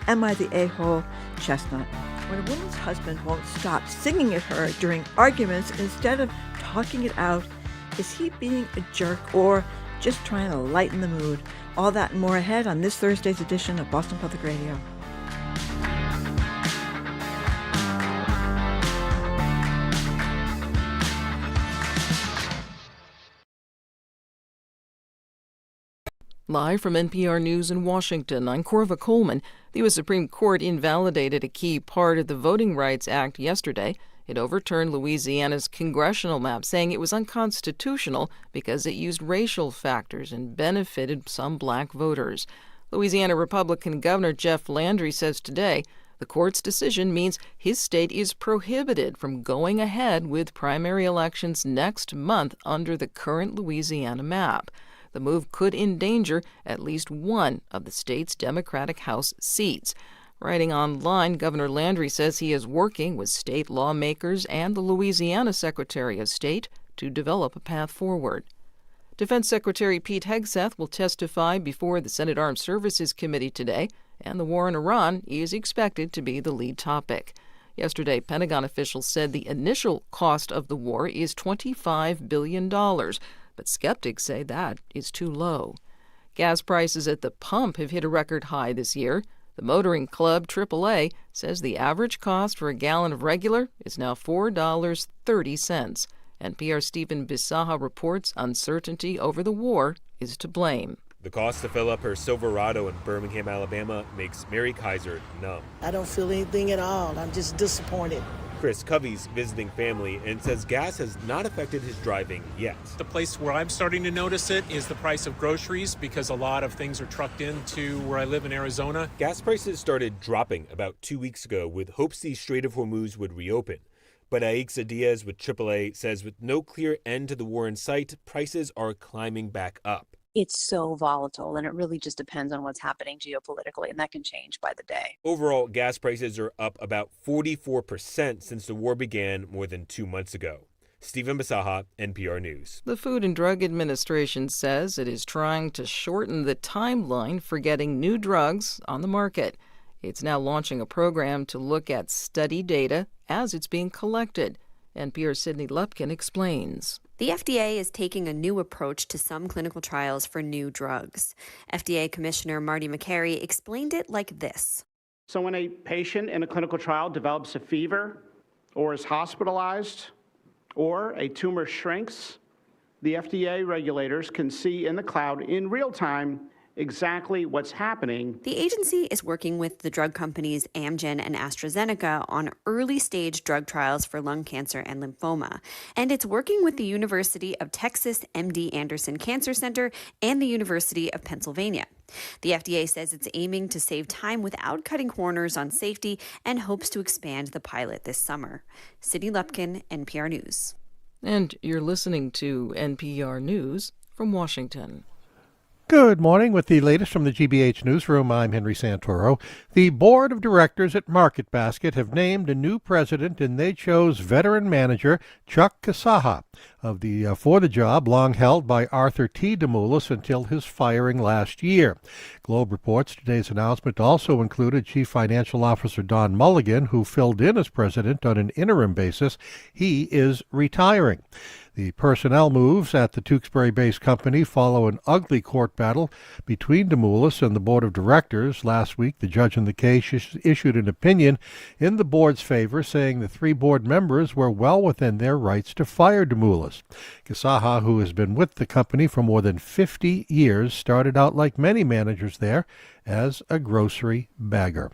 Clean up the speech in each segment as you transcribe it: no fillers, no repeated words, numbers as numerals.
Am I the A-hole? Chestnut. When a woman's husband won't stop singing at her during arguments instead of talking it out, is he being a jerk or just trying to lighten the mood? All that and more ahead on this Thursday's edition of Boston Public Radio. Live from NPR News in Washington, I'm Corva Coleman. The U.S. Supreme Court invalidated a key part of the Voting Rights Act yesterday. It overturned Louisiana's congressional map, saying it was unconstitutional because it used racial factors and benefited some black voters. Louisiana Republican Governor Jeff Landry says today the court's decision means his state is prohibited from going ahead with primary elections next month under the current Louisiana map. The move could endanger at least one of the state's Democratic House seats. Writing online, Governor Landry says he is working with state lawmakers and the Louisiana Secretary of State to develop a path forward. Defense Secretary Pete Hegseth will testify before the Senate Armed Services Committee today, and the war in Iran is expected to be the lead topic. Yesterday, Pentagon officials said the initial cost of the war is $25 billion. But skeptics say that is too low. Gas prices at the pump have hit a record high this year. The motoring club AAA says the average cost for a gallon of regular is now $4.30. NPR's Stephen Bisaha reports uncertainty over the war is to blame. The cost to fill up her Silverado in Birmingham, Alabama makes Mary Kaiser numb. I don't feel anything at all. I'm just disappointed. Chris Covey's visiting family and says gas has not affected his driving yet. The place where I'm starting to notice it is the price of groceries because a lot of things are trucked into where I live in Arizona. Gas prices started dropping about 2 weeks ago with hopes the Strait of Hormuz would reopen. But Aixa Diaz with AAA says with no clear end to the war in sight, prices are climbing back up. It's so volatile, and it really just depends on what's happening geopolitically, and that can change by the day. Overall, gas prices are up about 44% since the war began more than 2 months ago. Stephen Bisaha, NPR News. The Food and Drug Administration says it is trying to shorten the timeline for getting new drugs on the market. It's now launching a program to look at study data as it's being collected. NPR's Sydney Lupkin explains. The FDA is taking a new approach to some clinical trials for new drugs. FDA Commissioner Marty McCary explained it like this. So when a patient in a clinical trial develops a fever or is hospitalized or a tumor shrinks, the FDA regulators can see in the cloud in real time exactly what's happening. The agency is working with the drug companies Amgen and AstraZeneca on early-stage drug trials for lung cancer and lymphoma. And it's working with the University of Texas MD Anderson Cancer Center and the University of Pennsylvania. The FDA says it's aiming to save time without cutting corners on safety and hopes to expand the pilot this summer. Sydney Lupkin, NPR News. And you're listening to NPR News from Washington. Good morning. With the latest from the GBH Newsroom, I'm Henry Santoro. The board of directors at Market Basket have named a new president, and they chose veteran manager Chuck Casaha for the job long held by Arthur T. Demoulas until his firing last year. Globe reports today's announcement also included Chief Financial Officer Don Mulligan, who filled in as president on an interim basis. He is retiring. The personnel moves at the Tewksbury-based company follow an ugly court battle between Demoulas and the board of directors. Last week, the judge in the case issued an opinion in the board's favor, saying the three board members were well within their rights to fire Demoulas. Casaha, who has been with the company for more than 50 years, started out like many managers there as a grocery bagger.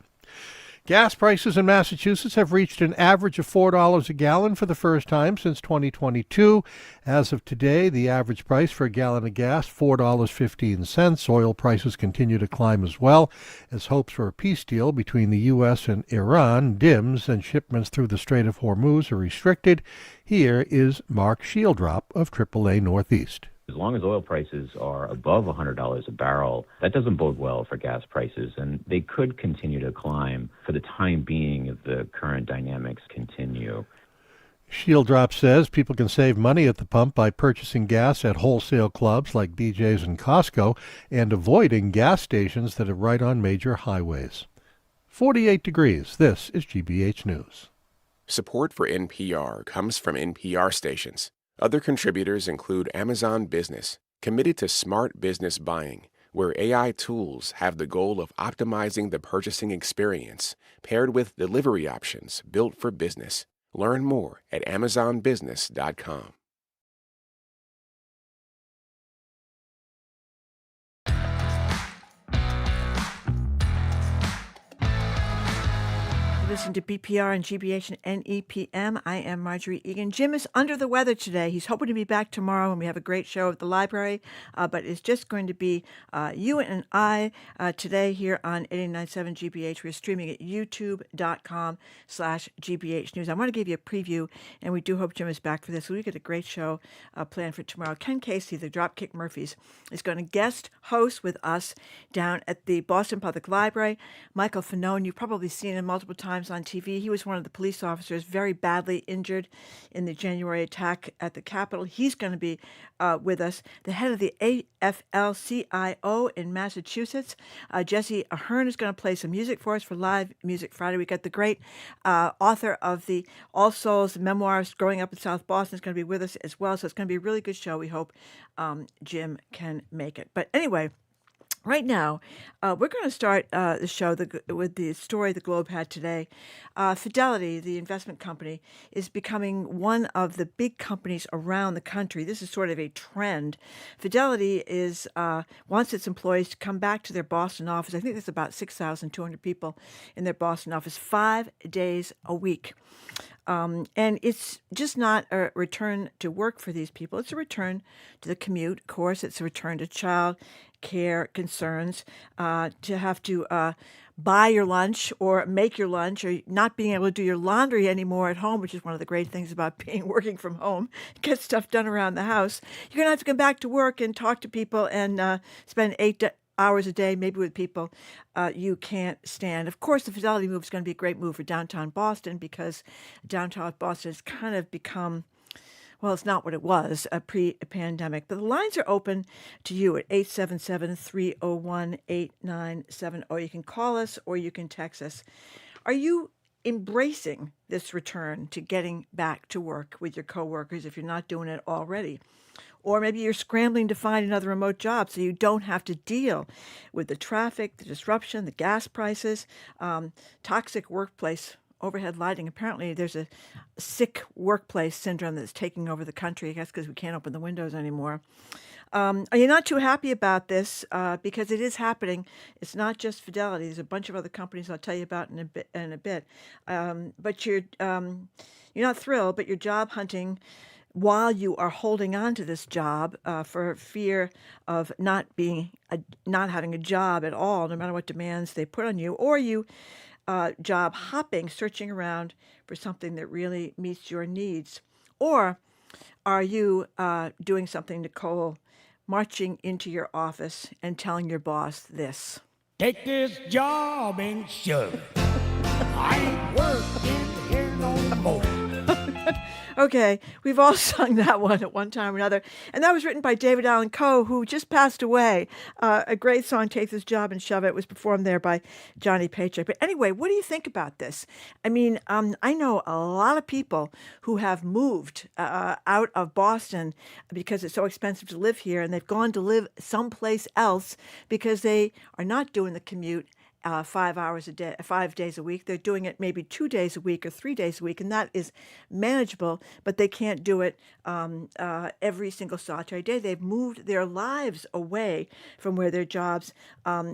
Gas prices in Massachusetts have reached an average of $4 a gallon for the first time since 2022. As of today, the average price for a gallon of gas, $4.15. Oil prices continue to climb as well as hopes for a peace deal between the U.S. and Iran dims and shipments through the Strait of Hormuz are restricted. Here is Mark Shieldrop of AAA Northeast. As long as oil prices are above $100 a barrel, that doesn't bode well for gas prices, and they could continue to climb for the time being if the current dynamics continue. Shieldrop says people can save money at the pump by purchasing gas at wholesale clubs like BJ's and Costco and avoiding gas stations that are right on major highways. 48 degrees. This is GBH News. Support for NPR comes from NPR stations. Other contributors include Amazon Business, committed to smart business buying, where AI tools have the goal of optimizing the purchasing experience, paired with delivery options built for business. Learn more at amazonbusiness.com. Listen to BPR and GBH and NEPM. I am Marjorie Egan. Jim is under the weather today. He's hoping to be back tomorrow when we have a great show at the library, but it's just going to be you and I today here on 89.7 GBH. We're streaming at youtube.com/GBH News. I want to give you a preview, and we do hope Jim is back for this. We get a great show planned for tomorrow. Ken Casey, the Dropkick Murphys, is going to guest host with us down at the Boston Public Library. Michael Fanone, you've probably seen him multiple times on TV. He was one of the police officers very badly injured in the January attack at the Capitol. He's going to be with us. The head of the AFL-CIO in Massachusetts, Jesse Ahern, is going to play some music for us for Live Music Friday. We got the great author of the All Souls memoirs, Growing Up in South Boston, is going to be with us as well. So it's going to be a really good show. We hope Jim can make it. But anyway, right now, we're going to start the show with the story the Globe had today. Fidelity, the investment company, is becoming one of the big companies around the country. This is sort of a trend. Fidelity wants its employees to come back to their Boston office. I think there's about 6,200 people in their Boston office 5 days a week. And it's just not a return to work for these people. It's a return to the commute. Of course, it's a return to child care concerns, to have to buy your lunch or make your lunch, or not being able to do your laundry anymore at home, which is one of the great things about working from home. Get stuff done around the house. You're going to have to come back to work and talk to people and spend 8 hours a day, maybe with people you can't stand. Of course, the Fidelity move is going to be a great move for downtown Boston, because downtown Boston has kind of become, well, it's not what it was pre-pandemic. But the lines are open to you at 877-301-8970. You can call us or you can text us. Are you embracing this return to getting back to work with your coworkers if you're not doing it already? Or maybe you're scrambling to find another remote job so you don't have to deal with the traffic, the disruption, the gas prices, toxic workplace overhead lighting. Apparently, there's a sick workplace syndrome that's taking over the country, I guess because we can't open the windows anymore. Are you not too happy about this? Because it is happening. It's not just Fidelity. There's a bunch of other companies I'll tell you about in a bit. But you're not thrilled, but you're job hunting while you are holding on to this job for fear of not having a job at all, no matter what demands they put on you, or you job hopping, searching around for something that really meets your needs. Or are you doing something, Nicole, marching into your office and telling your boss this? Take this job and shove it. I ain't working here no more. Okay, we've all sung that one at one time or another. And that was written by David Allan Coe, who just passed away. A great song, Take This Job and Shove It, was performed there by Johnny Paycheck. But anyway, what do you think about this? I mean, I know a lot of people who have moved out of Boston because it's so expensive to live here, and they've gone to live someplace else because they are not doing the commute 5 hours a day, 5 days a week. They're doing it maybe 2 days a week or 3 days a week, and that is manageable, but they can't do it every single solitary day. They've moved their lives away from where their jobs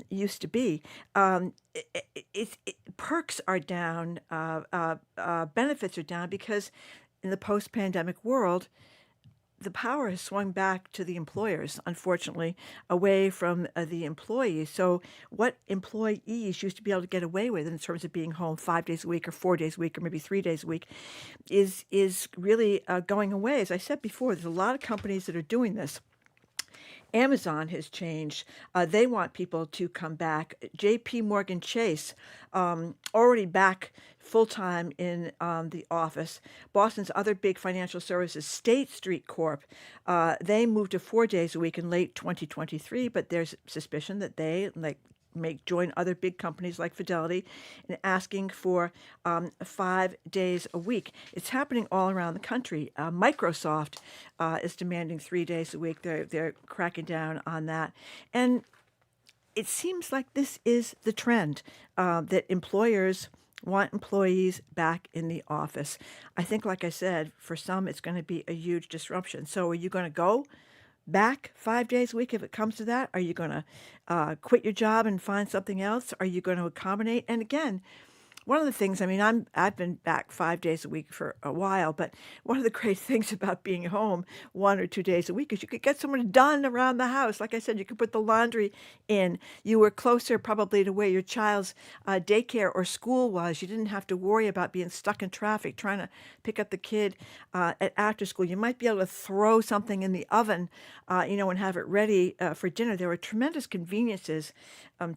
used to be. Perks are down, benefits are down, because in the post-pandemic world, the power has swung back to the employers, unfortunately, away from the employees. So what employees used to be able to get away with in terms of being home 5 days a week or 4 days a week or maybe 3 days a week is really going away. As I said before, there's a lot of companies that are doing this. Amazon has changed. They want people to come back. J.P. Morgan Chase, already back full-time in the office. Boston's other big financial services, State Street Corp, they moved to 4 days a week in late 2023, but there's suspicion that they, like join other big companies like Fidelity in asking for 5 days a week. It's happening all around the country. Microsoft is demanding 3 days a week. They're cracking down on that. And it seems like this is the trend, that employers want employees back in the office. I think, like I said, for some, it's going to be a huge disruption. So are you going to go back 5 days a week if it comes to that? Are you going to quit your job and find something else? Are you going to accommodate? And again, one of the things, I mean, I've been back 5 days a week for a while, but one of the great things about being home 1 or 2 days a week is you could get someone done around the house. Like I said, you could put the laundry in. You were closer probably to where your child's daycare or school was. You didn't have to worry about being stuck in traffic trying to pick up the kid at after school. You might be able to throw something in the oven, and have it ready for dinner. There are tremendous conveniences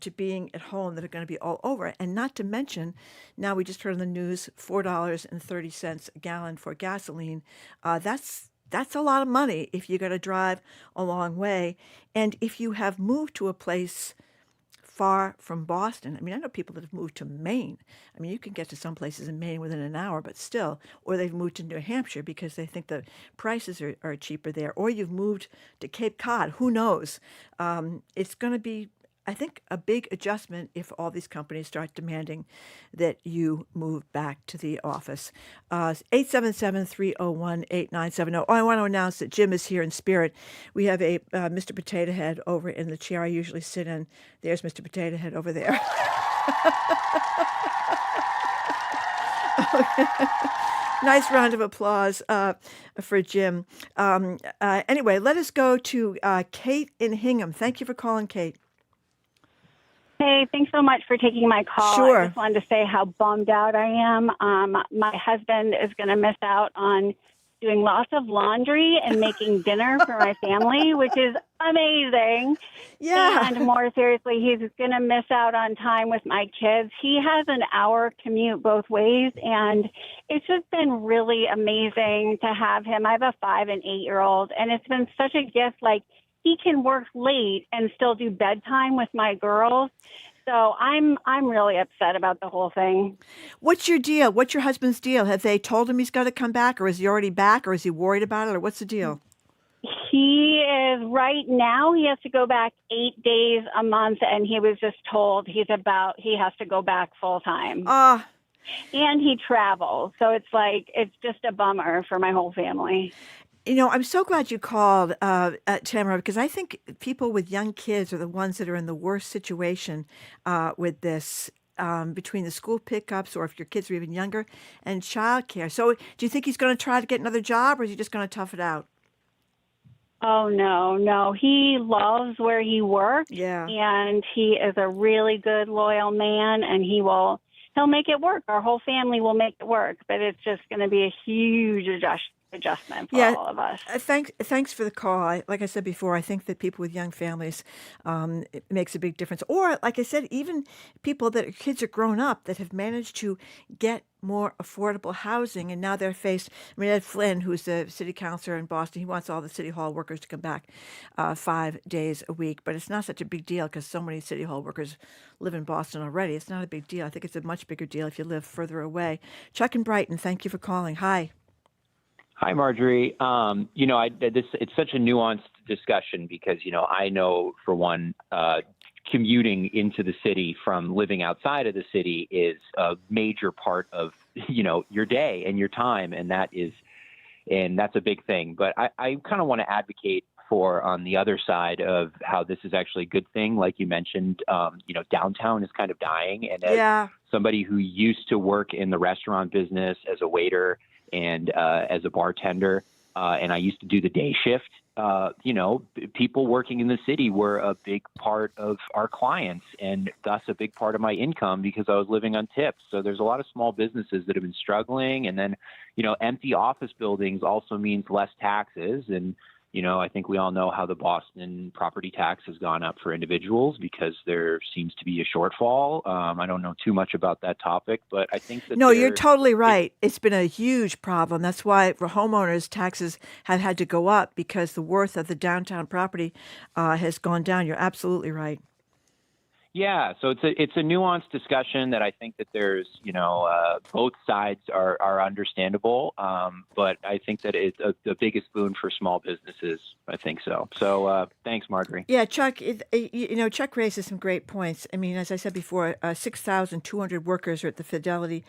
to being at home that are going to be all over. And not to mention, now we just heard on the news, $4.30 a gallon for gasoline. That's a lot of money if you got to drive a long way. And if you have moved to a place far from Boston, I mean, I know people that have moved to Maine. I mean, you can get to some places in Maine within an hour, but still, or they've moved to New Hampshire because they think the prices are cheaper there, or you've moved to Cape Cod. Who knows? It's going to be, I think, a big adjustment if all these companies start demanding that you move back to the office. 877-301-8970. Oh, I want to announce that Jim is here in spirit. We have a Mr. Potato Head over in the chair I usually sit in. There's Mr. Potato Head over there. Nice round of applause for Jim. Anyway, let us go to Kate in Hingham. Thank you for calling, Kate. Hey, thanks so much for taking my call. Sure. I just wanted to say how bummed out I am. My husband is going to miss out on doing lots of laundry and making dinner for my family, which is amazing. Yeah. And more seriously, he's going to miss out on time with my kids. He has an hour commute both ways, and it's just been really amazing to have him. I have a 5 and 8-year-old, and it's been such a gift. Like, he can work late and still do bedtime with my girls. So I'm really upset about the whole thing. What's your deal? What's your husband's deal? Have they told him he's got to come back, or is he already back, or is he worried about it, or what's the deal? He is right now. He has to go back 8 days a month, and he was just told he has to go back full time. And he travels, so it's just a bummer for my whole family. I'm so glad you called, Tamara, because I think people with young kids are the ones that are in the worst situation with this, between the school pickups, or if your kids are even younger, and childcare. So do you think he's going to try to get another job, or is he just going to tough it out? Oh, no. He loves where he works. Yeah. And he is a really good, loyal man, and he'll make it work. Our whole family will make it work, but it's just going to be a huge adjustment for all of us. Thanks for the call. Like I said before, I think that people with young families, it makes a big difference. Or, like I said, even people that kids are grown up that have managed to get more affordable housing, and now they're faced. I mean, Ed Flynn, who's the city councilor in Boston, he wants all the city hall workers to come back 5 days a week, but it's not such a big deal because so many city hall workers live in Boston already. It's not a big deal. I think it's a much bigger deal if you live further away. Chuck in Brighton, thank you for calling. Hi. Hi, Marjorie. It's such a nuanced discussion because, I know, for one, commuting into the city from living outside of the city is a major part of, your day and your time. And that's a big thing. But I kind of want to advocate for on the other side of how this is actually a good thing. Like you mentioned, downtown is kind of dying. And as somebody who used to work in the restaurant business as a waiter and as a bartender, and I used to do the day shift, people working in the city were a big part of our clients and thus a big part of my income because I was living on tips. So there's a lot of small businesses that have been struggling. And then, empty office buildings also means less taxes. And, I think we all know how the Boston property tax has gone up for individuals because there seems to be a shortfall. I don't know too much about that topic, but I think that you're totally right. It's been a huge problem. That's why for homeowners, taxes have had to go up because the worth of the downtown property has gone down. You're absolutely right. Yeah, so it's a nuanced discussion that I think that there's, both sides are understandable, but I think that it's the biggest boon for small businesses. I think so. So thanks, Marjorie. Yeah, Chuck, Chuck raises some great points. I mean, as I said before, 6,200 workers are at the Fidelity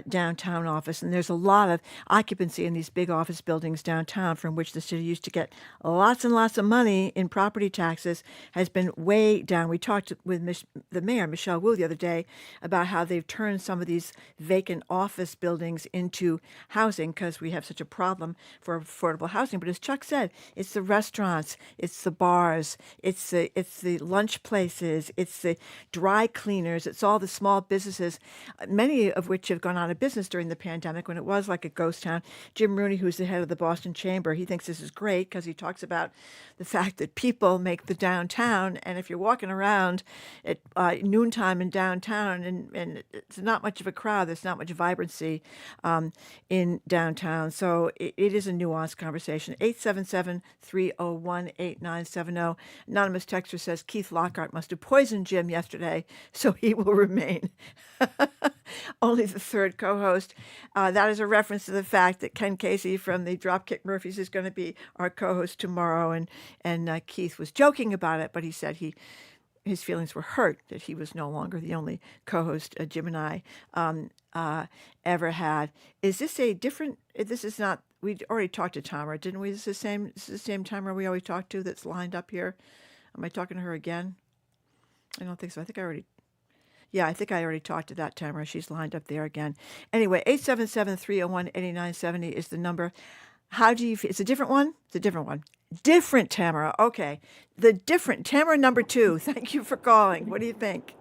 downtown office, and there's a lot of occupancy in these big office buildings downtown from which the city used to get lots and lots of money in property taxes, has been way down. We talked with the mayor, Michelle Wu, the other day about how they've turned some of these vacant office buildings into housing because we have such a problem for affordable housing. But as Chuck said, it's the restaurants, it's the bars, it's the lunch places, it's the dry cleaners, it's all the small businesses, many of which have gone out of business during the pandemic when it was like a ghost town. Jim Rooney, who's the head of the Boston Chamber, he thinks this is great because he talks about the fact that people make the downtown, and if you're walking around at noontime in downtown and it's not much of a crowd, there's not much vibrancy in downtown. So it is a nuanced conversation. 877-301-8970. Anonymous texter says Keith Lockhart must have poisoned Jim yesterday, so he will remain only the third co-host. That is a reference to the fact that Ken Casey from the Dropkick Murphys is going to be our co-host tomorrow, and Keith was joking about it, but he said his feelings were hurt that he was no longer the only co-host Jim and I ever had. Is this a different? This is not. We already talked to Tamara, didn't we? This is the same Tamara we always talked to that's lined up here. Am I talking to her again? I don't think so. I think I already talked to that Tamara. She's lined up there again. Anyway, 877-301-8970 is the number. How do you feel? It's a different one? It's a different one. Different Tamara. Okay. The different Tamara number 2. Thank you for calling. What do you think?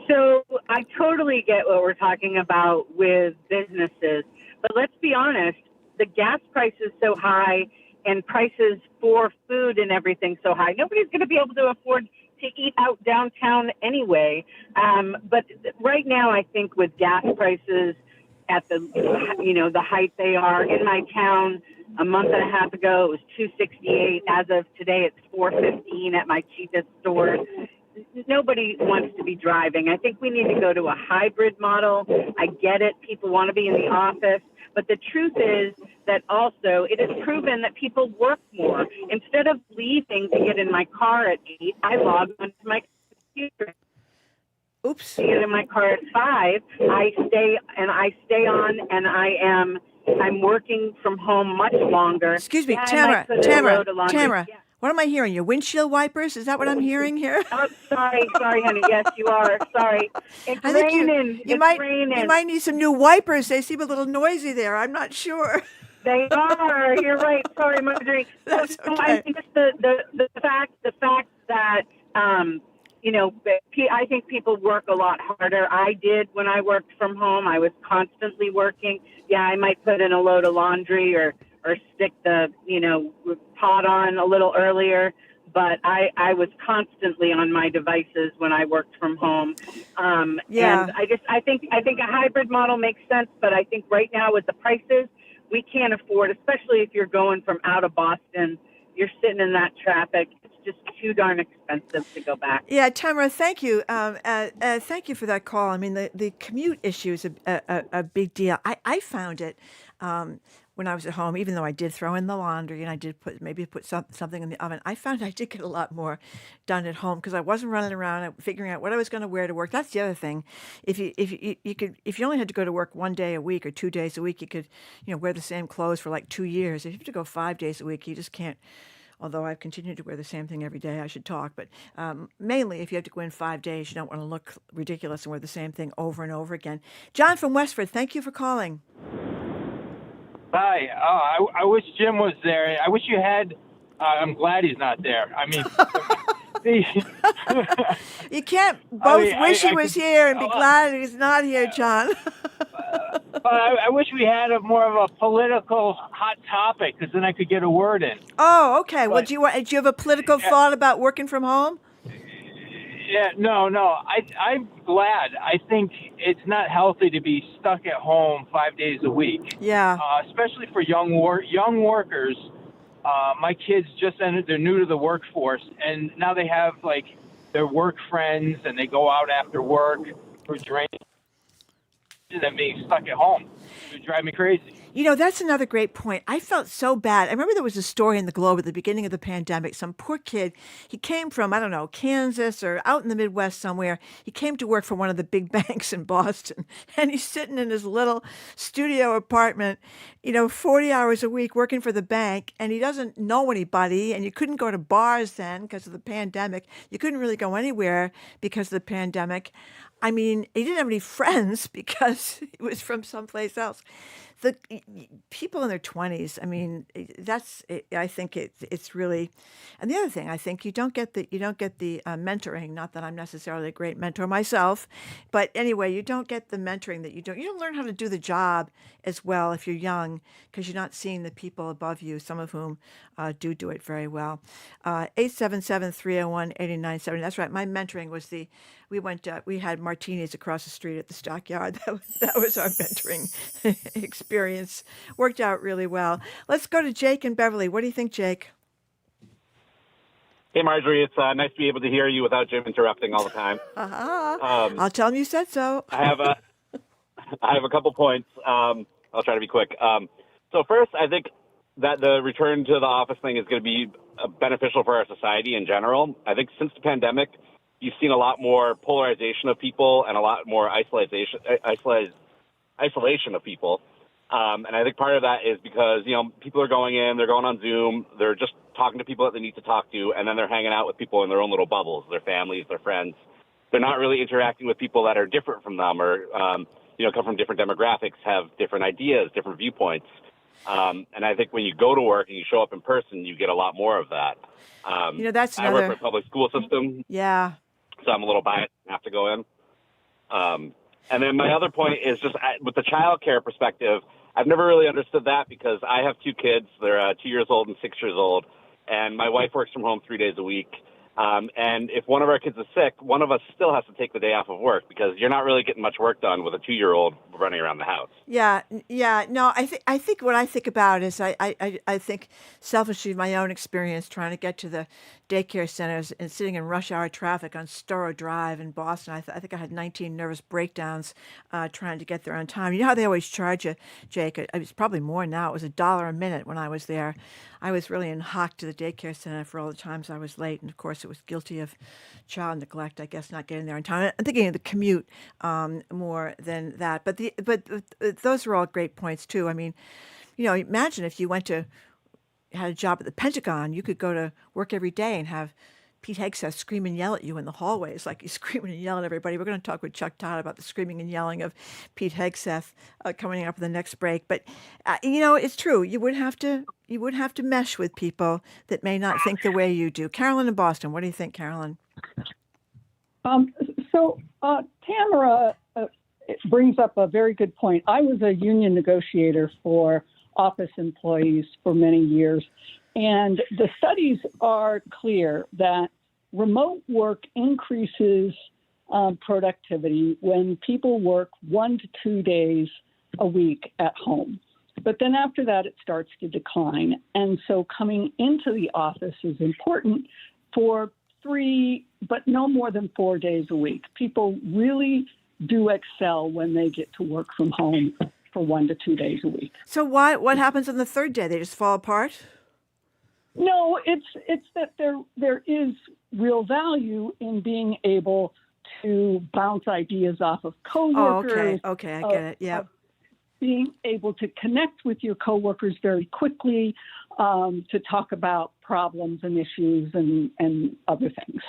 So I totally get what we're talking about with businesses, but let's be honest, the gas price is so high and prices for food and everything so high. Nobody's going to be able to afford to eat out downtown anyway. But right now, I think with gas prices at the height they are in my town, a month and a half ago, it was $2.68. As of today, it's $4.15 at my cheapest store. Nobody wants to be driving. I think we need to go to a hybrid model. I get it. People want to be in the office. But the truth is that also it is proven that people work more. Instead of leaving to get in my car at 8, I log onto my computer. Oops. I get in my car at 5. I stay on, and I'm working from home much longer. Excuse me, Yeah, Tamara. Yeah. What am I hearing? Your windshield wipers? Is that what I'm hearing here? Oh, sorry, honey. Yes, you are. Sorry. It's raining. You might need some new wipers. They seem a little noisy there. I'm not sure. They are. You're right. Sorry, Marjorie. That's so okay. I think the fact that I think people work a lot harder. I did when I worked from home. I was constantly working. Yeah, I might put in a load of laundry or stick the pot on a little earlier, but I was constantly on my devices when I worked from home. And I think a hybrid model makes sense, but I think right now with the prices, we can't afford, especially if you're going from out of Boston, you're sitting in that traffic. It's just too darn expensive to go back. Yeah, Tamara, thank you. Thank you for that call. I mean, the commute issue is a big deal. I found it when I was at home, even though I did throw in the laundry and I did put something in the oven. I found I did get a lot more done at home because I wasn't running around figuring out what I was going to wear to work. That's the other thing. If you only had to go to work 1 day a week or 2 days a week, you could wear the same clothes for like 2 years. If you have to go 5 days a week, you just can't. Although I've continued to wear the same thing every day, I should talk. But mainly, if you have to go in 5 days, you don't want to look ridiculous and wear the same thing over and over again. John from Westford, thank you for calling. Hi. I wish Jim was there. I wish you had. I'm glad he's not there. I mean, you can't both wish he was here and be glad he's not here, John. I wish we had more of a political hot topic, because then I could get a word in. Oh, okay. Well, do you have a political thought about working from home? Yeah, no. I'm glad. I think it's not healthy to be stuck at home 5 days a week. Yeah. Especially for young workers. My kids just entered. They're new to the workforce, and now they have their work friends and they go out after work for drinks than being stuck at home. It would drive me crazy. You know, that's another great point. I felt so bad. I remember there was a story in the Globe at the beginning of the pandemic. Some poor kid, he came from, I don't know, Kansas or out in the Midwest somewhere. He came to work for one of the big banks in Boston. And he's sitting in his little studio apartment, 40 hours a week working for the bank. And he doesn't know anybody. And you couldn't go to bars then because of the pandemic. You couldn't really go anywhere because of the pandemic. I mean, he didn't have any friends because he was from someplace else. The people in their 20s, I mean, I think it's really, and the other thing, I think you don't get the mentoring. Not that I'm necessarily a great mentor myself, but anyway, you don't get the mentoring that you don't learn how to do the job as well if you're young because you're not seeing the people above you, some of whom do it very well. 877-301-8970. That's right. My mentoring was we had martinis across the street at the stockyard. That was our mentoring experience. Worked out really well. Let's go to Jake in Beverly. What do you think, Jake? Hey, Marjorie. It's nice to be able to hear you without Jim interrupting all the time. I'll tell him you said so. I have a couple points. I'll try to be quick. So first, I think that the return to the office thing is going to be beneficial for our society in general. I think since the pandemic, you've seen a lot more polarization of people and a lot more isolation of people. And I think part of that is because, people are going in, they're going on Zoom, they're just talking to people that they need to talk to, and then they're hanging out with people in their own little bubbles, their families, their friends. They're not really interacting with people that are different from them or, come from different demographics, have different ideas, different viewpoints. And I think when you go to work and you show up in person, you get a lot more of that. That's I work for a public school system. Yeah. So I'm a little biased and have to go in. And then my other point is just with the child care perspective, I've never really understood that because I have two kids. They're 2 years old and 6 years old. And my wife works from home 3 days a week. And if one of our kids is sick, one of us still has to take the day off of work because you're not really getting much work done with a 2-year-old running around the house. Yeah. No, I think what I think about is I think selfishly my own experience trying to get to the daycare centers and sitting in rush hour traffic on Storrow Drive in Boston. I think I had 19 nervous breakdowns trying to get there on time. You know how they always charge you, Jake? It was probably more now. It was $1 a minute when I was there. I was really in hock to the daycare center for all the times I was late, and of course it was guilty of child neglect, I guess, not getting there on time. I'm thinking of the commute more than that. But those are all great points too. I mean, imagine if you had a job at the Pentagon, you could go to work every day and have Pete Hegseth scream and yell at you in the hallways like he's screaming and yelling at everybody. We're going to talk with Chuck Todd about the screaming and yelling of Pete Hegseth coming up in the next break. But it's true. You would have to mesh with people that may not think the way you do. Carolyn in Boston, what do you think, Carolyn? CAMRA brings up a very good point. I was a union negotiator for office employees for many years. And the studies are clear that remote work increases productivity when people work 1 to 2 days a week at home. But then after that, it starts to decline. And so coming into the office is important for 3, but no more than 4 days a week. People really do excel when they get to work from home for 1 to 2 days a week. So what happens on the third day? They just fall apart? No, it's that there is real value in being able to bounce ideas off of coworkers. Oh, okay, I get it. Yeah. Being able to connect with your coworkers very quickly to talk about problems and issues and other things.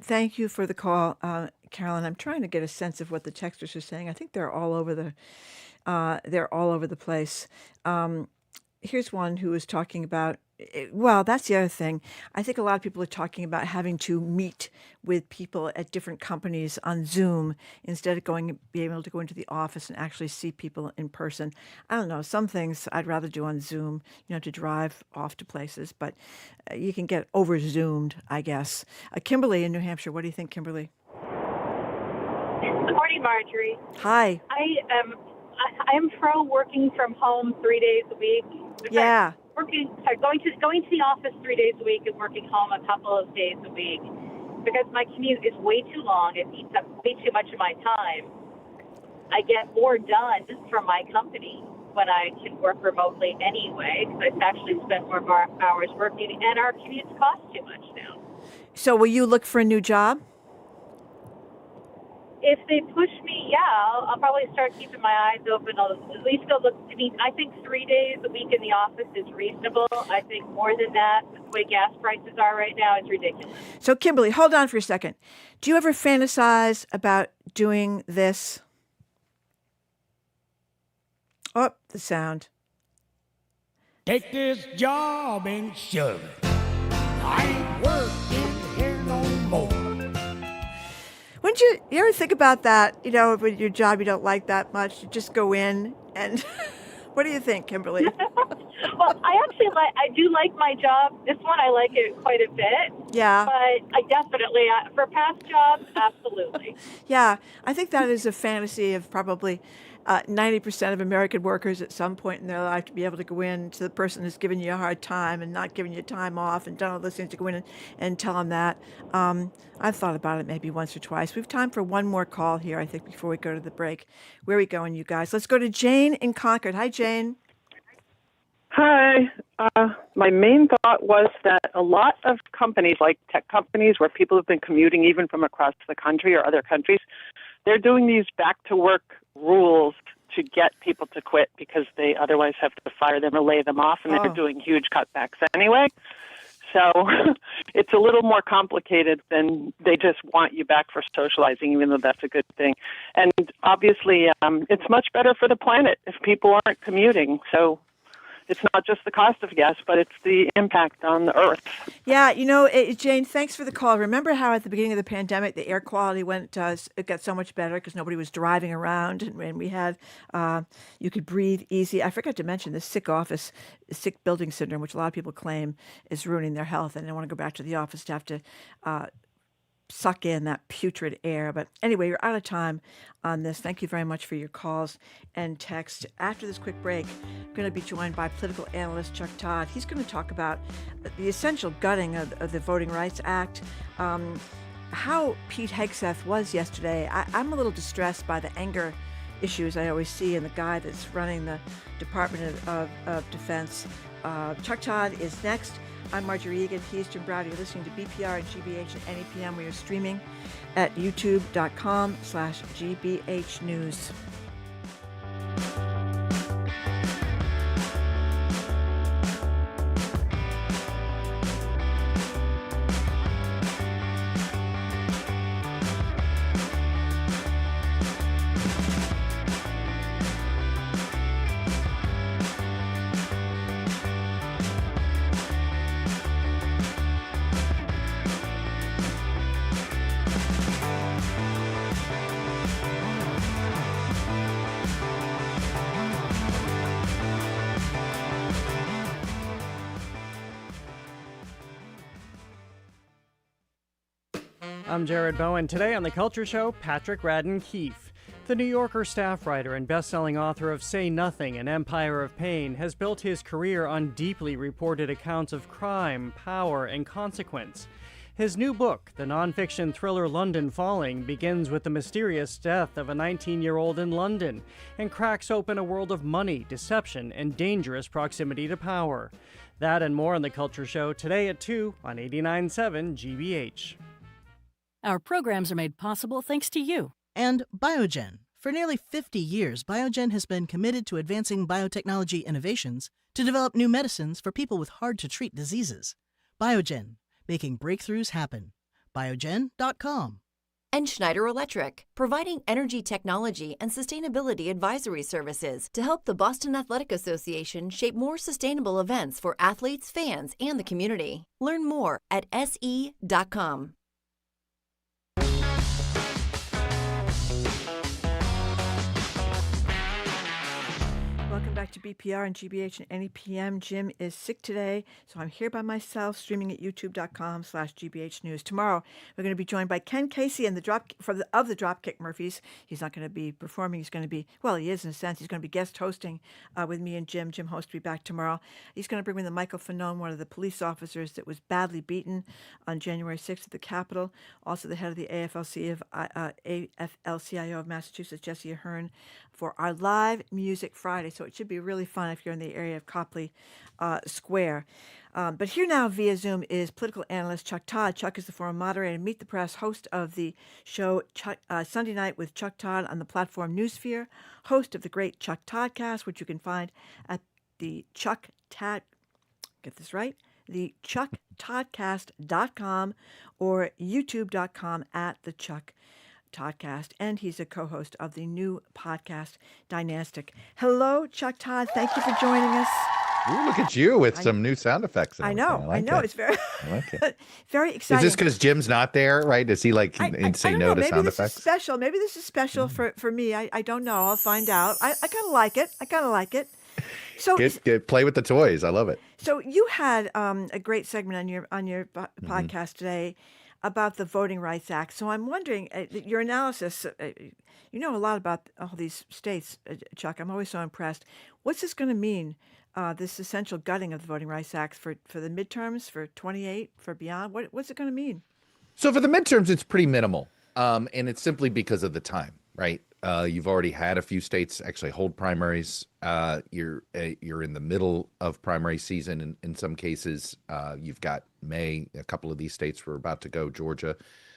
Thank you for the call, Carolyn. I'm trying to get a sense of what the texters are saying. I think they're all over the place. Here's one who is talking about. Well, that's the other thing. I think a lot of people are talking about having to meet with people at different companies on Zoom instead of being able to go into the office and actually see people in person. I don't know. Some things I'd rather do on Zoom, to drive off to places, but you can get over Zoomed, I guess. Kimberly in New Hampshire. What do you think, Kimberly? Good morning, Marjorie. Hi. I am pro working from home 3 days a week. Yeah. Going to the office 3 days a week and working home a couple of days a week. because my commute is way too long. It eats up way too much of my time. I get more done from my company when I can work remotely anyway, because I actually spend more hours working, and our commutes cost too much now. So will you look for a new job? If they push me, yeah, I'll probably start keeping my eyes open. I'll at least go look. I mean, I think 3 days a week in the office is reasonable. I think more than that, the way gas prices are right now, is ridiculous. So, Kimberly, hold on for a second. Do you ever fantasize about doing this? Oh, the sound. Take this job and shove it. I ain't working here no more. Wouldn't you ever think about that? You know, with your job you don't like that much, you just go in and what do you think, Kimberly? Well, I do like my job. This one, I like it quite a bit. Yeah. But I definitely, for past jobs, absolutely. Yeah, I think that is a fantasy of probably 90% of American workers at some point in their life, to be able to go in to the person who's giving you a hard time and not giving you time off and done all those things, to go in and tell them that. I've thought about it maybe once or twice. We have time for one more call here, I think, before we go to the break. Where are we going, you guys? Let's go to Jane in Concord. Hi, Jane. Hi. My main thought was that a lot of companies, like tech companies, where people have been commuting even from across the country or other countries, they're doing these back-to-work rules to get people to quit because they otherwise have to fire them or lay them off, and they're doing huge cutbacks anyway. So it's a little more complicated than they just want you back for socializing, even though that's a good thing. And obviously, it's much better for the planet if people aren't commuting. So it's not just the cost of gas, but it's the impact on the earth. Yeah, you know, Jane, thanks for the call. Remember how at the beginning of the pandemic, the air quality it got so much better because nobody was driving around, and we had, you could breathe easy. I forgot to mention the sick building syndrome, which a lot of people claim is ruining their health, and they want to go back to the office to have to suck in that putrid air. But anyway, you're out of time on this. Thank you very much for your calls and text. After this quick break, I'm going to be joined by political analyst Chuck Todd. He's going to talk about the essential gutting of the Voting Rights Act, how Pete Hegseth was yesterday. I'm a little distressed by the anger issues I always see in the guy that's running the Department of Defense. Chuck Todd is next. I'm Marjorie Egan. He's Jim Browder. You're listening to BPR and GBH at any PM. We are streaming at youtube.com/GBH News. I'm Jared Bowen. Today on The Culture Show, Patrick Radden Keefe. The New Yorker staff writer and best-selling author of Say Nothing, An Empire of Pain, has built his career on deeply reported accounts of crime, power, and consequence. His new book, the nonfiction thriller London Falling, begins with the mysterious death of a 19-year-old in London and cracks open a world of money, deception, and dangerous proximity to power. That and more on The Culture Show today at 2 on 89.7 GBH. Our programs are made possible thanks to you. And Biogen. For nearly 50 years, Biogen has been committed to advancing biotechnology innovations to develop new medicines for people with hard-to-treat diseases. Biogen, making breakthroughs happen. Biogen.com. And Schneider Electric, providing energy technology and sustainability advisory services to help the Boston Athletic Association shape more sustainable events for athletes, fans, and the community. Learn more at se.com. Welcome back to BPR and GBH and any PM. Jim is sick today, so I'm here by myself, streaming at youtube.com/GBH News. Tomorrow, we're going to be joined by Ken Casey and the Dropkick Murphys. He's not going to be performing. He's going to be, well, he is in a sense. He's going to be guest hosting with me and Jim. Jim Host will be back tomorrow. He's going to bring in the Michael Fanone, one of the police officers that was badly beaten on January 6th at the Capitol. Also, the head of the AFL-CIO of Massachusetts, Jesse Ahern, for our live Music Friday. So it should be really fun if you're in the area of Copley Square. But here now via Zoom is political analyst Chuck Todd. Chuck is the former moderator and Meet the Press, host of the show Sunday Night with Chuck Todd on the platform Newsphere, host of the great Chuck Toddcast, which you can find at the the chucktoddcast.com or youtube.com at the Chuck Toddcast, and he's a co-host of the new podcast Dynastic. Hello, Chuck Todd. Thank you for joining us. Ooh, look at you with some new sound effects. I know. It's very, I like it. very exciting. Is this because Jim's not there, right? Does he say no to sound effects? Maybe this is special for me. I don't know. I'll find out. I kind of like it. So play with the toys. I love it. So you had a great segment on your podcast today about the Voting Rights Act. So I'm wondering, your analysis, you know a lot about all these states, Chuck. I'm always so impressed. What's this going to mean, this essential gutting of the Voting Rights Act for the midterms, for 28, for beyond? What's it going to mean? So for the midterms, it's pretty minimal. And it's simply because of the time, right? You've already had a few states actually hold primaries. You're in the middle of primary season in some cases. You've got May. A couple of these states were about to go, Georgia.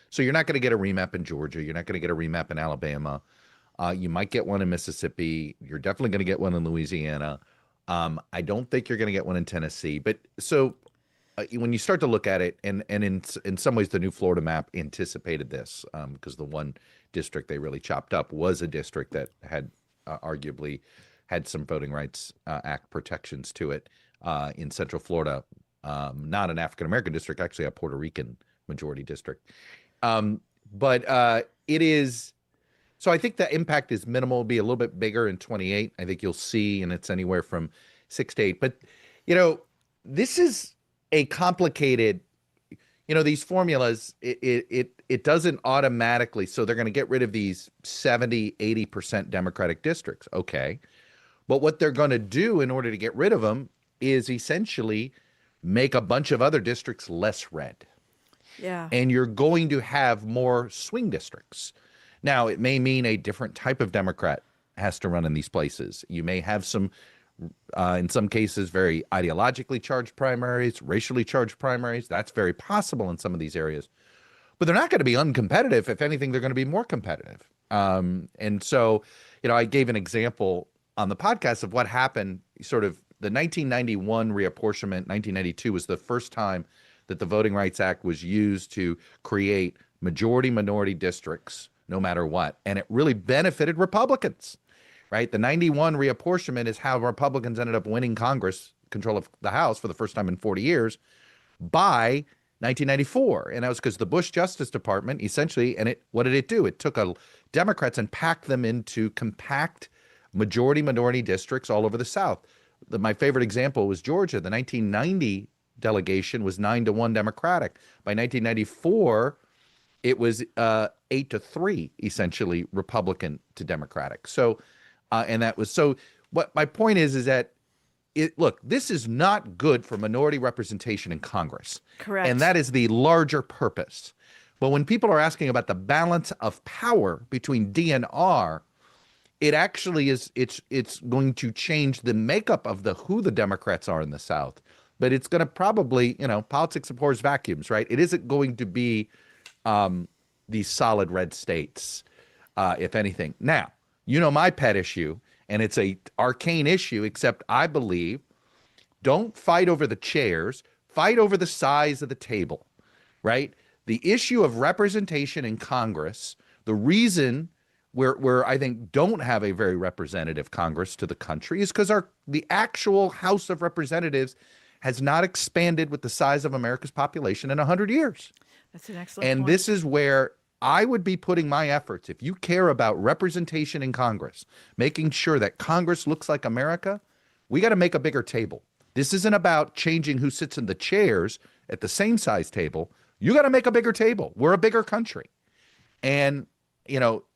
So you're not going to get a remap in Georgia. You're not going to get a remap in Alabama. You might get one in Mississippi. You're definitely going to get one in Louisiana. I don't think you're going to get one in Tennessee. But so when you start to look at it, and in some ways the new Florida map anticipated this, because the one district they really chopped up was a district that had arguably had some Voting Rights Act protections to it in Central Florida, not an African-American district, actually a Puerto Rican majority district. But it is, so I think the impact is minimal. It'll be a little bit bigger in 28. I think you'll see, and it's anywhere from 6 to 8. But, this is a complicated, these formulas, it doesn't automatically, so they're going to get rid of these 70, 80% Democratic districts. Okay. But what they're going to do in order to get rid of them is essentially make a bunch of other districts less red. Yeah. And you're going to have more swing districts. Now, it may mean a different type of Democrat has to run in these places. You may have some, in some cases, very ideologically charged primaries, racially charged primaries. That's very possible in some of these areas. But they're not going to be uncompetitive. If anything, they're going to be more competitive. And so, I gave an example on the podcast of what happened, sort of the 1991 reapportionment. 1992 was the first time that the Voting Rights Act was used to create majority-minority districts, no matter what. And it really benefited Republicans, right? The 91 reapportionment is how Republicans ended up winning Congress, control of the House for the first time in 40 years, by 1994. And that was because the Bush Justice Department essentially, what did it do? It took Democrats and packed them into compact majority-minority districts all over the South. My favorite example was Georgia. The 1990 delegation was 9-1 Democratic. By 1994, it was 8-3, essentially Republican to Democratic. So, and that was so. What my point is that look, this is not good for minority representation in Congress. Correct. And that is the larger purpose. But when people are asking about the balance of power between D and R, it actually is. It's going to change the makeup of who the Democrats are in the South. But it's going to probably, politics abhors vacuums, right? It isn't going to be these solid red states, if anything. Now, my pet issue, and it's a arcane issue, except I believe, don't fight over the chairs, fight over the size of the table, right? The issue of representation in Congress, the reason where I think don't have a very representative Congress to the country is because the actual House of Representatives has not expanded with the size of America's population in 100 years. That's an excellent And point. this is where I would be putting my efforts. If you care about representation in Congress, making sure that Congress looks like America, we got to make a bigger table. This isn't about changing who sits in the chairs at the same size table. You got to make a bigger table. We're a bigger country. And,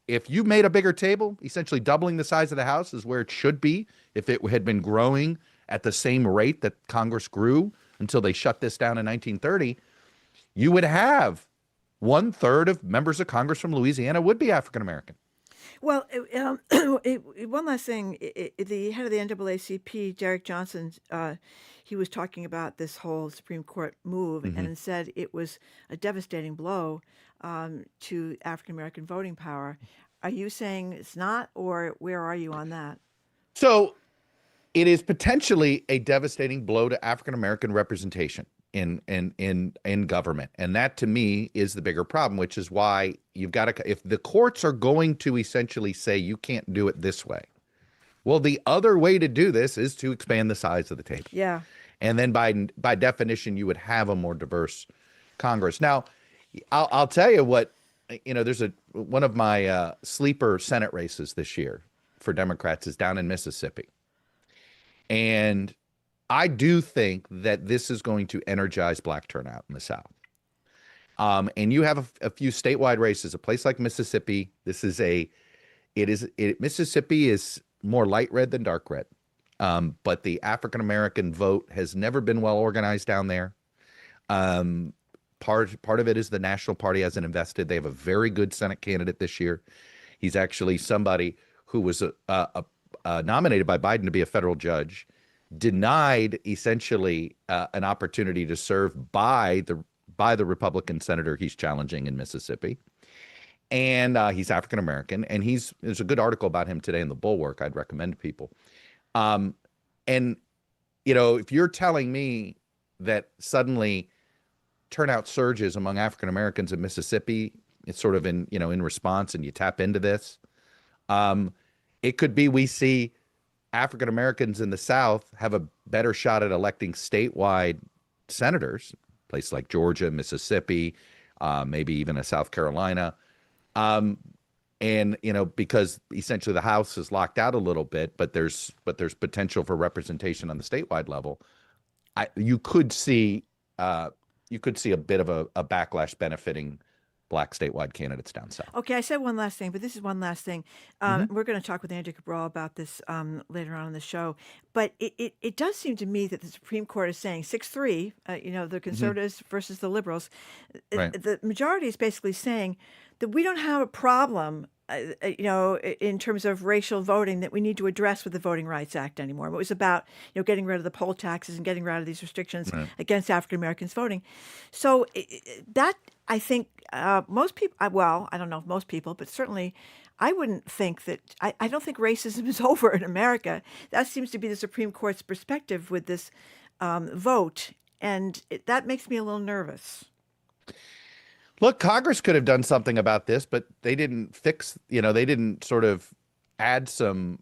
if you made a bigger table, essentially doubling the size of the House is where it should be if it had been growing at the same rate that Congress grew until they shut this down in 1930, you would have 1/3 of members of Congress from Louisiana would be African American. Well, one last thing. The head of the NAACP, Derek Johnson, he was talking about this whole Supreme Court move and said it was a devastating blow to African American voting power. Are you saying it's not, or where are you on that? So it is potentially a devastating blow to African American representation in government. And that, to me, is the bigger problem, which is why you've got to, if the courts are going to essentially say you can't do it this way, well, the other way to do this is to expand the size of the table. Yeah. And then by definition, you would have a more diverse Congress. Now, I'll tell you what, there's one of my sleeper Senate races this year for Democrats is down in Mississippi. And I do think that this is going to energize black turnout in the South. And you have a few statewide races, a place like Mississippi. Mississippi is more light red than dark red. But the African-American vote has never been well organized down there. Part of it is the National Party hasn't invested. They have a very good Senate candidate this year. He's actually somebody who was nominated by Biden to be a federal judge, denied essentially an opportunity to serve by the Republican senator he's challenging in Mississippi. And he's African American, and there's a good article about him today in the Bulwark I'd recommend to people. And if you're telling me that suddenly turnout surges among African Americans in Mississippi, it's sort of in response, and you tap into this, it could be we see African Americans in the South have a better shot at electing statewide senators, places like Georgia, Mississippi, maybe even a South Carolina. And because essentially the House is locked out a little bit, but there's potential for representation on the statewide level. You could see a bit of a backlash benefiting black statewide candidates down south. Okay, I said one last thing, but this is one last thing. We're going to talk with Andrea Cabral about this later on in the show. But it does seem to me that the Supreme Court is saying 6-3, the conservatives versus the liberals. Right. The majority is basically saying that we don't have a problem, in terms of racial voting that we need to address with the Voting Rights Act anymore. It was about, getting rid of the poll taxes and getting rid of these restrictions against African Americans voting. So that, I think, most people, well, I don't know if most people, but certainly I wouldn't think that, I don't think racism is over in America. That seems to be the Supreme Court's perspective with this vote. And that makes me a little nervous. Look, Congress could have done something about this, but they didn't they didn't sort of add some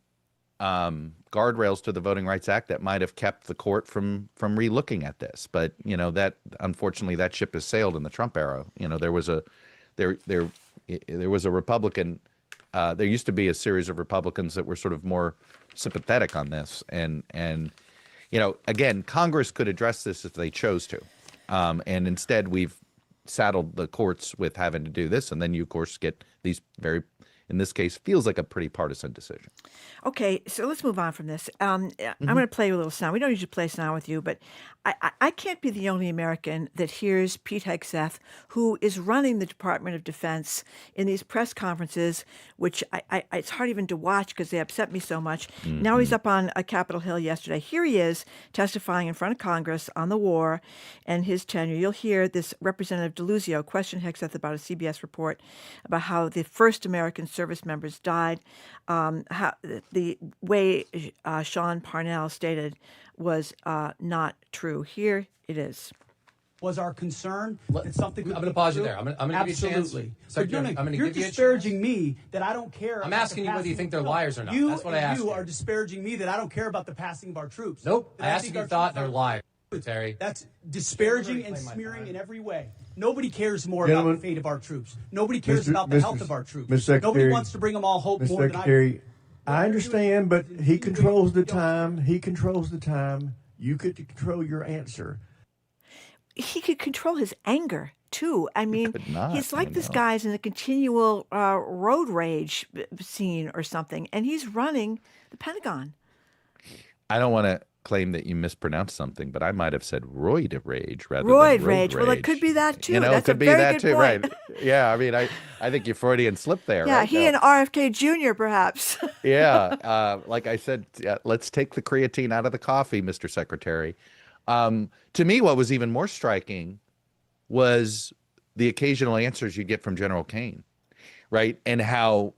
guardrails to the Voting Rights Act that might have kept the court from re-looking at this. But, that unfortunately that ship has sailed in the Trump era. There was a Republican, there used to be a series of Republicans that were sort of more sympathetic on this. And again, Congress could address this if they chose to. And instead we've saddled the courts with having to do this, and then you of course get these very, in this case, feels like a pretty partisan decision. Okay, so let's move on from this. I'm going to play you a little sound. We don't usually play sound with you, but I can't be the only American that hears Pete Hegseth, who is running the Department of Defense, in these press conferences, which it's hard even to watch because they upset me so much. Now he's up on Capitol Hill yesterday. Here he is testifying in front of Congress on the war and his tenure. You'll hear this Representative DeLuzio question Hegseth about a CBS report about how the first American service members died. How the way Sean Parnell stated was not true. Here it is. Was our concern that something? I'm going to pause you there. I'm going to give you a chance. Absolutely. Secretary, I'm going to you're give you a disparaging me that I don't care. I'm asking you whether you think they're liars or not. That's what I asked you. You are disparaging me that I don't care about the passing of our troops. Nope. I asked if you thought they're liars, Terry. That's disparaging and smearing in every way. Nobody cares more about the fate of our troops. Nobody cares about the health of our troops. Nobody wants to bring them all hope more than I do. I understand, but he controls the time. He controls the time. You could control your answer. He could control his anger too. I mean, he's like this guy's in a continual road rage scene or something, and he's running the Pentagon. I don't want to claim that you mispronounced something, but I might have said roid rage rather roid than road rage. Well, it could be that too. You know, That's it could a be very that good too, point. right? Yeah, I mean, I think you Freudian slipped there. Yeah, right? he and RFK Jr. perhaps. Yeah, like I said, let's take the creatine out of the coffee, Mr. Secretary. To me, what was even more striking was the occasional answers you get from General Kane, right? And how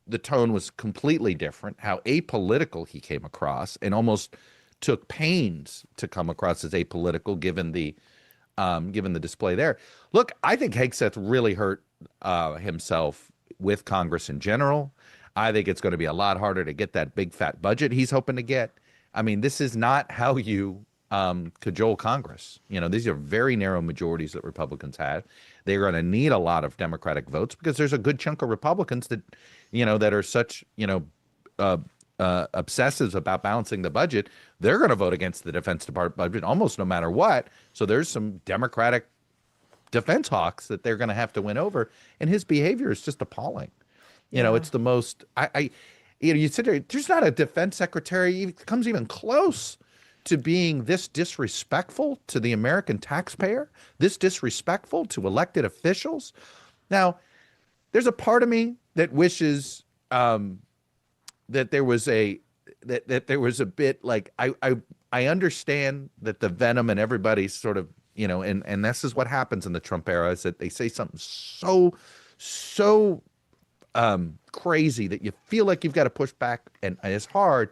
the tone was completely different, how apolitical he came across, and almost took pains to come across as apolitical given the display there. Look, I think Hegseth really hurt himself with Congress in general. I think it's going to be a lot harder to get that big fat budget he's hoping to get. I mean, this is not how you cajole Congress. You know, these are very narrow majorities that Republicans have. They're going to need a lot of Democratic votes because there's a good chunk of Republicans that, you know, that are such, you know, obsessives about balancing the budget. They're going to vote against the Defense Department budget almost no matter what. So there's some Democratic defense hawks that they're going to have to win over. And his behavior is just appalling. You know, it's the most, you know, you sit there, there's not a defense secretary that comes even close to being this disrespectful to the American taxpayer, this disrespectful to elected officials. Now, there's a part of me that wishes that there was a bit like I understand that the venom and everybody's sort of, you know, and this is what happens in the Trump era is that they say something so crazy that you feel like you've got to push back, and it's hard.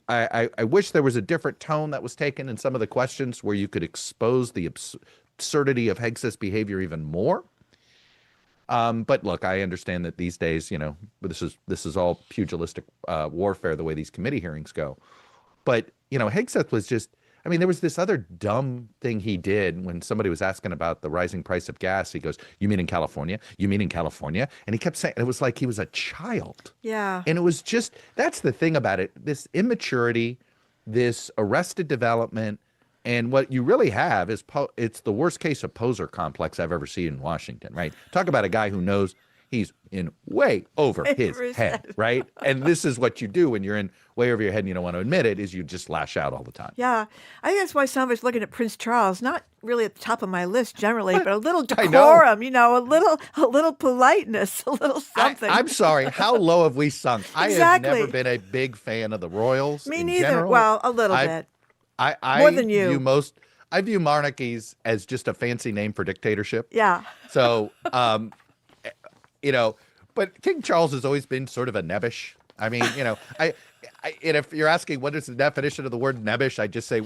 I wish there was a different tone that was taken in some of the questions where you could expose the absurdity of Hegseth's behavior even more. But look, I understand that these days, you know, this is all pugilistic warfare the way these committee hearings go. But you know, Hegseth was just, I mean, there was this other dumb thing he did when somebody was asking about the rising price of gas. He goes, "You mean in California? You mean in California?" And he kept saying, it was like he was a child. Yeah. And it was just, that's the thing about it, this immaturity, this arrested development. And what you really have is it's the worst case of poser complex I've ever seen in Washington, right? Talk about a guy who knows he's in way over his head, right? And this is what you do when you're in way over your head and you don't want to admit it, is you just lash out all the time. Yeah. I think that's why some of us looking at Prince Charles, not really at the top of my list generally, but a little decorum, you know, a little politeness, a little something. I'm sorry. How low have we sunk? I have never been a big fan of the royals. Me in neither. General. Well, a little bit. More than you. I view monarchies as just a fancy name for dictatorship. Yeah. So, you know, but King Charles has always been sort of a nebbish. I mean, you know, and if you're asking what is the definition of the word nebbish, I just say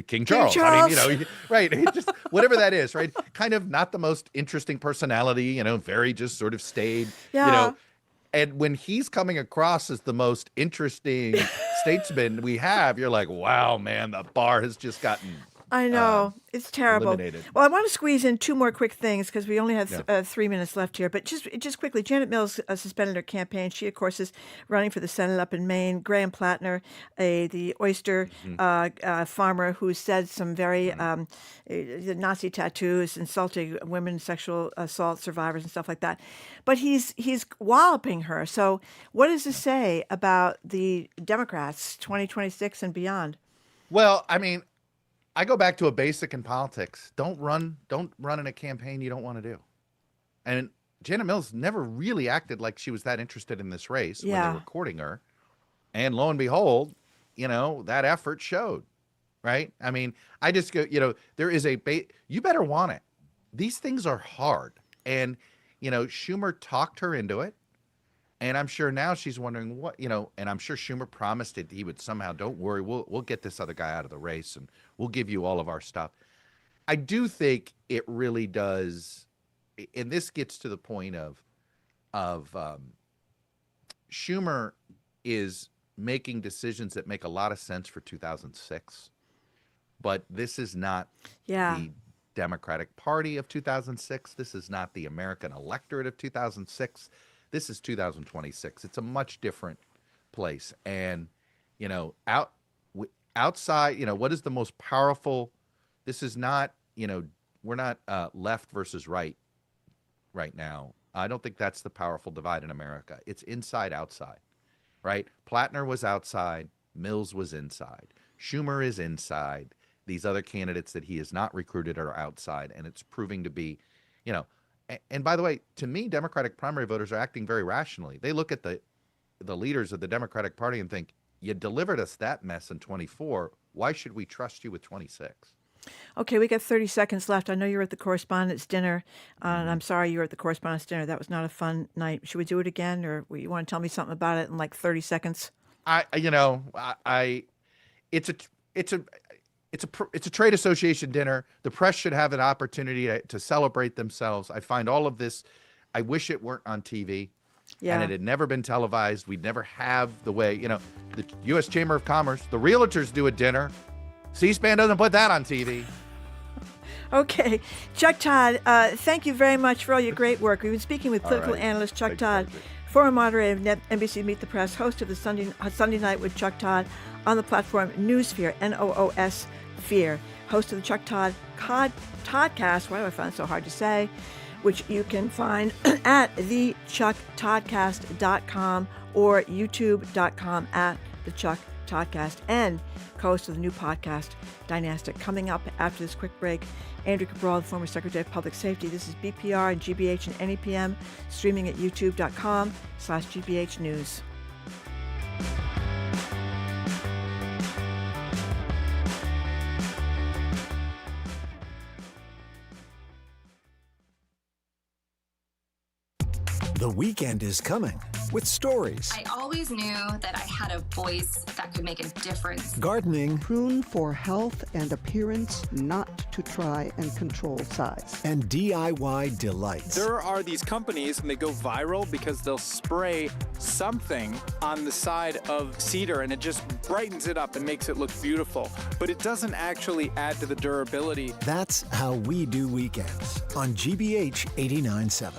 King Charles. I mean, you know, right. Just whatever that is, right? Kind of not the most interesting personality, you know, very just sort of staid, you know. And when he's coming across as the most interesting statesman we have, you're like, wow, man, the bar has just gotten I know. It's terrible. eliminated. Well, I want to squeeze in two more quick things because we only have 3 minutes left here. But just quickly, Janet Mills suspended her campaign. She, of course, is running for the Senate up in Maine. Graham Plattner, the oyster farmer who said some very Nazi tattoos, insulting women, sexual assault survivors and stuff like that. But he's walloping her. So what does this say about the Democrats 2026 and beyond? Well, I mean, I go back to a basic in politics. Don't run in a campaign you don't want to do. And Janet Mills never really acted like she was that interested in this race when they were courting her. And lo and behold, you know, that effort showed, right? I mean, I just go, you know, there is you better want it. These things are hard. And, you know, Schumer talked her into it. And I'm sure now she's wondering what, you know, and I'm sure Schumer promised that he would somehow, don't worry, we'll get this other guy out of the race and we'll give you all of our stuff. I do think it really does, and this gets to the point of Schumer is making decisions that make a lot of sense for 2006, but this is not the Democratic Party of 2006. This is not the American electorate of 2006. This is 2026. It's a much different place. And, outside, what is the most powerful? This is not, we're not left versus right now. I don't think that's the powerful divide in America. It's inside, outside, right? Platner was outside. Mills was inside. Schumer is inside. These other candidates that he has not recruited are outside, and it's proving to be, and by the way, to me, Democratic primary voters are acting very rationally. They look at the leaders of the Democratic Party and think, you delivered us that mess in 24. Why should we trust you with 26? Okay, we got 30 seconds left. I know you were at the correspondence dinner, and I'm sorry you were at the correspondence dinner. That was not a fun night. Should we do it again, or you want to tell me something about it in like 30 seconds? It's a trade association dinner. The press should have an opportunity to celebrate themselves. I find all of this, I wish it weren't on TV. Yeah. And it had never been televised. We'd never have the way, the U.S. Chamber of Commerce, the realtors do a dinner. C-SPAN doesn't put that on TV. Okay. Chuck Todd, thank you very much for all your great work. We've been speaking with political analyst Chuck Todd, former moderator of NBC Meet the Press, host of the Sunday Night with Chuck Todd on the platform Noosphere, N-O-O-S Sphere, host of the Chuck Todd Toddcast, why do I find it so hard to say, which you can find at thechucktoddcast.com or youtube.com at thechucktoddcast, and co-host of the new podcast, Dynastic. Coming up after this quick break, Andrea Cabral, the former Secretary of Public Safety. This is BPR and GBH and NEPM, streaming at youtube.com/GBH News. The weekend is coming with stories. I always knew that I had a voice that could make a difference. Gardening. Prune for health and appearance, not to try and control size. And DIY delights. There are these companies and they go viral because they'll spray something on the side of cedar and it just brightens it up and makes it look beautiful. But it doesn't actually add to the durability. That's how we do weekends on GBH 89.7.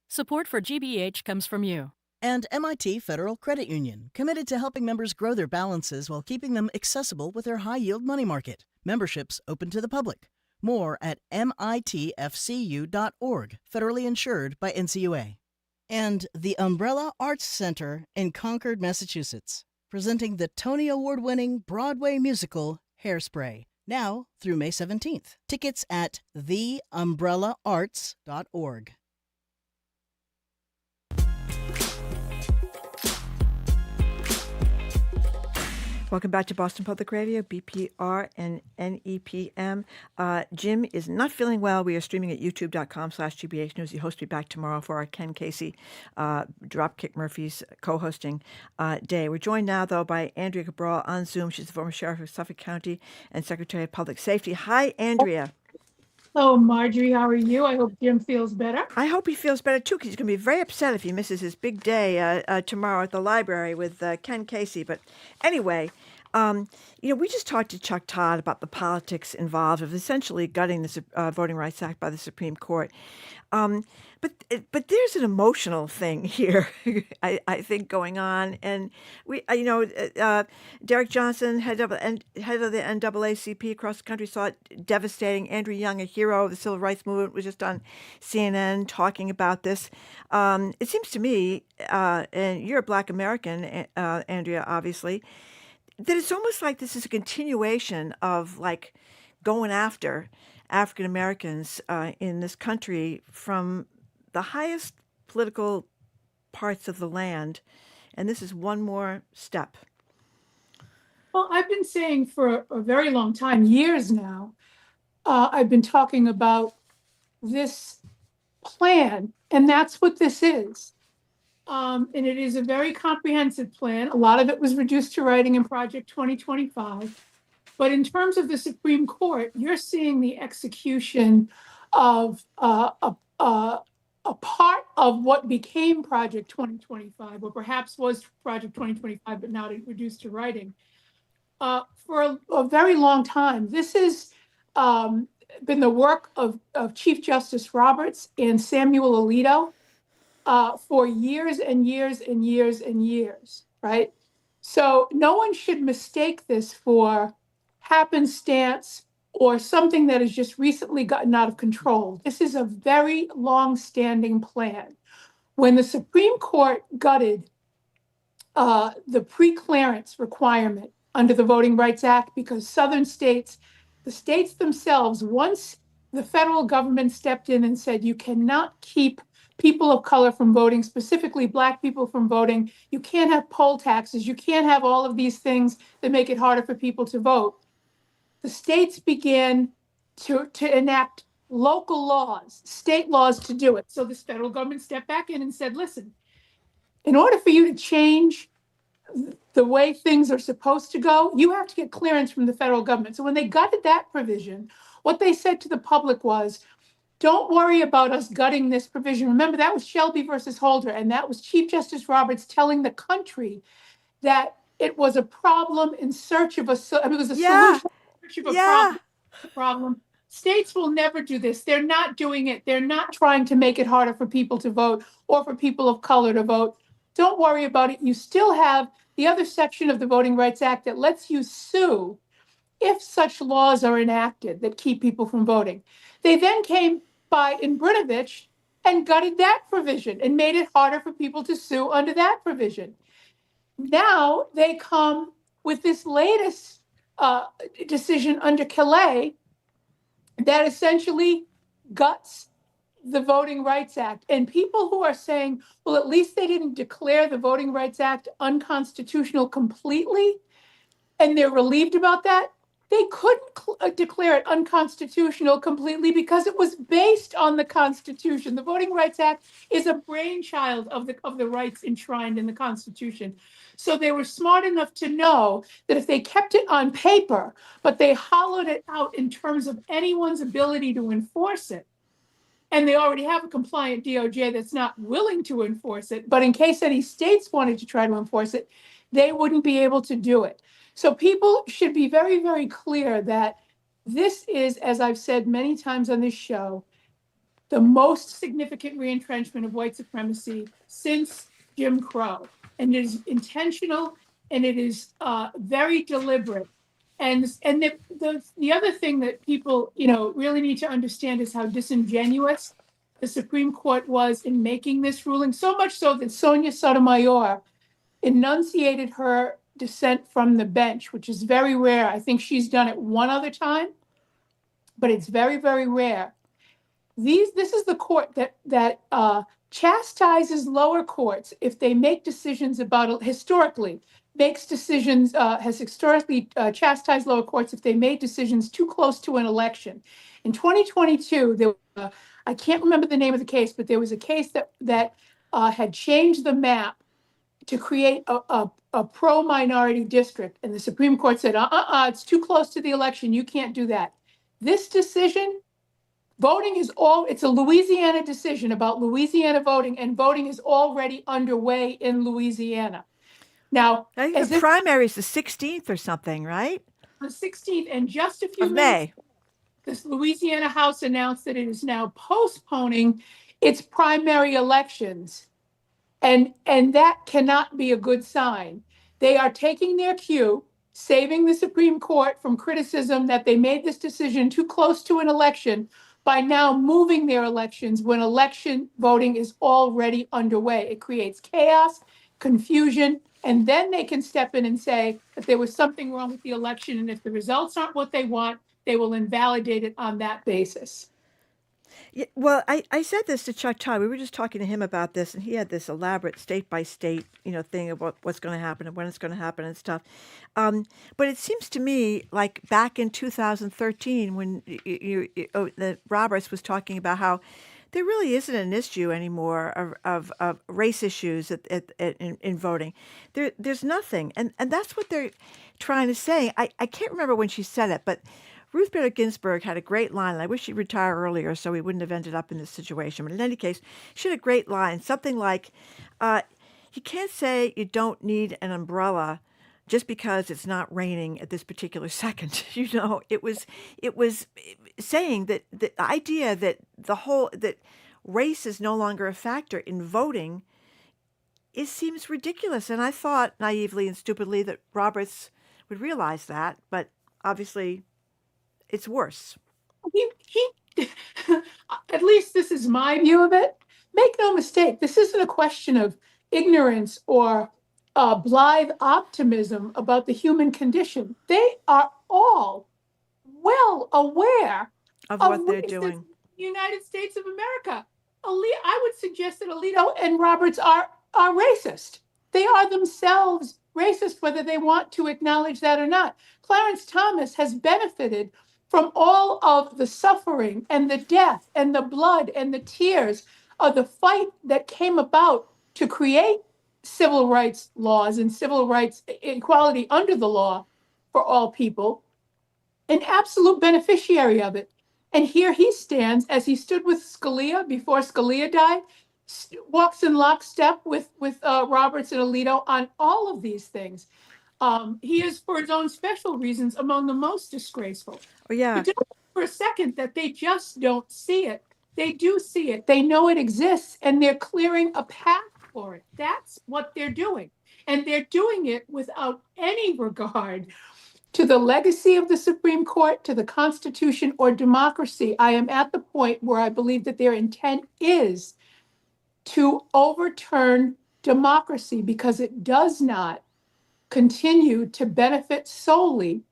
Support for GBH comes from you. And MIT Federal Credit Union, committed to helping members grow their balances while keeping them accessible with their high-yield money market. Memberships open to the public. More at mitfcu.org, federally insured by NCUA. And the Umbrella Arts Center in Concord, Massachusetts, presenting the Tony Award-winning Broadway musical Hairspray, now through May 17th. Tickets at theumbrellaarts.org. Welcome back to Boston Public Radio, BPR and NEPM. Jim is not feeling well. We are streaming at youtube.com/GBH News. He hosts me back tomorrow for our Ken Casey, Dropkick Murphys co-hosting day. We're joined now, though, by Andrea Cabral on Zoom. She's the former sheriff of Suffolk County and Secretary of Public Safety. Hi, Andrea. Hello, Marjorie. How are you? I hope Jim feels better. I hope he feels better, too, because he's going to be very upset if he misses his big day tomorrow at the library with Ken Casey. But anyway, we just talked to Chuck Todd about the politics involved of essentially gutting the Voting Rights Act by the Supreme Court. But there's an emotional thing here, I think, going on. And Derek Johnson, head of the NAACP across the country, saw it devastating. Andrew Young, a hero of the civil rights movement, was just on CNN talking about this. It seems to me, and you're a Black American, Andrea, obviously, that it's almost like this is a continuation of like going after African Americans in this country from the highest political parts of the land, and this is one more step. Well, I've been saying for a very long time, years now, I've been talking about this plan, and that's what this is. And it is a very comprehensive plan. A lot of it was reduced to writing in Project 2025. But in terms of the Supreme Court, you're seeing the execution of a part of what became Project 2025, or perhaps was Project 2025, but now reduced to writing, for a very long time. This has been the work of Chief Justice Roberts and Samuel Alito, for years and years and years and years, right? So no one should mistake this for happenstance or something that has just recently gotten out of control. This is a very long-standing plan. When the Supreme Court gutted the pre-clearance requirement under the Voting Rights Act, because southern states, the states themselves, once the federal government stepped in and said, you cannot keep people of color from voting, specifically Black people from voting. You can't have poll taxes. You can't have all of these things that make it harder for people to vote. The states began to enact local laws, state laws to do it. So this federal government stepped back in and said, listen, in order for you to change the way things are supposed to go, you have to get clearance from the federal government. So when they gutted that provision, what they said to the public was, don't worry about us gutting this provision. Remember, that was Shelby versus Holder, and that was Chief Justice Roberts telling the country that it was a problem in search of solution in search of a problem. States will never do this. They're not doing it. They're not trying to make it harder for people to vote or for people of color to vote. Don't worry about it. You still have the other section of the Voting Rights Act that lets you sue if such laws are enacted that keep people from voting. They then came by in Brnovich and gutted that provision and made it harder for people to sue under that provision. Now they come with this latest decision under Calais that essentially guts the Voting Rights Act. And people who are saying, well, at least they didn't declare the Voting Rights Act unconstitutional completely, and they're relieved about that, they couldn't declare it unconstitutional completely because it was based on the Constitution. The Voting Rights Act is a brainchild of the rights enshrined in the Constitution. So they were smart enough to know that if they kept it on paper, but they hollowed it out in terms of anyone's ability to enforce it, and they already have a compliant DOJ that's not willing to enforce it, but in case any states wanted to try to enforce it, they wouldn't be able to do it. So people should be very, very clear that this is, as I've said many times on this show, the most significant reentrenchment of white supremacy since Jim Crow. And it is intentional, and it is very deliberate. And the other thing that people, really need to understand is how disingenuous the Supreme Court was in making this ruling, so much so that Sonia Sotomayor enunciated her dissent from the bench, which is very rare. I think she's done it one other time, but it's very, very rare. This is the court that chastises lower courts if they make decisions about, historically, has historically chastised lower courts if they made decisions too close to a In 2022, I can't remember the name of the case, but there was a case that had changed the map to create a pro-minority district. And the Supreme Court said, it's too close to the election. You can't do that. This decision, it's a Louisiana decision about Louisiana voting, and voting is already underway in Louisiana. Now, I think the primary is the 16th or something, right? The 16th, and just a few of minutes, May. This Louisiana House announced that it is now postponing its primary elections. And that cannot be a good sign. They are taking their cue, saving the Supreme Court from criticism that they made this decision too close to an election by now moving their elections when election voting is already underway. It creates chaos, confusion, and then they can step in and say that there was something wrong with the election, and if the results aren't what they want, they will invalidate it on that basis. Yeah, well, I said this to Chuck Todd. We were just talking to him about this, and he had this elaborate state by state, thing of what's going to happen and when it's going to happen and stuff. But it seems to me like back in 2013 when the Roberts was talking about how there really isn't an issue anymore of race issues in voting. There's nothing, and that's what they're trying to say. I can't remember when she said it, but Ruth Bader Ginsburg had a great line, and I wish she'd retire earlier so we wouldn't have ended up in this situation. But in any case, she had a great line, something like, you can't say you don't need an umbrella just because it's not raining at this particular second. It was saying that the idea that race is no longer a factor in voting, it seems ridiculous. And I thought naively and stupidly that Roberts would realize that, but obviously it's worse. He at least this is my view of it. Make no mistake, this isn't a question of ignorance or blithe optimism about the human condition. They are all well aware of what they're racism doing. In the United States of America. I would suggest that Alito and Roberts are racist. They are themselves racist, whether they want to acknowledge that or not. Clarence Thomas has benefited from all of the suffering and the death and the blood and the tears of the fight that came about to create civil rights laws and civil rights equality under the law for all people, an absolute beneficiary of it. And here he stands, as he stood with Scalia before Scalia died, walks in lockstep with Roberts and Alito on all of these things. He is, for his own special reasons, among the most disgraceful. Oh, yeah. But don't for a second that they just don't see it. They do see it. They know it exists, and they're clearing a path for it. That's what they're doing. And they're doing it without any regard to the legacy of the Supreme Court, to the Constitution, or democracy. I am at the point where I believe that their intent is to overturn democracy because it does not continue to benefit solely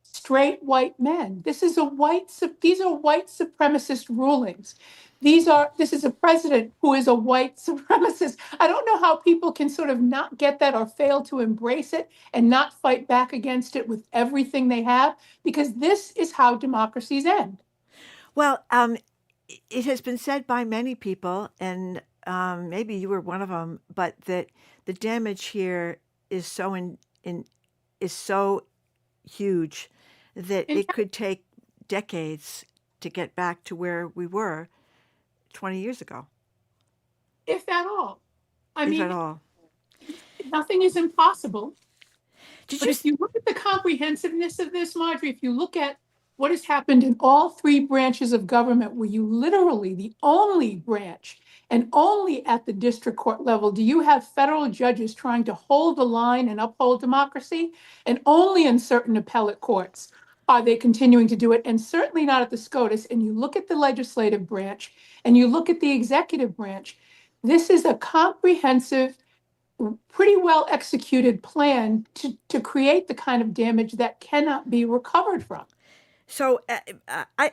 straight white men. These are white supremacist rulings. This is a president who is a white supremacist. I don't know how people can sort of not get that or fail to embrace it and not fight back against it with everything they have, because this is how democracies end. Well, it has been said by many people, and maybe you were one of them, but that the damage here is so is so huge that it could take decades to get back to where we were 20 years ago. If at all. I mean, at all. Nothing is impossible. If you look at the comprehensiveness of this, Marjorie, if you look at what has happened in all three branches of government, where you literally, the only branch, and only at the district court level do you have federal judges trying to hold the line and uphold democracy, and only in certain appellate courts are they continuing to do it, and certainly not at the SCOTUS. And you look at the legislative branch, and you look at the executive branch, this is a comprehensive, pretty well executed plan to create the kind of damage that cannot be recovered from. So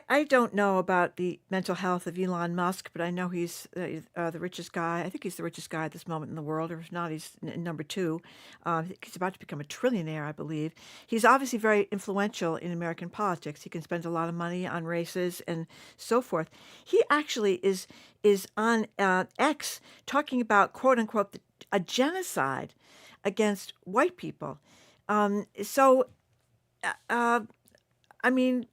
I don't know about the mental health of Elon Musk, but I know he's the richest guy. I think he's the richest guy at this moment in the world, or if not, he's number two. He's about to become a trillionaire, I believe. He's obviously very influential in American politics. He can spend a lot of money on races and so forth. He actually is on X talking about, quote unquote, a genocide against white people. I mean,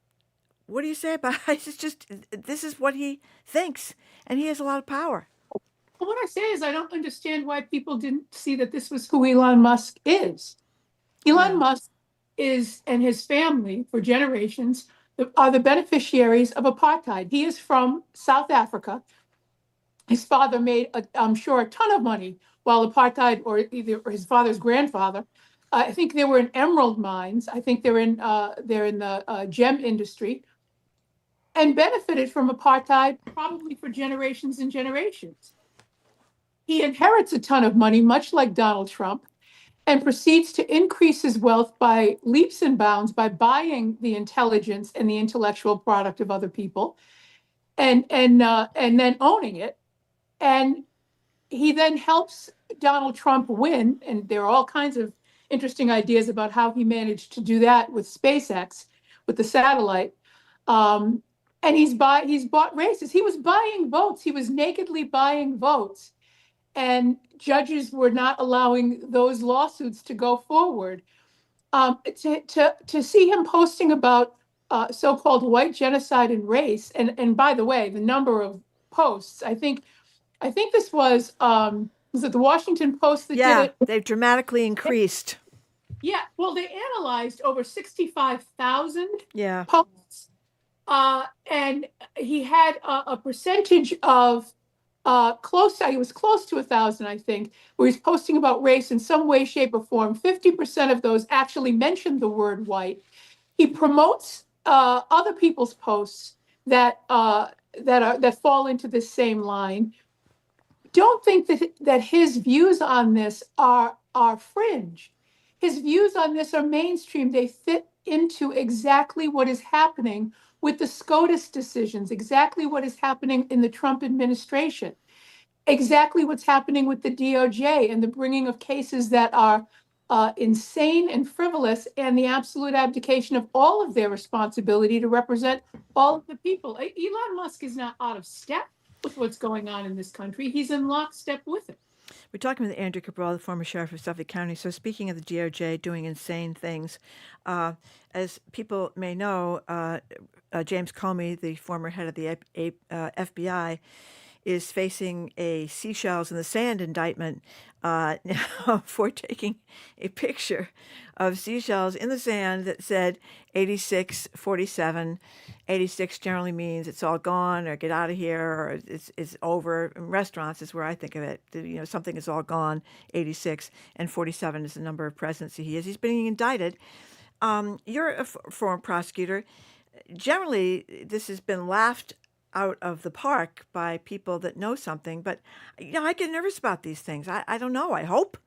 what do you say about it? It's just, this is what he thinks, and he has a lot of power. Well, what I say is I don't understand why people didn't see that this was who Elon Musk is. Elon Musk is, and his family for generations, are the beneficiaries of apartheid. He is from South Africa. His father made, I'm sure, a ton of money while apartheid, or his father's grandfather. I think they were in emerald mines. I think they're in the gem industry, and benefited from apartheid probably for generations and generations. He inherits a ton of money, much like Donald Trump, and proceeds to increase his wealth by leaps and bounds by buying the intelligence and the intellectual product of other people, and then owning it. And he then helps Donald Trump win, and there are all kinds of interesting ideas about how he managed to do that with SpaceX, with the satellite. And he's bought races. He was buying votes. He was nakedly buying votes. And judges were not allowing those lawsuits to go forward. To see him posting about so-called white genocide and race, and by the way, the number of posts, I think this was it the Washington Post that did it? They've dramatically increased. Yeah, well, they analyzed over 65,000 Yeah. posts And he had a percentage of he was close to 1,000, I think, where he's posting about race in some way, shape, or form. 50% of those actually mentioned the word white. He promotes other people's posts that fall into the same line. Don't think that his views on this are fringe. His views on this are mainstream. They fit into exactly what is happening with the SCOTUS decisions, exactly what is happening in the Trump administration, exactly what's happening with the DOJ and the bringing of cases that are insane and frivolous, and the absolute abdication of all of their responsibility to represent all of the people. Elon Musk is not out of step with what's going on in this country. He's in lockstep with it. We're talking with Andrea Cabral, the former sheriff of Suffolk County. So speaking of the DOJ doing insane things, as people may know, James Comey, the former head of the FBI, is facing a seashells in the sand indictment now for taking a picture of seashells in the sand that said 8647. 86 generally means it's all gone or get out of here or it's over. In restaurants is where I think of it. Something is all gone, 86, and 47 is the number of presidents he is. He's being indicted. You're a former prosecutor. Generally, this has been laughed out of the park by people that know something, but I get nervous about these things. I don't know. I hope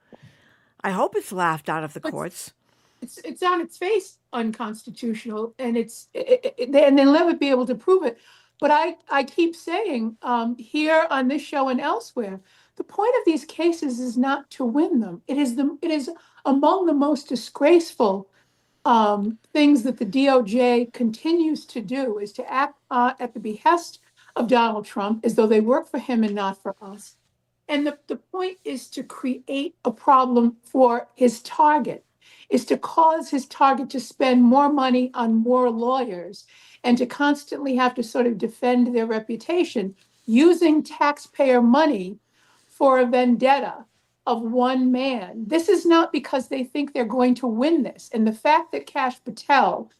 it's laughed out of the courts. It's on its face unconstitutional, and and they'll never be able to prove it. But I keep saying here on this show and elsewhere, the point of these cases is not to win them. It is among the most disgraceful things that the DOJ continues to do is to act at the behest of Donald Trump as though they work for him and not for us. And the point is to create a problem for his target, is to cause his target to spend more money on more lawyers and to constantly have to sort of defend their reputation using taxpayer money for a vendetta of one man. This is not because they think they're going to win this. And the fact that Kash Patel,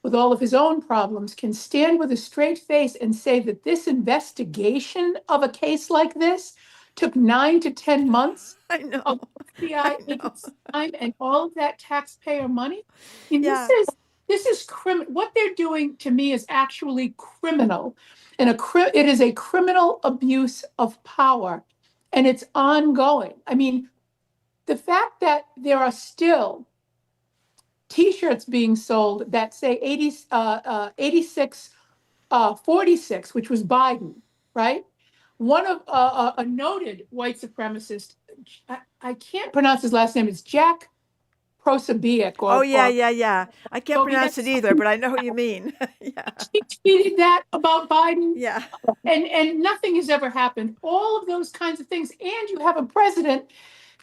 with all of his own problems, can stand with a straight face and say that this investigation of a case like this took 9 to 10 months of FBI agents' time and all of that taxpayer money. This is criminal. What they're doing to me is actually criminal, and it is a criminal abuse of power, and it's ongoing. I mean, the fact that there are still T-shirts being sold that say 8646, which was Biden, right? One of a noted white supremacist, I can't pronounce his last name. It's Jack Prosobiec. I can't pronounce it either, but I know what you mean. He tweeted that about Biden. Yeah. And nothing has ever happened. All of those kinds of things. And you have a president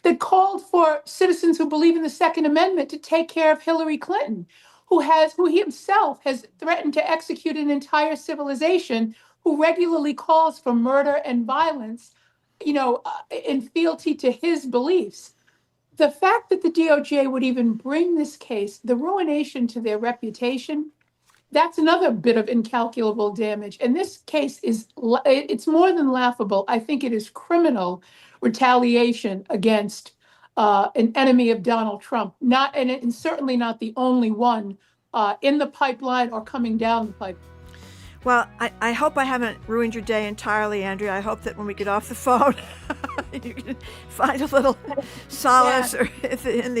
that called for citizens who believe in the Second Amendment to take care of Hillary Clinton, who he himself has threatened to execute an entire civilization, who regularly calls for murder and violence, in fealty to his beliefs. The fact that the DOJ would even bring this case, the ruination to their reputation, that's another bit of incalculable damage. And this case it's more than laughable. I think it is criminal retaliation against an enemy of Donald Trump, and certainly not the only one in the pipeline or coming down the pipeline. Well, I hope I haven't ruined your day entirely, Andrea. I hope that when we get off the phone, you can find a little solace in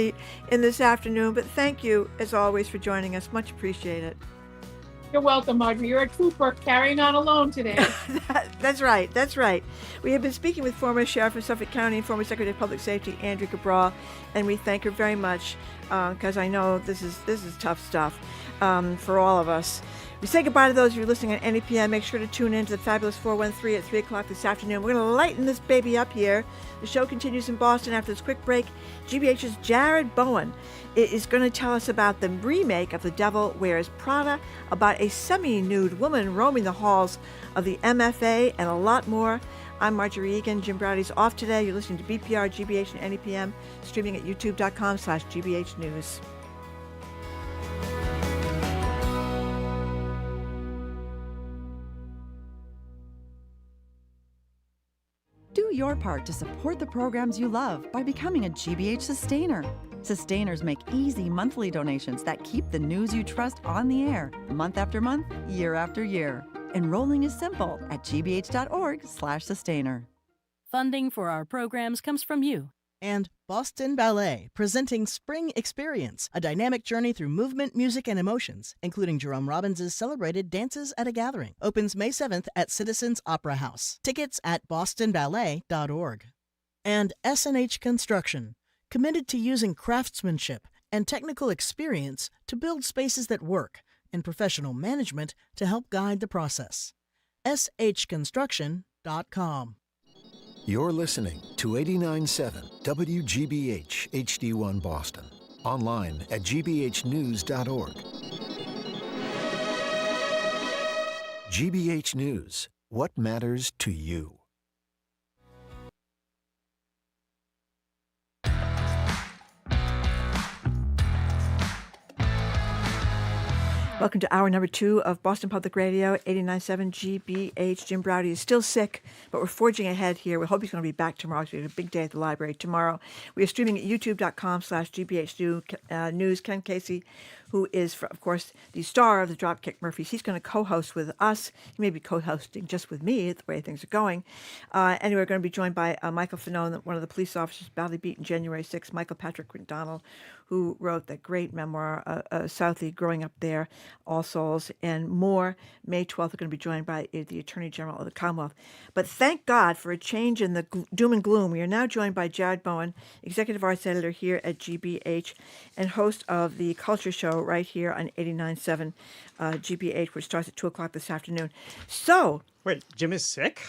this afternoon. But thank you, as always, for joining us. Much appreciated. You're welcome, Audrey. You're a trooper carrying on alone today. That's right. That's right. We have been speaking with former Sheriff of Suffolk County and former Secretary of Public Safety, Andrea Cabral, and we thank her very much because I know this is tough stuff for all of us. We say goodbye to those of you listening on NEPM. Make sure to tune in to the Fabulous 413 at 3 o'clock this afternoon. We're going to lighten this baby up here. The show continues in Boston after this quick break. GBH's Jared Bowen is going to tell us about the remake of The Devil Wears Prada, about a semi-nude woman roaming the halls of the MFA, and a lot more. I'm Marjorie Egan. Jim Browdy's off today. You're listening to BPR, GBH, and NEPM, streaming at youtube.com/GBH News. your part to support the programs you love by becoming a GBH Sustainer. Sustainers make easy monthly donations that keep the news you trust on the air, month after month, year after year. Enrolling is simple at gbh.org/sustainer. Funding for our programs comes from you. And Boston Ballet, presenting Spring Experience, a dynamic journey through movement, music, and emotions, including Jerome Robbins' celebrated Dances at a Gathering. Opens May 7th at Citizens Opera House. Tickets at bostonballet.org. And S&H Construction, committed to using craftsmanship and technical experience to build spaces that work, and professional management to help guide the process. shconstruction.com. You're listening to 89.7 WGBH HD1 Boston. Online at gbhnews.org. GBH News. What matters to you? Welcome to hour number 2 of Boston Public Radio, 89.7 GBH. Jim Browdy is still sick, but we're forging ahead here. We hope he's going to be back tomorrow because we have a big day at the library tomorrow. We are streaming at youtube.com/GBH News. Ken Casey, who is, of course, the star of the Dropkick Murphys, he's going to co-host with us. He may be co-hosting just with me, the way things are going. Anyway, we're going to be joined by Michael Fanone, one of the police officers badly beaten January 6th, Michael Patrick McDonald, who wrote that great memoir, Southie, growing up there, All Souls, and more. May 12th, we're going to be joined by the Attorney General of the Commonwealth. But thank God for a change in the doom and gloom. We are now joined by Jared Bowen, Executive Arts Editor here at GBH and host of the Culture Show right here on 89.7 GBH, which starts at 2 o'clock this afternoon. So... Wait, Jim is sick?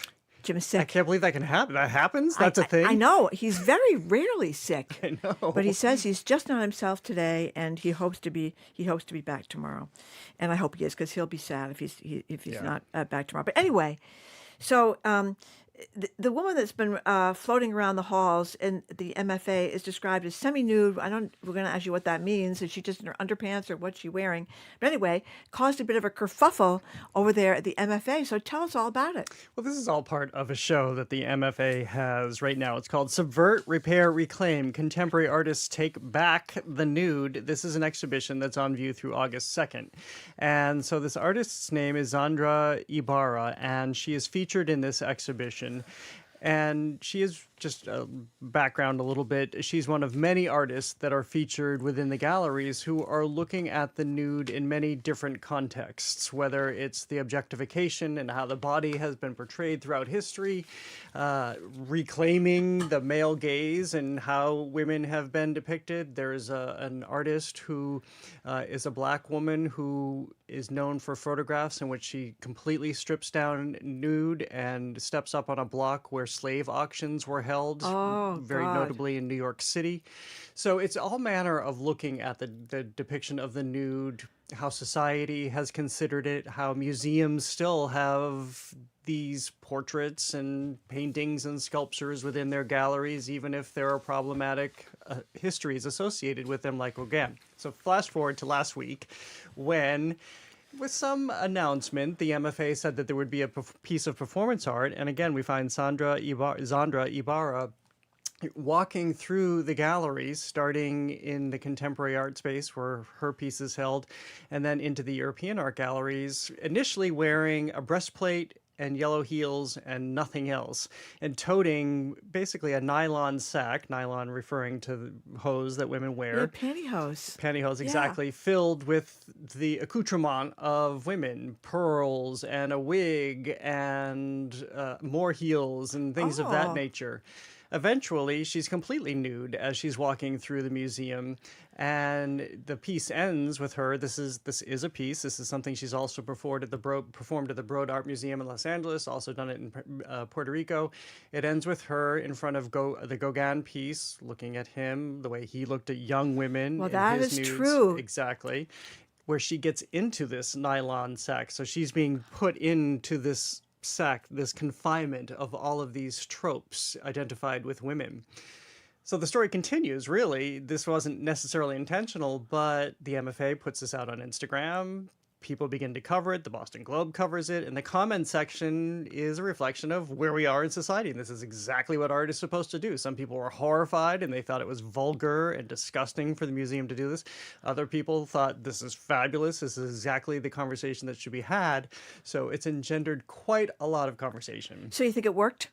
Jim is sick. I can't believe that can happen. That happens? That's a thing? I know. He's very rarely sick. I know. But he says he's just not himself today, and he hopes to be back tomorrow. And I hope he is, because he'll be sad if he's not back tomorrow. But anyway, so the woman that's been floating around the halls in the MFA is described as semi-nude. We're going to ask you what that means. Is she just in her underpants or what's she wearing? But anyway, caused a bit of a kerfuffle over there at the MFA. So tell us all about it. Well, this is all part of a show that the MFA has right now. It's called Subvert, Repair, Reclaim. Contemporary Artists Take Back the Nude. This is an exhibition that's on view through August 2nd. And so this artist's name is Zandra Ibarra, and she is featured in this exhibition. And she is, just background a little bit, she's one of many artists that are featured within the galleries who are looking at the nude in many different contexts, whether it's the objectification and how the body has been portrayed throughout history, reclaiming the male gaze and how women have been depicted. There's an artist who is a black woman who is known for photographs in which she completely strips down nude and steps up on a block where slave auctions were held, very notably in New York City. So it's all manner of looking at the depiction of the nude, how society has considered it, how museums still have these portraits and paintings and sculptures within their galleries, even if there are problematic histories associated with them, like Gauguin. So flash forward to last week when, with some announcement, the MFA said that there would be a piece of performance art. And again, we find Zandra Ibarra walking through the galleries, starting in the contemporary art space where her piece is held, and then into the European art galleries, initially wearing a breastplate and yellow heels and nothing else, and toting basically a nylon sack, nylon referring to the hose that women wear. Yeah, pantyhose. Pantyhose, exactly, filled with the accoutrement of women, pearls and a wig and more heels and things of that nature. Eventually, she's completely nude as she's walking through the museum, and the piece ends with her. This is a piece. This is something she's also performed at the Broad Art Museum in Los Angeles, also done it in Puerto Rico. It ends with her in front of the Gauguin piece, looking at him the way he looked at young women. Well, that is true. Exactly. Where she gets into this nylon sack. So she's being put into this sack, this confinement of all of these tropes identified with women. So the story continues, really. This wasn't necessarily intentional, but the MFA puts this out on Instagram. people begin to cover it. The Boston Globe covers it, and the comment section is a reflection of where we are in society. And this is exactly what art is supposed to do. Some people were horrified and they thought it was vulgar and disgusting for the museum to do this. Other people thought this is fabulous. This is exactly the conversation that should be had. So it's engendered quite a lot of conversation. So you think it worked?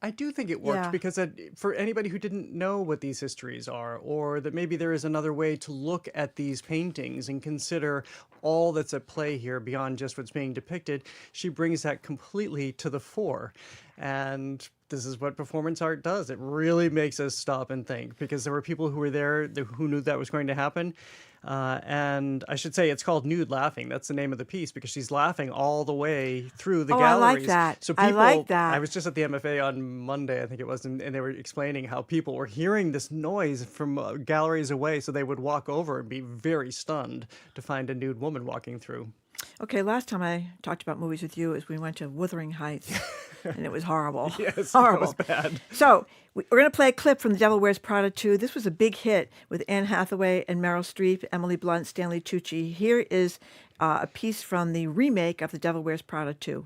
I do think it worked because for anybody who didn't know what these histories are, or that maybe there is another way to look at these paintings and consider all that's at play here beyond just what's being depicted, she brings that completely to the fore. And this is what performance art does. It really makes us stop and think, because there were people who were there who knew that was going to happen. And I should say it's called Nude Laughing. That's the name of the piece, because she's laughing all the way through the galleries. I like that. So people, I like that. I was just at the MFA on Monday, I think it was, and they were explaining how people were hearing this noise from galleries away, so they would walk over and be very stunned to find a nude woman walking through. Okay, last time I talked about movies with you is we went to Wuthering Heights, and it was horrible. Yes, horrible. that was bad. So we're going to play a clip from The Devil Wears Prada 2. This was a big hit with Anne Hathaway and Meryl Streep, Emily Blunt, Stanley Tucci. Here is a piece from the remake of The Devil Wears Prada 2.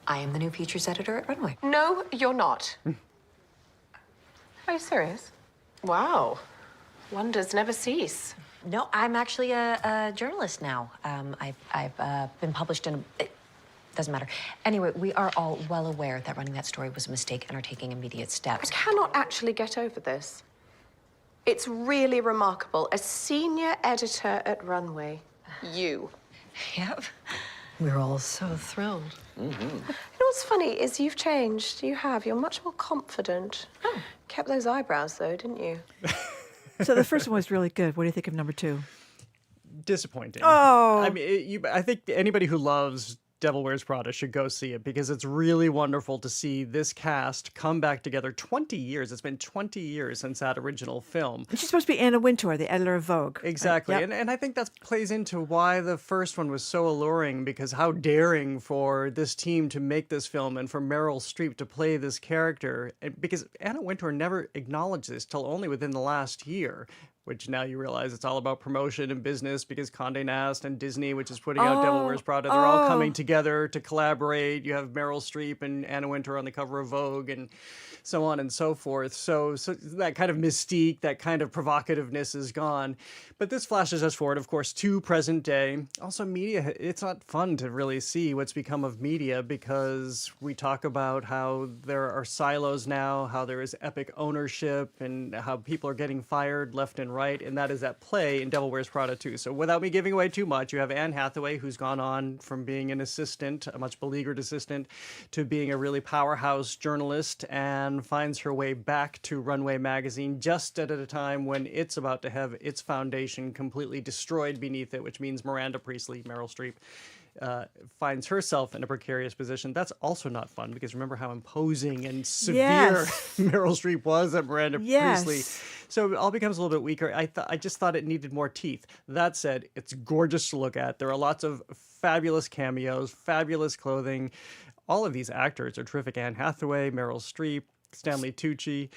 I am the new features editor at Runway. No, you're not. Are you serious? Wow. Wonders never cease. No, I'm actually a journalist now. I've been published in it doesn't matter. Anyway, we are all well aware that running that story was a mistake and are taking immediate steps. I cannot actually get over this. It's really remarkable. A senior editor at Runway. You. Yep. We're all so thrilled. Mm-hmm. You know what's funny is you've changed. You have. You're much more confident. Oh. Kept those eyebrows, though, didn't you? So the first one was really good. What do you think of number 2? Disappointing. Oh. I mean, I think anybody who loves Devil Wears Prada should go see it, because it's really wonderful to see this cast come back together. 20 years. It's been 20 years since that original film. And she's supposed to be Anna Wintour, the editor of Vogue. Exactly. Yep. And I think that plays into why the first one was so alluring, because how daring for this team to make this film and for Meryl Streep to play this character. Because Anna Wintour never acknowledged this till only within the last year, which now you realize it's all about promotion and business, because Condé Nast and Disney, which is putting out Devil Wears Prada, they're all coming together to collaborate. You have Meryl Streep and Anna Wintour on the cover of Vogue and so on and so forth. So that kind of mystique, that kind of provocativeness is gone. But this flashes us forward, of course, to present day. Also, media, it's not fun to really see what's become of media, because we talk about how there are silos now, how there is epic ownership, and how people are getting fired left and right, and that is at play in Devil Wears Prada 2. So without me giving away too much, you have Anne Hathaway, who's gone on from being an assistant, a much beleaguered assistant, to being a really powerhouse journalist, and finds her way back to Runway magazine just at a time when it's about to have its foundation completely destroyed beneath it, which means Miranda Priestley, Meryl Streep, finds herself in a precarious position. That's also not fun, because remember how imposing and severe Meryl Streep was at Miranda Priestley. So it all becomes a little bit weaker. I just thought it needed more teeth. That said, it's gorgeous to look at. There are lots of fabulous cameos, fabulous clothing. All of these actors are terrific. Anne Hathaway, Meryl Streep, Stanley Tucci.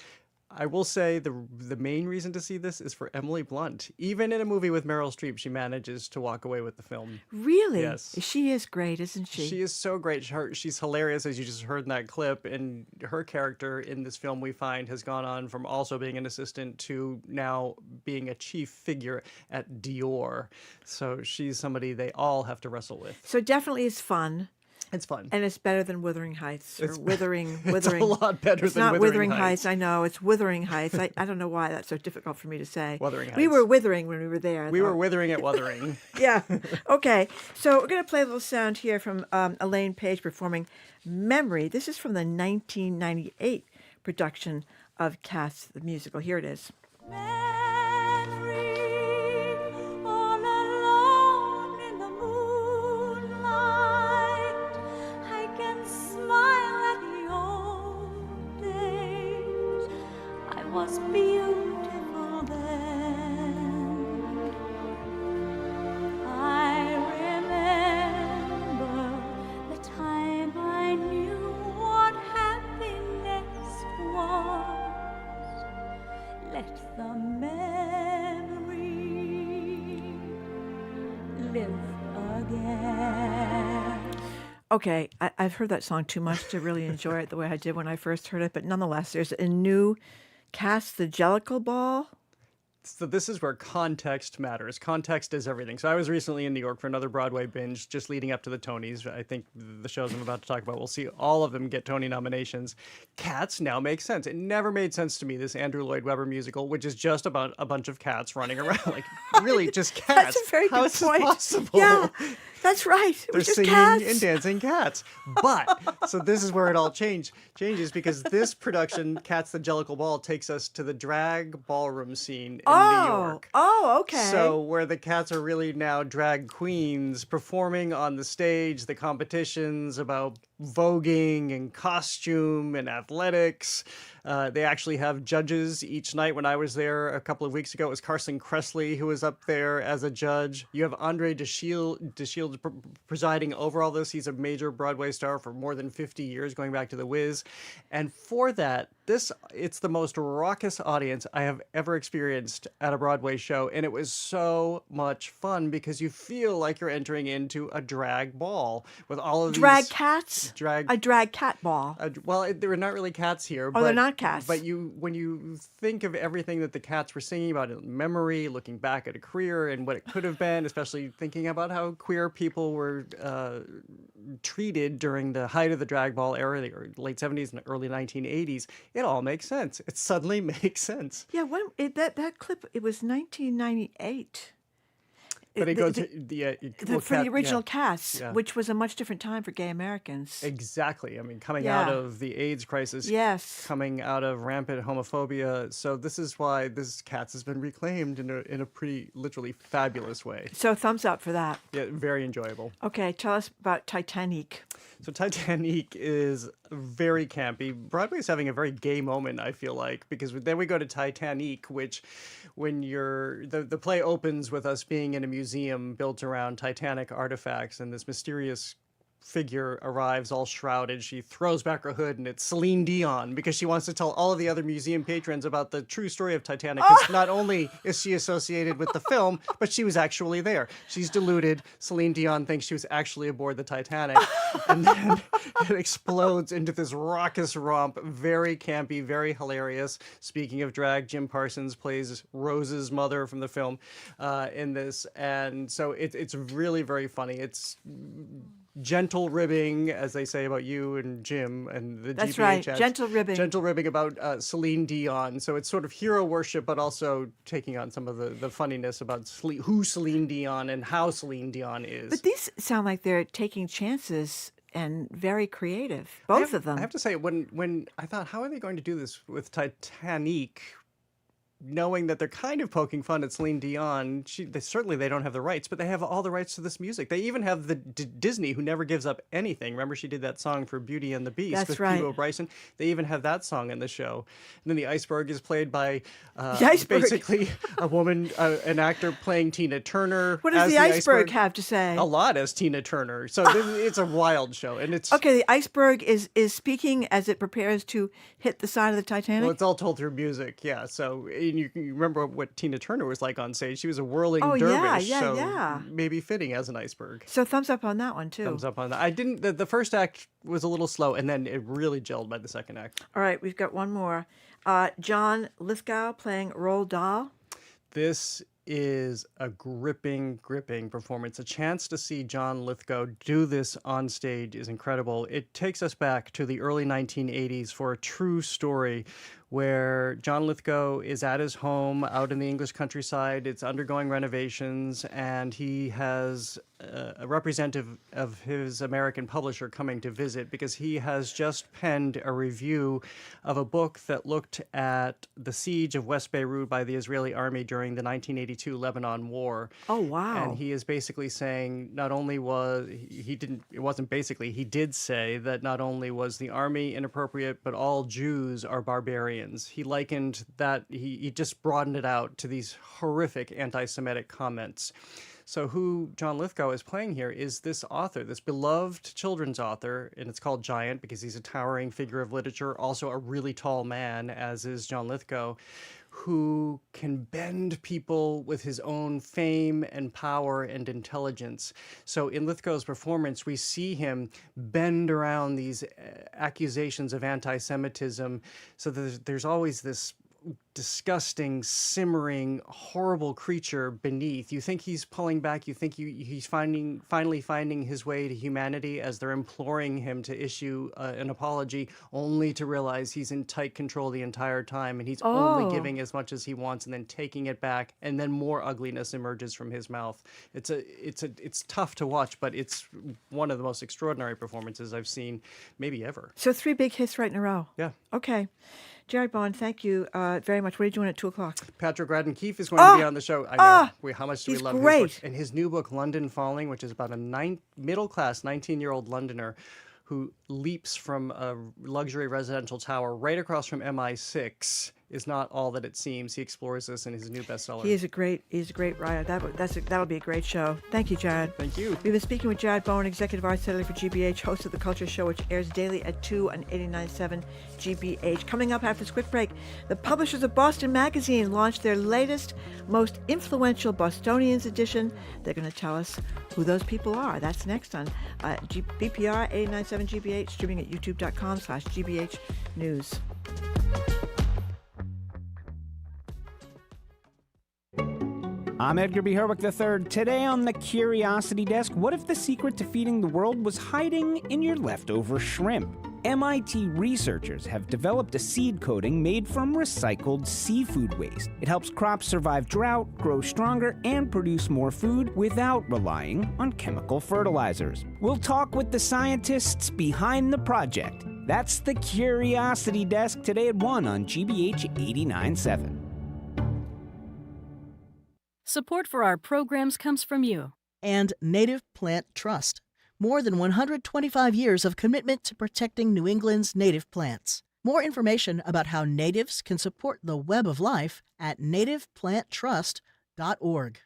I will say the main reason to see this is for Emily Blunt. Even in a movie with Meryl Streep, she manages to walk away with the film. Really? Yes. She is great, isn't she? She is so great. She's hilarious, as you just heard in that clip. And her character in this film, we find, has gone on from also being an assistant to now being a chief figure at Dior. So she's somebody they all have to wrestle with. So definitely it's fun. It's fun. And it's better than Wuthering Heights. Or Withering. It's a lot better it's than not Wuthering Heights. I know. It's Wuthering Heights. I don't know why that's so difficult for me to say. Wuthering Heights. We were withering when we were there. We were withering at Wuthering. Yeah. Okay. So we're going to play a little sound here from Elaine Page performing Memory. This is from the 1998 production of Cats, the musical. Here it is. Was beautiful then. I remember the time I knew what happiness was. Let the memory live again. Okay, I've heard that song too much to really enjoy it the way I did when I first heard it, but nonetheless, there's a new Cast the Jellicle Ball. So this is where context matters. Context is everything. So I was recently in New York for another Broadway binge, just leading up to the Tonys. I think the shows I'm about to talk about, we'll see all of them get Tony nominations. Cats now make sense. It never made sense to me, this Andrew Lloyd Webber musical, which is just about a bunch of cats running around. Like, really, just cats. That's a very How good is this point. possible? Yeah, that's right. It They're was just singing cats. and dancing cats. But, so this is where it all changes, because this production, Cats the Jellicle Ball, takes us to the drag ballroom scene in New York. Oh, okay. So where the cats are really now drag queens performing on the stage, the competitions about voguing and costume and athletics. They actually have judges each night. When I was there a couple of weeks ago, it was Carson Kressley who was up there as a judge. You have Andre DeShields presiding over all this. He's a major Broadway star for more than 50 years, going back to The Wiz. And for that, it's the most raucous audience I have ever experienced at a Broadway show, and it was so much fun because you feel like you're entering into a drag ball with all of drag these cats. A drag cat ball. Well, there were not really cats here. Oh, they're not cats. But when you think of everything that the cats were singing about in memory, looking back at a career and what it could have been, especially thinking about how queer people were treated during the height of the drag ball era, the late 70s and early 1980s, it all makes sense. It suddenly makes sense. Yeah, that clip, it was 1998. But it goes for the original cast, which was a much different time for gay Americans. Exactly. I mean, coming out of the AIDS crisis, coming out of rampant homophobia. So this is why this Cats has been reclaimed in a pretty literally fabulous way. So thumbs up for that. Yeah, very enjoyable. Okay, tell us about Titanic. So Titanic is very campy. Broadway's having a very gay moment, I feel like, because then we go to Titanic, which when the play opens with us being in a museum built around Titanic artifacts, and this mysterious figure arrives all shrouded. She throws back her hood, and it's Celine Dion, because she wants to tell all of the other museum patrons about the true story of Titanic. Because not only is she associated with the film, but she was actually there. She's deluded. Celine Dion thinks she was actually aboard the Titanic. And then it explodes into this raucous romp, very campy, very hilarious. Speaking of drag, Jim Parsons plays Rose's mother from the film in this. And so it's really very funny. It's gentle ribbing, as they say about you and Jim and the That's GBH right, ads. gentle ribbing. Gentle ribbing about Celine Dion. So it's sort of hero worship, but also taking on some of the funniness about who Celine Dion and how Celine Dion is. But these sound like they're taking chances and very creative, both of them. I have to say, when I thought, how are they going to do this with Titanic, knowing that they're kind of poking fun at Celine Dion, they don't have the rights, but they have all the rights to this music. They even have the Disney, who never gives up anything. Remember, she did that song for Beauty and the Beast with Peebo Bryson. They even have that song in the show. And then the Iceberg is played by basically a woman, an actor playing Tina Turner. What does the Iceberg have to say? A lot as Tina Turner. So it's a wild show, and it's okay. The Iceberg is speaking as it prepares to hit the side of the Titanic. Well, it's all told through music, yeah. So. You remember what Tina Turner was like on stage. She was a whirling dervish, so maybe fitting as an iceberg. So thumbs up on that one, too. Thumbs up on that. I didn't. The first act was a little slow, and then it really gelled by the second act. All right, we've got one more. John Lithgow playing Roald Dahl. This is a gripping performance. A chance to see John Lithgow do this on stage is incredible. It takes us back to the early 1980s for a true story where John Lithgow is at his home out in the English countryside. It's undergoing renovations, and he has a representative of his American publisher coming to visit because he has just penned a review of a book that looked at the siege of West Beirut by the Israeli army during the 1982 Lebanon War. Oh, wow. And he is basically saying he did say that not only was the army inappropriate, but all Jews are barbarians. He likened that, he just broadened it out to these horrific anti-Semitic comments. So who John Lithgow is playing here is this author, this beloved children's author, and it's called Giant because he's a towering figure of literature, also a really tall man, as is John Lithgow, who can bend people with his own fame and power and intelligence. So in Lithgow's performance, we see him bend around these accusations of anti-Semitism. So there's always this disgusting, simmering, horrible creature beneath. You think he's pulling back. You think he's finally finding his way to humanity as they're imploring him to issue an apology, only to realize he's in tight control the entire time, and he's only giving as much as he wants and then taking it back, and then more ugliness emerges from his mouth. It's tough to watch, but it's one of the most extraordinary performances I've seen, maybe ever. So 3 big hits right in a row. Yeah. Okay. Jared Bowen, thank you very much. What are you doing at 2:00? Patrick Radden Keefe is going to be on the show. I know. How much do we love great. his work? And his new book, London Falling, which is about a middle-class 19-year-old Londoner who leaps from a luxury residential tower right across from MI6, is not all that it seems. He explores this in his new bestseller. He's a great writer. That'll be a great show. Thank you, Jared. Thank you. We've been speaking with Jared Bowen, Executive Arts Editor for GBH, host of The Culture Show, which airs daily at 2 on 89.7 GBH. Coming up after this quick break, the publishers of Boston Magazine launched their latest, most influential Bostonians edition. They're going to tell us who those people are. That's next on BPR 89.7 GBH, streaming at youtube.com/GBH News. I'm Edgar B. Herwick III. Today on the Curiosity Desk, what if the secret to feeding the world was hiding in your leftover shrimp? MIT researchers have developed a seed coating made from recycled seafood waste. It helps crops survive drought, grow stronger, and produce more food without relying on chemical fertilizers. We'll talk with the scientists behind the project. That's the Curiosity Desk today at 1 on GBH 89.7. Support for our programs comes from you. And Native Plant Trust. More than 125 years of commitment to protecting New England's native plants. More information about how natives can support the web of life at nativeplanttrust.org.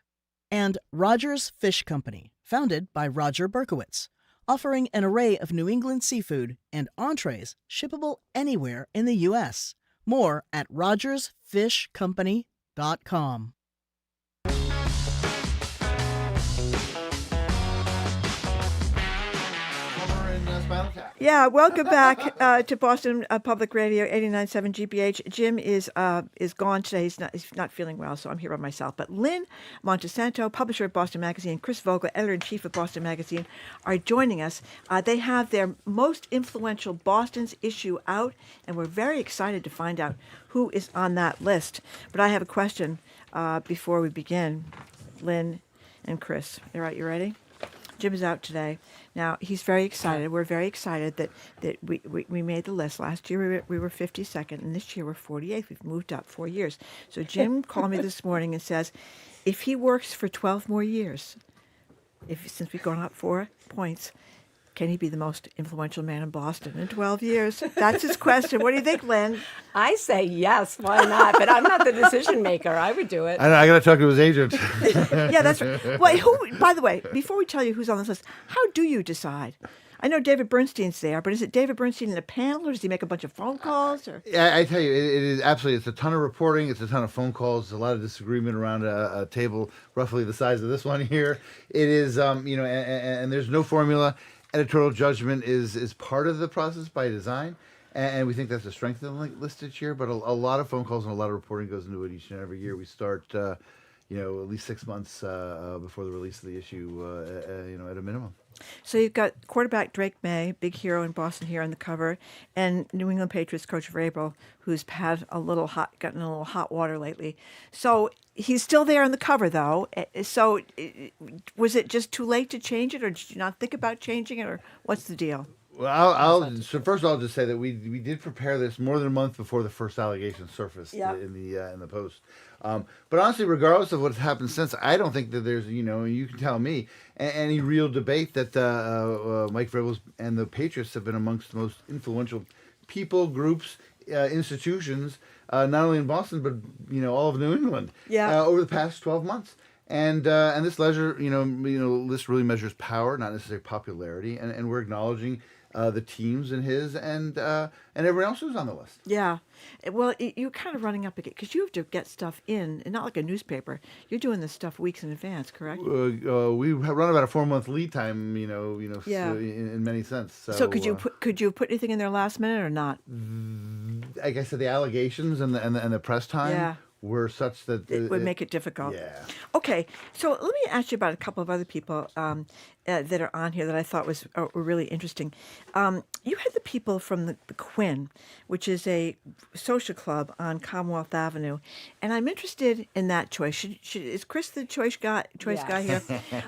And Rogers Fish Company, founded by Roger Berkowitz, offering an array of New England seafood and entrees shippable anywhere in the U.S. More at rogersfishcompany.com. Yeah, welcome back to Boston Public Radio 89.7 GBH. Jim is gone today. He's not feeling well, so I'm here by myself. But Lynne Montesanto, publisher of Boston Magazine, Chris Vogel, editor-in-chief of Boston Magazine, are joining us. They have their most influential Boston's issue out, and we're very excited to find out who is on that list. But I have a question before we begin. Lynne and Chris, all right, you ready? Jim is out today. Now, he's very excited. We're very excited that we made the list. Last year, we were 52nd, and this year, we're 48th. We've moved up 4 years. So Jim called me this morning and says, if he works for 12 more years, since we've gone up 4 points, can he be the most influential man in Boston in 12 years? That's his question. What do you think, Lynne? I say yes. Why not? But I'm not the decision maker. I would do it. I got to talk to his agent. Yeah, that's right. Well, by the way, before we tell you who's on this list, how do you decide? I know David Bernstein's there, but is it David Bernstein in a panel, or does he make a bunch of phone calls? Or? Yeah, I tell you, it is absolutely. It's a ton of reporting. It's a ton of phone calls. A lot of disagreement around a table roughly the size of this one here. It is, and there's no formula. Editorial judgment is part of the process by design, and we think that's a strength of the list each year. But a lot of phone calls and a lot of reporting goes into it each and every year. We start, at least 6 months before the release of the issue, at a minimum. So you've got quarterback Drake May, big hero in Boston here on the cover, and New England Patriots coach Vrabel, who's gotten a little hot water lately. So he's still there on the cover, though. So was it just too late to change it, or did you not think about changing it, or what's the deal? Well, so first I'll just say that we did prepare this more than a month before the first allegation surfaced in the post. But honestly, regardless of what's happened since, I don't think that there's, you can tell me, any real debate that Mike Vrabel and the Patriots have been amongst the most influential people, groups, institutions, not only in Boston, but, all of New England over the past 12 months. And this list really measures power, not necessarily popularity. And we're acknowledging the teams and his and everyone else who's on the list. Yeah. Well, you're kind of running up against, because you have to get stuff in, and not like a newspaper. You're doing this stuff weeks in advance, correct? We run about a 4-month lead time, Yeah. in many sense. So could you put anything in there last minute or not? Like I said, the allegations and the press time were such that it would make it difficult. Yeah. Okay, so let me ask you about a couple of other people that are on here that I thought were really interesting. You had the people from the Quinn, which is a social club on Commonwealth Avenue, and I'm interested in that choice. Is Chris the choice guy here?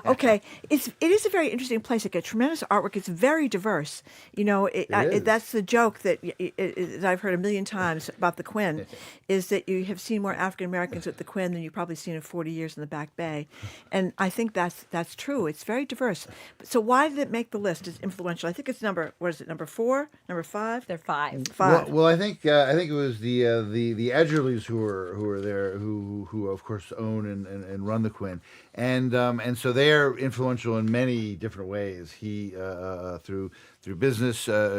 Okay, it is a very interesting place. It got tremendous artwork. It's very diverse. That's the joke that I've heard a million times about the Quinn, is that you have seen more African Americans at the Quinn than you've probably seen in 40 years in the Back Bay, and I think that's true. It's very diverse. So why did it make the list? It's influential. I think it's number 4, number 5. They're 5. 5. Well, I think it was the Edgerleys who were there, who of course own and run the Quinn, and so they are influential in many different ways. He through business,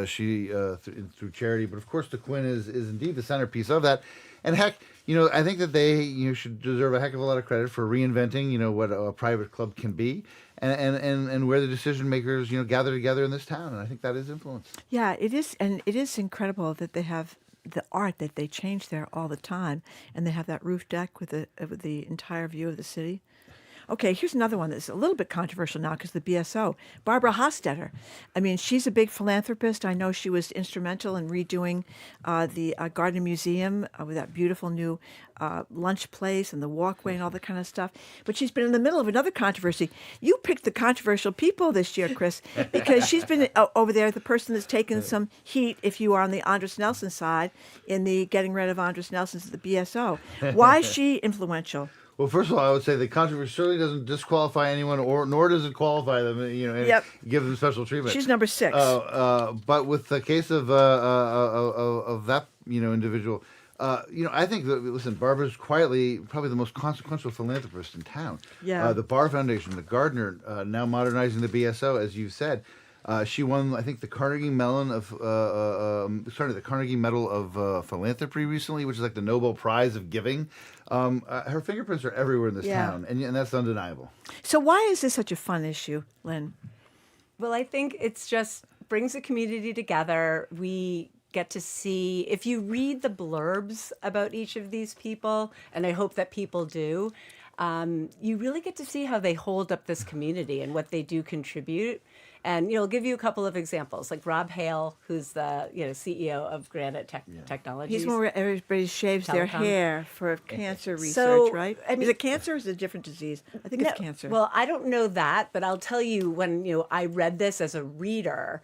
she through charity, but of course the Quinn is indeed the centerpiece of that. And heck, I think that they should deserve a heck of a lot of credit for reinventing what a private club can be, and where the decision makers gather together in this town. And I think that is influence. Yeah, it is, and it is incredible that they have the art that they change there all the time, and they have that roof deck with the entire view of the city. Okay, here's another one that's a little bit controversial now because the BSO, Barbara Hostetter. I mean, she's a big philanthropist. I know she was instrumental in redoing the Garden Museum with that beautiful new lunch place and the walkway and all that kind of stuff. But she's been in the middle of another controversy. You picked the controversial people this year, Chris, because she's been over there, the person that's taken some heat, if you are on the Andres Nelson side, in the getting rid of Andres Nelson's at the BSO. Why is she influential? Well, first of all, I would say the controversy certainly doesn't disqualify anyone, nor does it qualify them, and give them special treatment. She's number 6. But with the case of that individual, I think that, listen, Barbara's quietly probably the most consequential philanthropist in town. Yeah. The Barr Foundation, the Gardner, now modernizing the BSO, as you've said. She won, I think, the Carnegie Medal of Philanthropy recently, which is like the Nobel Prize of Giving. Her fingerprints are everywhere in this town, and that's undeniable. So why is this such a fun issue, Lynne? Well, I think it's just brings the community together. We get to see, if you read the blurbs about each of these people, and I hope that people do, you really get to see how they hold up this community and what they do contribute. And I'll give you a couple of examples, like Rob Hale, who's the CEO of Granite Technologies. He's more everybody shaves their hair for cancer research, So, right? I mean, is it cancer or is it a different disease? I think it's cancer. Well, I don't know that, but I'll tell you when I read this as a reader.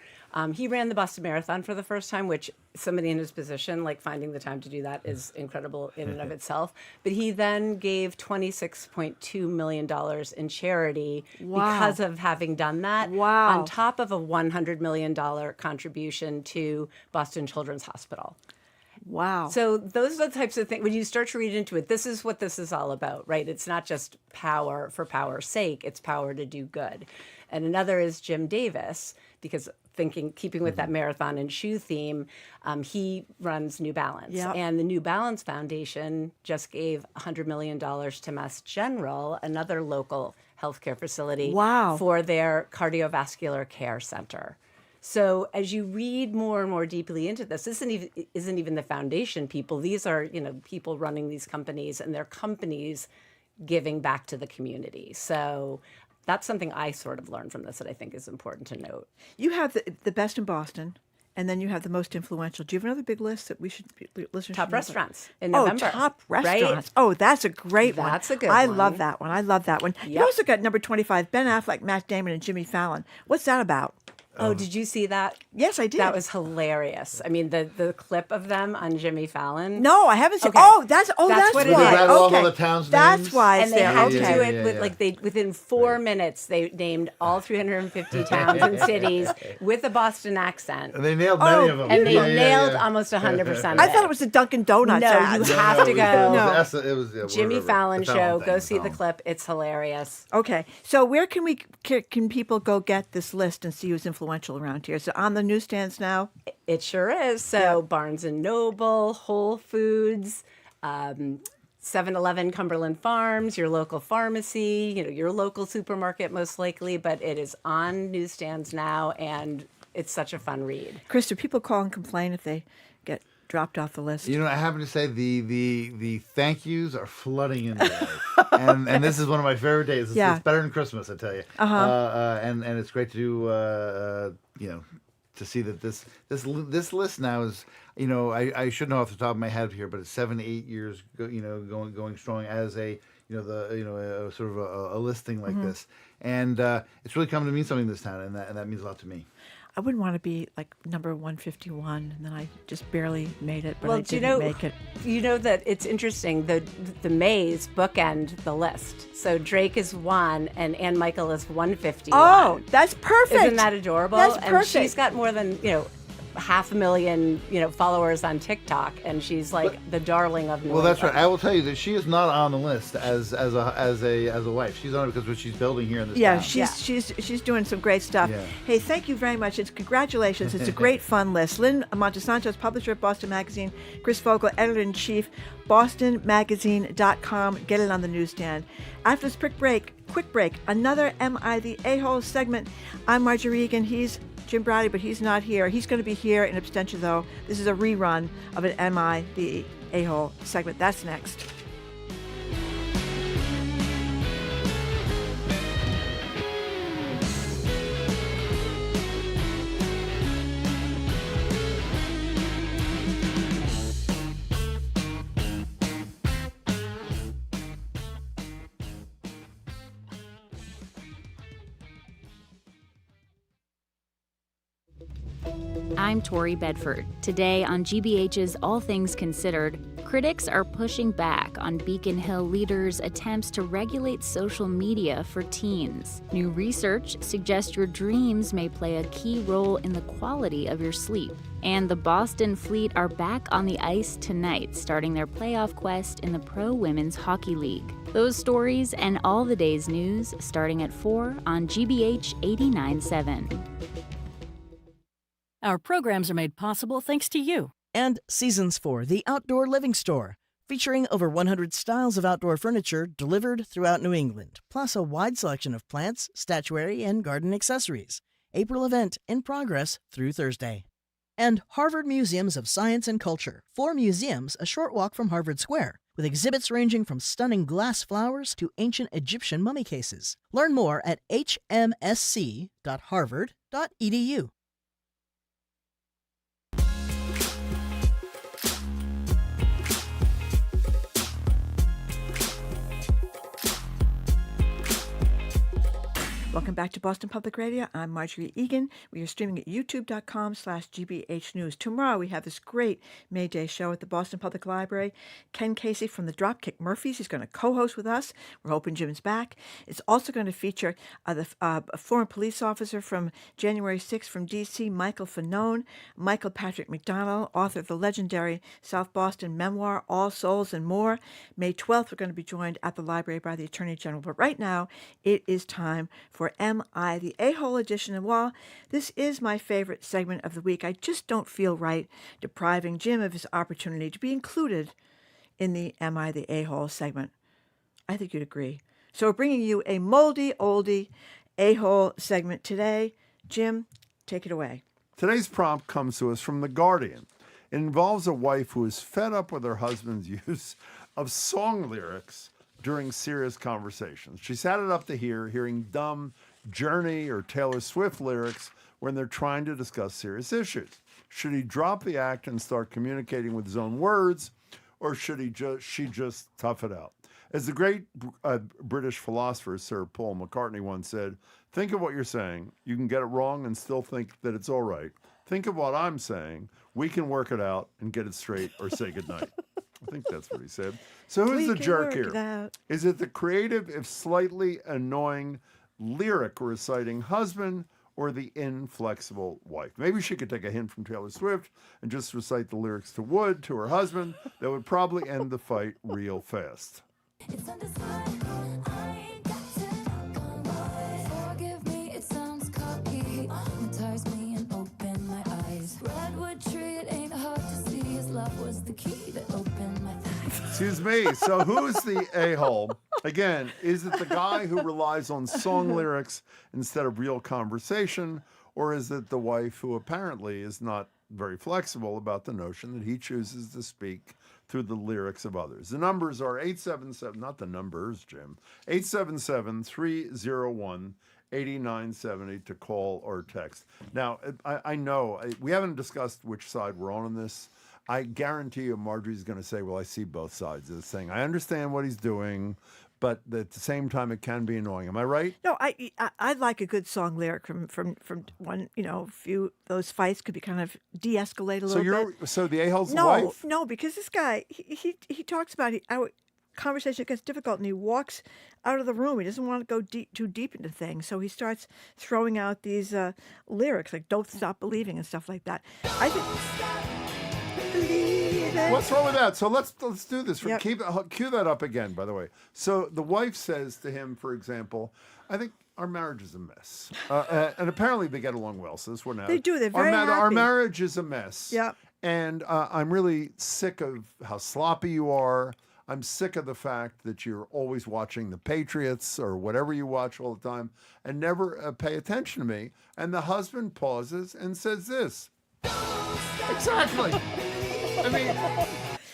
He ran the Boston Marathon for the first time, which somebody in his position, like finding the time to do that, is incredible in and of itself. But he then gave $26.2 million in charity because of having done that. Wow. On top of a $100 million contribution to Boston Children's Hospital. Wow. So those are the types of things, when you start to read into it, this is what this is all about, right? It's not just power for power's sake, it's power to do good. And another is Jim Davis, because keeping with that marathon and shoe theme, he runs New Balance. Yep. And the New Balance Foundation just gave $100 million to Mass General, another local healthcare facility, for their cardiovascular care center. So as you read more and more deeply into this isn't even the foundation people. These are people running these companies, and their companies giving back to the community. So that's something I sort of learned from this that I think is important to note. You have the best in Boston, and then you have the most influential. Do you have another big list that listeners Top should know restaurants about? in November. Oh, top restaurants. Right? Oh, that's a great one. That's a good I one. love that one. You also got number 25, Ben Affleck, Matt Damon, and Jimmy Fallon. What's that about? Oh, did you see that? Yes, I did. That was hilarious. I mean, the clip of them on Jimmy Fallon. No, I haven't seen. Okay. That's what why. it is. They rattle off Okay. all the towns' That's names. why it's And they there. had to Okay. do it with within 4 minutes. They named all 350 towns and cities with a Boston accent. And they nailed many of them. And they nailed almost 100% of it. I thought it was the Dunkin' Donuts No, ad. you have to go. It was Jimmy Fallon show. Go see the Fallon. clip. It's hilarious. Okay, so where can people go get this list and see who's influential around here? So on the newsstands now? It sure is. So Barnes and Noble, Whole Foods, 7-Eleven, Cumberland Farms, your local pharmacy, your local supermarket most likely, but it is on newsstands now, and it's such a fun read. Chris, do people call and complain if they get dropped off the list? I happen to say the thank yous are flooding in today. and this is one of my favorite days. It's better than Christmas, I tell you. And it's great to to see that this list now is, I should know off the top of my head here, but it's 7 to 8 years going strong as a a sort of a listing like this, and it's really come to mean something this time, and that means a lot to me. I wouldn't want to be like number 151, and then I just barely made it, but I do didn't make it. You know that it's interesting, the Mays bookend the list. So Drake is 1 and Ann Michael is 151. Oh, that's perfect. Isn't that adorable? That's and perfect. she's got more than, 500,000, followers on TikTok, and she's like the darling of New Well, that's England. right. I will tell you that she is not on the list as a wife. She's on it because of what she's building here in this town. She's doing some great stuff. Yeah. Hey, thank you very much. Congratulations. It's a great fun list. Lynne Montesanto is publisher of Boston Magazine. Chris Vogel, editor-in-chief, bostonmagazine.com. Get it on the newsstand. After this quick break, another Am I the A-hole segment. I'm Marjorie Egan. He's Jim Browdy, but he's not here. He's going to be here in absentia, though. This is a rerun of an Am I the A-hole segment. That's next. I'm Tori Bedford. Today on GBH's All Things Considered, critics are pushing back on Beacon Hill leaders' attempts to regulate social media for teens. New research suggests your dreams may play a key role in the quality of your sleep. And the Boston Fleet are back on the ice tonight, starting their playoff quest in the Pro Women's Hockey League. Those stories and all the day's news starting at 4 on GBH 89.7. Our programs are made possible thanks to you. And Seasons 4, the outdoor living store, featuring over 100 styles of outdoor furniture delivered throughout New England, plus a wide selection of plants, statuary, and garden accessories. April event in progress through Thursday. And Harvard Museums of Science and Culture, 4 museums a short walk from Harvard Square, with exhibits ranging from stunning glass flowers to ancient Egyptian mummy cases. Learn more at hmsc.harvard.edu. Welcome back to Boston Public Radio. I'm Marjorie Egan. We are streaming at youtube.com/GBH News. Tomorrow we have this great May Day show at the Boston Public Library. Ken Casey from the Dropkick Murphys is going to co-host with us. We're hoping Jim's back. It's also going to feature a former police officer from January 6th from D.C., Michael Fanone, Michael Patrick McDonald, author of the legendary South Boston memoir, All Souls and More. May 12th, we're going to be joined at the library by the Attorney General. But right now, it is time for Am I the A-hole edition. And while this is my favorite segment of the week, I just don't feel right depriving Jim of his opportunity to be included in the Am I the A-hole segment. I think you'd agree. So we're bringing you a moldy oldie A-hole segment today. Jim, take it away. Today's prompt comes to us from The Guardian. It involves a wife who is fed up with her husband's use of song lyrics during serious conversations. She's had it up to hearing dumb Journey or Taylor Swift lyrics when they're trying to discuss serious issues. Should he drop the act and start communicating with his own words, or should she just tough it out? As the great British philosopher Sir Paul McCartney once said, think of what you're saying. You can get it wrong and still think that it's all right. Think of what I'm saying. We can work it out and get it straight or say goodnight. I think that's what he said. So who's the jerk here? Is it the creative, if slightly annoying, lyric reciting husband or the inflexible wife? Maybe she could take a hint from Taylor Swift and just recite the lyrics to Wood to her husband. That would probably end the fight real fast. It's understood. I ain't got to knock on wood. Forgive me, it sounds cocky. Hypnotize me and open my eyes. Redwood tree, it ain't hard to see. His love was the key that opened my thighs. Excuse me. So who's the a-hole? Again, is it the guy who relies on song lyrics instead of real conversation, or is it the wife who apparently is not very flexible about the notion that he chooses to speak through the lyrics of others? The numbers are 877, not the numbers, Jim, 877-301-8970 to call or text. Now, I know we haven't discussed which side we're on this. I guarantee you Marjorie's going to say, well, I see both sides of this thing. I understand what he's doing, but at the same time, it can be annoying. Am I right? No, I'd like a good song lyric from one, few, those fights could be kind of de-escalate a little bit. So the a-hole's the wife? No, because this guy, he talks about how conversation gets difficult and he walks out of the room. He doesn't want to go too deep into things. So he starts throwing out these lyrics like "Don't Stop Believing" and stuff like that. I think. What's wrong with that? So let's do this. Yep. Cue that up again, by the way. So the wife says to him, for example, I think our marriage is a mess. And apparently they get along well, so this wouldn't happen. They do. They're very happy. Our marriage is a mess. Yeah. And I'm really sick of how sloppy you are. I'm sick of the fact that you're always watching the Patriots or whatever you watch all the time and never pay attention to me. And the husband pauses and says this. Exactly. I mean,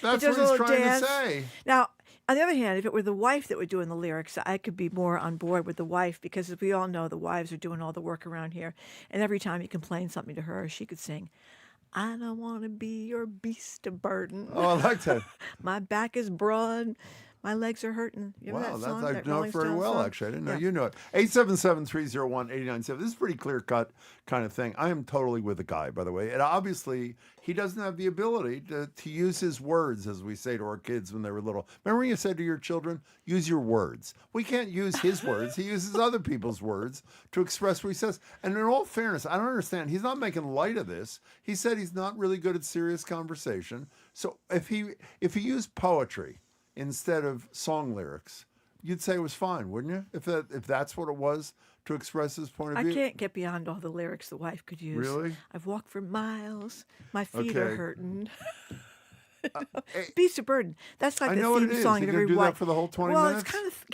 that's what he's trying to say. Now, on the other hand, if it were the wife that were doing the lyrics, I could be more on board with the wife because, as we all know, the wives are doing all the work around here. And every time you complain something to her, she could sing, I don't want to be your beast of burden. Oh, I like that. My back is broad. My legs are hurting. You know that song? I know it very well, actually. I didn't know you know it. 877-301-8970. This is a pretty clear-cut kind of thing. I am totally with the guy, by the way. And obviously, he doesn't have the ability to use his words, as we say to our kids when they were little. Remember when you said to your children, use your words? We can't use his words. He uses other people's words to express what he says. And in all fairness, I don't understand. He's not making light of this. He said he's not really good at serious conversation. So if he used poetry instead of song lyrics, you'd say it was fine, wouldn't you? If that's what it was to express his point of view. I can't get beyond all the lyrics the wife could use. Really? I've walked for miles. My feet are hurting. Beast of Burden. That's like the theme song of every do wife. That for the whole 20 well, minutes? It's kind of.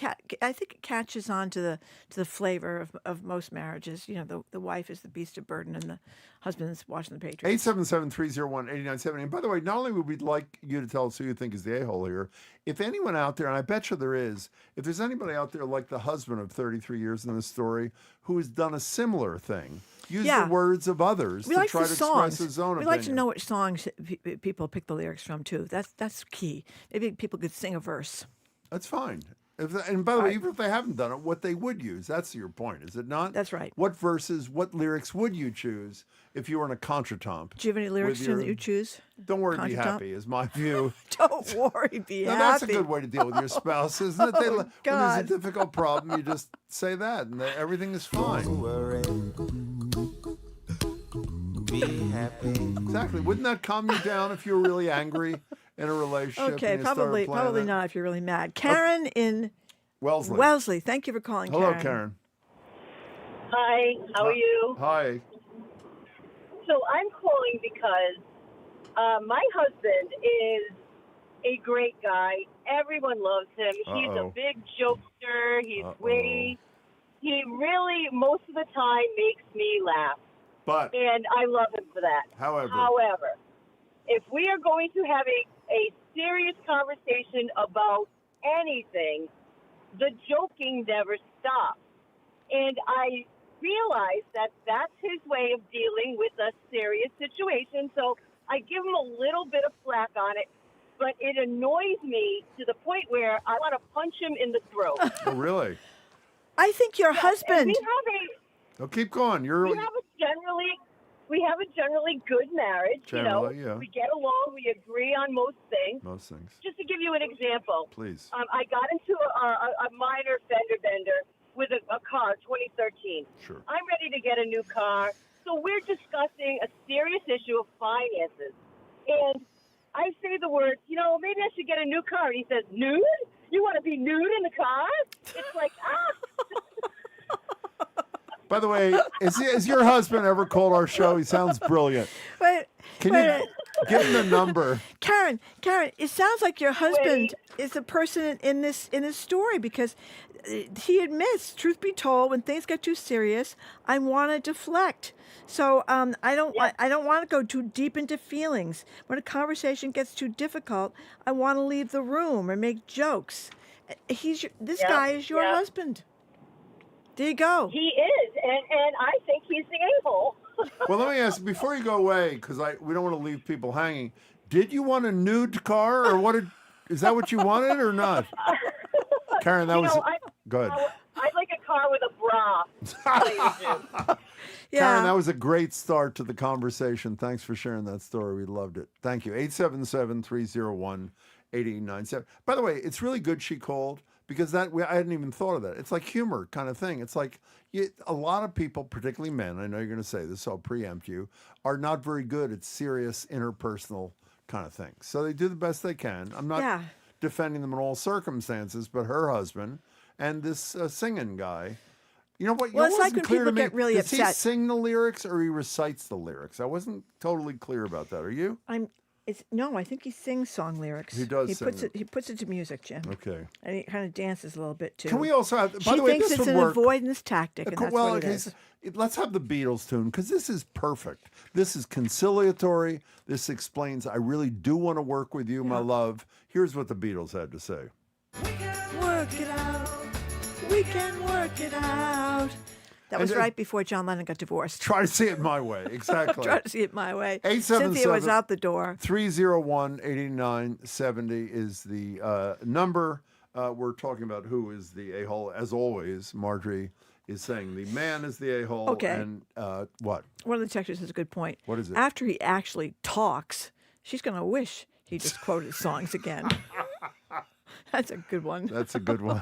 I think it catches on to the flavor of most marriages. The wife is the beast of burden, and the husband's watching the Patriots. 877-301-8970. And by the way, not only would we like you to tell us who you think is the a-hole here, if anyone out there, and I bet you there is, if there's anybody out there like the husband of 33 years in this story who has done a similar thing, use the words of others to try to express his own opinion. We like to know which songs people pick the lyrics from, too. That's key. Maybe people could sing a verse. That's fine. And by the way, even if they haven't done it, what they would use, that's your point, is it not? That's right. What verses, what lyrics would you choose if you were in a contretemps? Do you have any lyrics that you choose? Don't worry, be happy, is my view. Don't worry, be happy. That's a good way to deal with your spouse, isn't it? God. When there's a difficult problem, you just say that, and everything is fine. Don't worry. Be happy. Exactly. Wouldn't that calm you down if you were really angry in a relationship? Okay, probably not if you're really mad. Karen in Wellesley. Thank you for calling, Hello, Karen. Hi, how are you? Hi. So I'm calling because my husband is a great guy. Everyone loves him. He's a big jokester. He's witty. He really, most of the time, makes me laugh. And I love him for that. However, if we are going to have a serious conversation about anything, the joking never stops. And I realize that that's his way of dealing with a serious situation. So I give him a little bit of flack on it. but it annoys me to the point where I want to punch him in the throat. Oh, really? I think your husband. We have Oh, keep going. we have a generally good marriage. Generally, yeah. We get along. We agree on most things. Most things. Just to give you an example. Please. I got into a minor fender bender with a car, 2013. Sure. I'm ready to get a new car. So we're discussing a serious issue of finances. And I say the words, maybe I should get a new car. And he says, nude? You want to be nude in the car? It's like, By the way, has your husband ever called our show? He sounds brilliant. Can you give him the number? Karen, it sounds like your husband is the person in this story because he admits, truth be told, when things get too serious, I want to deflect. So I don't want to go too deep into feelings. When a conversation gets too difficult, I want to leave the room or make jokes. This guy is your husband. There you go. He is, and I think he's the a-hole. Well, let me ask, before you go away, because we don't want to leave people hanging, did you want a nude car, or is that what you wanted or not? Karen, that was... Go ahead. I'd like a car with a bra. Karen, that was a great start to the conversation. Thanks for sharing that story. We loved it. Thank you. 877-301-8897. By the way, it's really good she called, because I hadn't even thought of that. It's like humor kind of thing. It's like a lot of people, particularly men, I know you're going to say this, so I'll preempt you, are not very good at serious interpersonal kind of things. So they do the best they can. I'm not defending them in all circumstances, but her husband and this singing guy, you know what? Well, it's like when clear people to me. get really Does upset. he sing the lyrics or he recites the lyrics? I wasn't totally clear about that. Are you? No, I think he sings song lyrics. He does sing puts it. He puts it to music, Jim. Okay. And he kind of dances a little bit too. Can we also have? By She the way, thinks this it's would an work. avoidance tactic, and that's what it is. Let's have the Beatles tune, because this is perfect. This is conciliatory. This explains, I really do want to work with you, my love. Here's what the Beatles had to say. Work it out. We can work it out. That was right before John Lennon got divorced. Try to see it my way. Exactly. Try to see it my way. 877 Cynthia was out the door. 301-8970 is the number. We're talking about who is the a-hole. As always, Marjorie is saying the man is the a-hole. Okay. And what? One of the texters has a good point. What is it? After he actually talks, she's going to wish he just quoted songs again. That's a good one. That's a good one.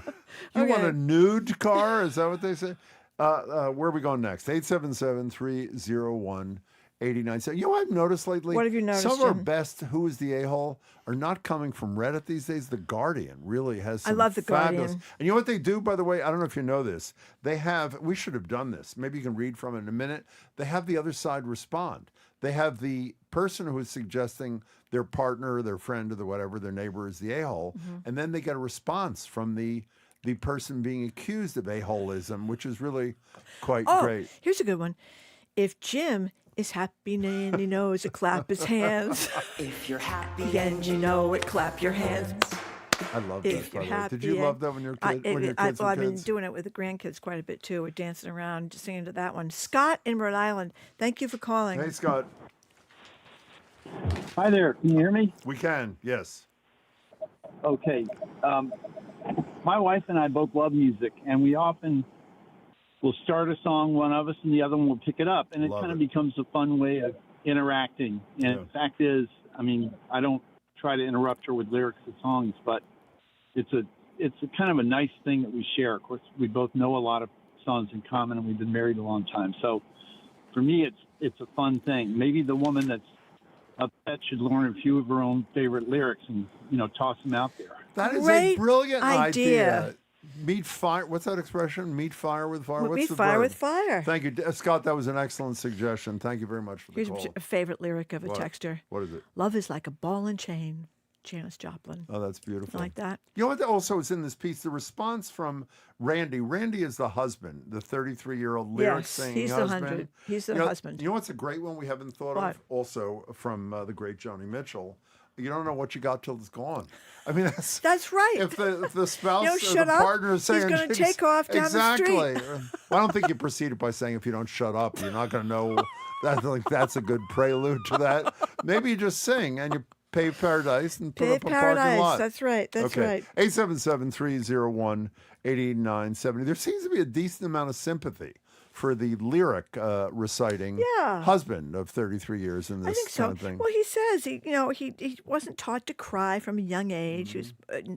You want a nude car? Is that what they say? Where are we going next? 877-301-8970. You know what I've noticed lately? What have you noticed, Some of our Jim? best Who is the A-hole are not coming from Reddit these days. The Guardian really has some I love the fabulous... Guardian. And you know what they do, by the way? I don't know if you know this. They have... We should have done this. Maybe you can read from it in a minute. They have the other side respond. They have the person who is suggesting their partner, their friend, or whatever, their neighbor is the a-hole, and then they get a response from the person being accused of a-holism, which is really quite great. Here's a good one. If Jim is happy and he knows it, clap his hands. If you're happy and you know it, clap your hands. I love If that, by you're the way. happy Did you love that when you were kids? I've been doing it with the grandkids quite a bit too. We're dancing around, just singing to that one. Scott in Rhode Island, thank you for calling. Hey, Scott. Hi there. Can you hear me? We can, yes. Okay. My wife and I both love music, and we often will start a song, one of us, and the other one will pick it up, and it kind of becomes a fun way of interacting. And the fact is, I mean, I don't try to interrupt her with lyrics of songs, but it's a kind of a nice thing that we share. Of course, we both know a lot of songs in common, and we've been married a long time. So for me, it's a fun thing. Maybe the woman that's upset should learn a few of her own favorite lyrics and, toss them out there. That is Great a brilliant idea. Meet fire. What's that expression? Meet fire with fire. What's Meet the fire verb? with fire. Thank you, Scott. That was an excellent suggestion. Thank you very much for the Here's call. a favorite lyric of a What? texter. What is it? Love is like a ball and chain. Janis Joplin. Oh, that's beautiful. Like that. You know what also is in this piece? The response from Randy. Randy is the husband, the 33-year-old lyric singing he's husband. He's the husband. You know what's a great one we haven't thought of? Also from the great Joni Mitchell. You don't know what you got till it's gone. I mean, that's right. If the spouse or shut the up, partner is saying, he's going to take off down the street. Exactly. Well, I don't think you proceeded by saying if you don't shut up, you're not going to know. That's a good prelude to that. Maybe you just sing and you pave paradise and put Pave up a parking paradise. lot. That's right. That's right. 877-301-8970. There seems to be a decent amount of sympathy for the lyric reciting husband of 33 years in this I think so. kind of thing. Well, he says he wasn't taught to cry from a young age. He was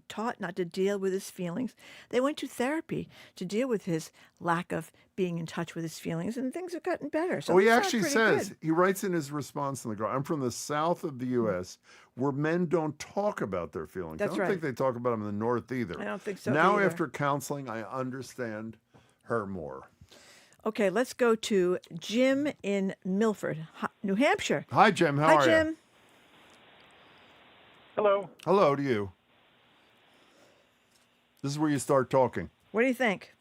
taught not to deal with his feelings. They went to therapy to deal with his lack of being in touch with his feelings, and things have gotten better. So he it sounds actually pretty says, good. he writes in his response in the I'm from the south of the U.S. where men don't talk about their feelings. That's I don't think they talk about them in the north either. I don't think so Now either. after counseling, I understand her more. Okay, let's go to Jim in Milford, New Hampshire. Hi, Jim. How are Hi, Jim. you? Hello. Hello to you. This is where you start talking. What do you think?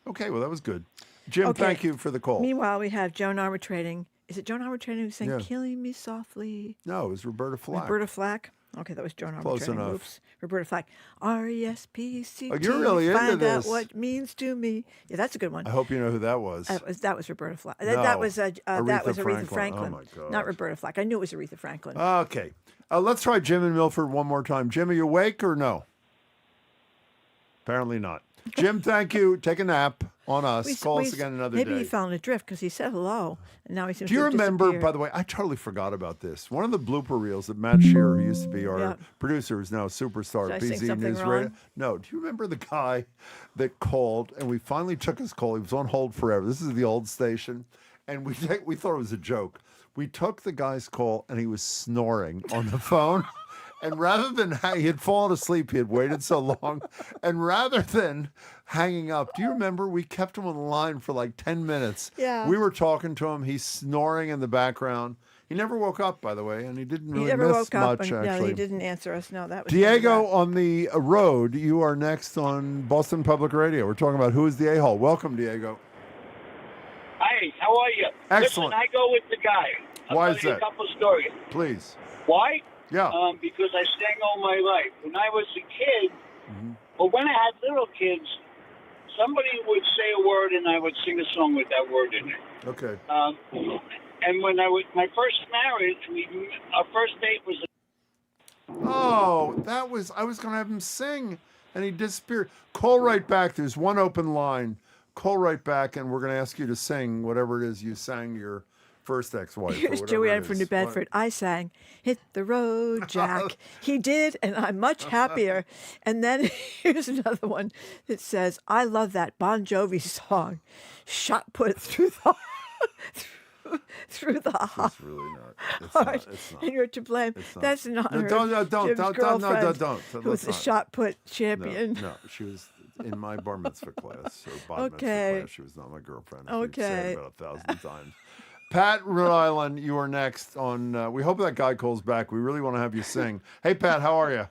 Okay, well, that was good. Jim, Okay. thank you for the call. Meanwhile, we have Joan Armatrading. Is it Joan Armatrading who's saying, Yeah. "Killing Me Softly"? No, it was Roberta Flack. Roberta Flack. Okay, that was Joan Armatrading. Close enough. Oops. Roberta Flack. RESPCT. Oh, you're really into Find out this. what it means to me. Yeah, that's a good one. I hope you know who that was. That was Roberta Flack. No, That was Aretha Aretha Franklin. Franklin. Oh, my God. Not Roberta Flack. I knew it was Aretha Franklin. Okay. Let's try Jim in Milford one more time. Jim, are you awake or no? Apparently not. Jim, thank you. Take a nap on us. Call us again another maybe day. he fell in a drift because he said hello, and now he seems Do you to have remember, disappeared. by the way, I totally forgot about this. One of the blooper reels that Matt Shearer, who used to be our Yeah. producer, is now a superstar Did I at sing BZ something News wrong? Radio. No, do you remember the guy that called, and we finally took his call? He was on hold forever. This is the old station, and we thought it was a joke. We took the guy's call, and he was snoring on the phone. And rather than, he had fallen asleep, he had waited so long. And rather than hanging up, do you remember we kept him on the line for like 10 minutes? Yeah. We were talking to him. He's snoring in the background. He never woke up, by the way, and he didn't really He never miss woke up, much, and actually. he didn't answer us. No, that was Diego on the road, you are next on Boston Public Radio. We're talking about who is the a-hole. Welcome, Diego. Hi, how are you? Excellent. Listen, I go with the guy. I'll Why tell is you that? a couple stories. Please. Why? Yeah. Because I sang all my life. When I was a kid, or when I had little kids, somebody would say a word and I would sing a song with that word in it. Okay. And when I was my first marriage, our first date was. Oh, I was going to have him sing, and he disappeared. Call right back. There's one open line. Call right back, and we're going to ask you to sing whatever it is you sang to your first ex-wife. Here's or whatever Joanne it from is. New Bedford. I sang, "Hit the Road, Jack." He did, and I'm much happier. And then here's another one that says, "I love that Bon Jovi song, Shot Put Through the through the heart." It's really not. It's not. It's not. And you're to blame. It's not. That's not No, her. don't, Jim's girlfriend, don't. who's Let's the not. shot put champion. No, she was in my bar mitzvah class or bat Okay. mitzvah class. She was not my girlfriend. We've said Okay. it about 1,000 times. Pat, Rhode Island, you are next on. We hope that guy calls back. We really want to have you sing. Hey, Pat, how are you?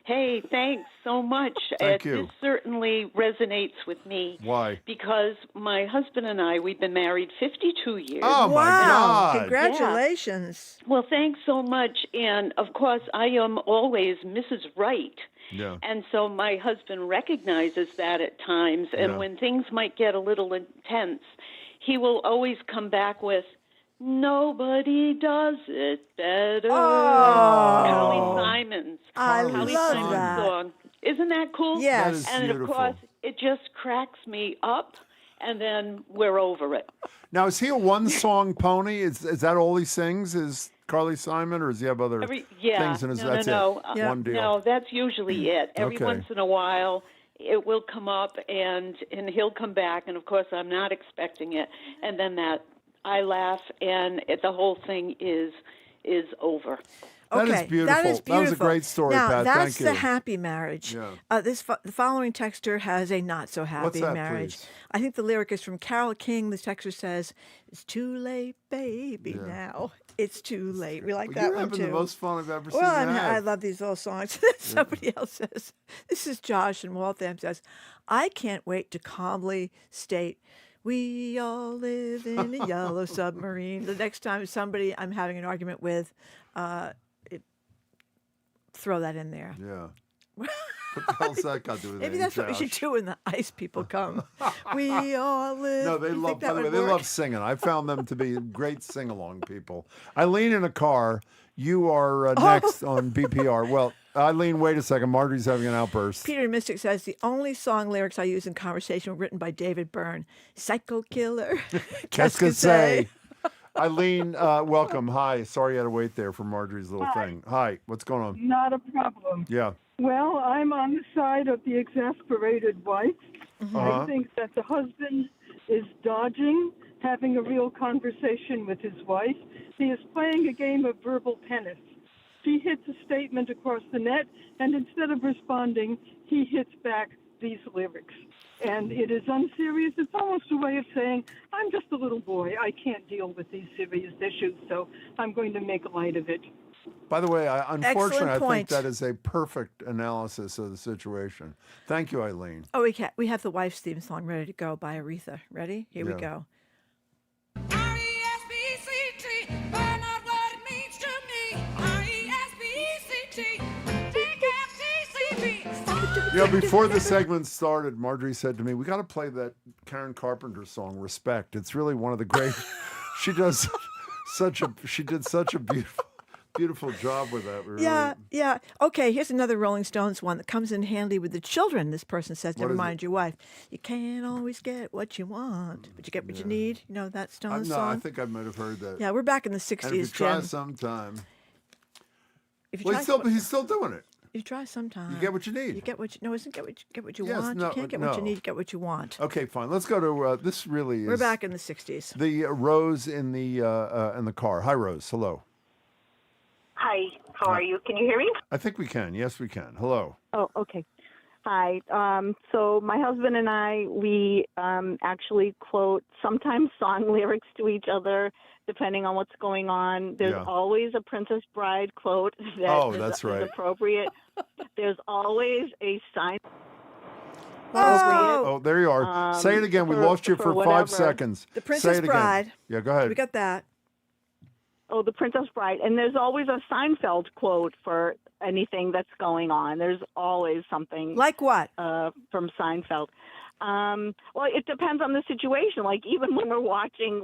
Hey, thanks so much. Thank you. This certainly resonates with me. Why? Because my husband and I, we've been married 52 years. Oh, my Wow. God. Congratulations. Yeah. Well, thanks so much. And of course, I am always Mrs. Right. Yeah. And so my husband recognizes that at times. And Yeah. when things might get a little intense, he will always come back with, "Nobody does it better." Oh. Carly Simon's. I Carly love Simon's that. song. Isn't that cool? Yes. That is And beautiful. of course, it just cracks me up, and then we're over it. Now, is he a one-song pony? Is that all he sings? Is Carly Simon, or does he have other things in his? That's no. it. One deal. No, that's usually it. Every Okay. once in a while, it will come up, and he'll come back, and of course, I'm not expecting it, and then I laugh, and the whole thing is over. That is Okay, beautiful. That is beautiful. That was a great story, now, Pat. That's Thank you. the happy marriage. Yeah. The following texter has a not so happy What's that, marriage. please? I think the lyric is from Carole King. The texter says, "It's too late, baby. Now it's too late." We like Well, that you're one having too. the most fun I've ever seen Well, you I have. love these little songs. Somebody else says, "This is Josh in Waltham." Says, "I can't wait to calmly state." We all live in a yellow submarine. The next time somebody I'm having an argument with, throw that in there. Yeah. What the hell's that got to do with Maybe anything, that's what we should Josh? do when the ice people come. We all live. No, they You love. think By that the way, would they work? love singing. I found them to be great sing-along people. Eileen in a car. You are next on BPR. Well, Eileen, wait a second. Marjorie's having an outburst. Peter Mystic says the only song lyrics I use in conversation were written by David Byrne. Psycho killer. Qu'est-ce que c'est? Eileen, welcome. Hi. Sorry you had to wait there for Marjorie's little thing. Hi. What's going on? Not a problem. Yeah. Well, I'm on the side of the exasperated wife. I think that the husband is dodging having a real conversation with his wife. He is playing a game of verbal tennis. She hits a statement across the net, and instead of responding, he hits back these lyrics. And it is unserious. It's almost a way of saying, I'm just a little boy. I can't deal with these serious issues, so I'm going to make light of it. By the way, unfortunately, I think point. that is a perfect analysis of the situation. Thank you, Eileen. Oh, we have the wife's theme song ready to go by Aretha. Ready? Here we go. R-E-S-P-C-T, find out what it means to me. R-E-S-P-C-T, T-F-T-C-B. You know, before the segment started, Marjorie said to me, we got to play that Karen Carpenter song, Respect. It's really one of the great. She did such a beautiful job with that. Yeah. Okay, here's another Rolling Stones one that comes in handy with the children. This person says, never mind your wife. You can't always get what you want, but you get what you need. You know that Stones song? I think I might have heard that. Yeah, we're back in the 60s, and if you try Jim. sometime. If you he's still doing it. You try sometime. You get what you need. You get what you isn't get what you Yes, want. no, You can't get what you need. You get what you want. Okay, fine. Let's go to this. Really, We're back in the 60s. The Rose in the car. Hi, Rose. Hello. Hi. How are you? Can you hear me? I think we can. Yes, we can. Hello. Oh, okay. Hi. So my husband and I, we actually quote sometimes song lyrics to each other, depending on what's going on. There's always a Princess Bride quote that that's right. is appropriate. There's always a sign. Oh, there you are. Say it again. We lost you for 5 seconds. The Princess Bride. Yeah, go ahead. We got that. Oh, the Princess Bride. And there's always a Seinfeld quote for anything that's going on. There's always something. Like what? From Seinfeld. Well, it depends on the situation. Like, even when we're watching,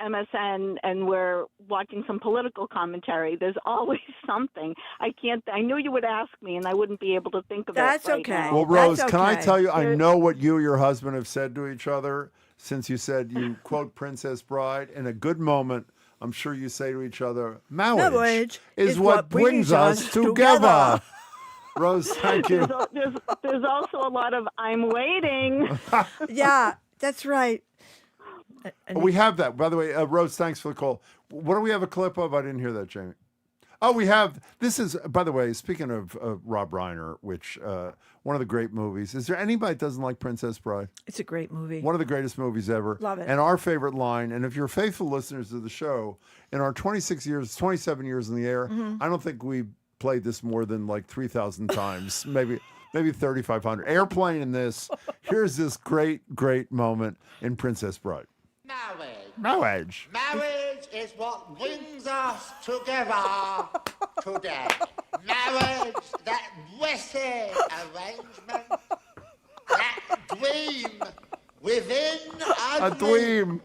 MSN and we're watching some political commentary, there's always something. I knew you would ask me, and I wouldn't be able to think of it right now. Well, Rose, can I tell you, I know what you and your husband have said to each other since you said you quote Princess Bride. In a good moment, I'm sure you say to each other, marriage is what brings us together. Rose, thank you. There's also a lot of I'm waiting. Yeah, that's right. We have that. By the way, Rose, thanks for the call. What do we have a clip of? I didn't hear that, Jamie. Oh, we have. This is, by the way, speaking of Rob Reiner, which one of the great movies. Is there anybody that doesn't like Princess Bride? It's a great movie. One of the greatest movies ever. Love it. And our favorite line, and if you're faithful listeners to the show, in our 27 years in the air, I don't think we played this more than like 3,000 times, maybe 3,500. Airplane in this. Here's this great moment in Princess Bride. Marriage. Marriage is what brings us together today. Marriage, that blessed arrangement, that dream within a dream.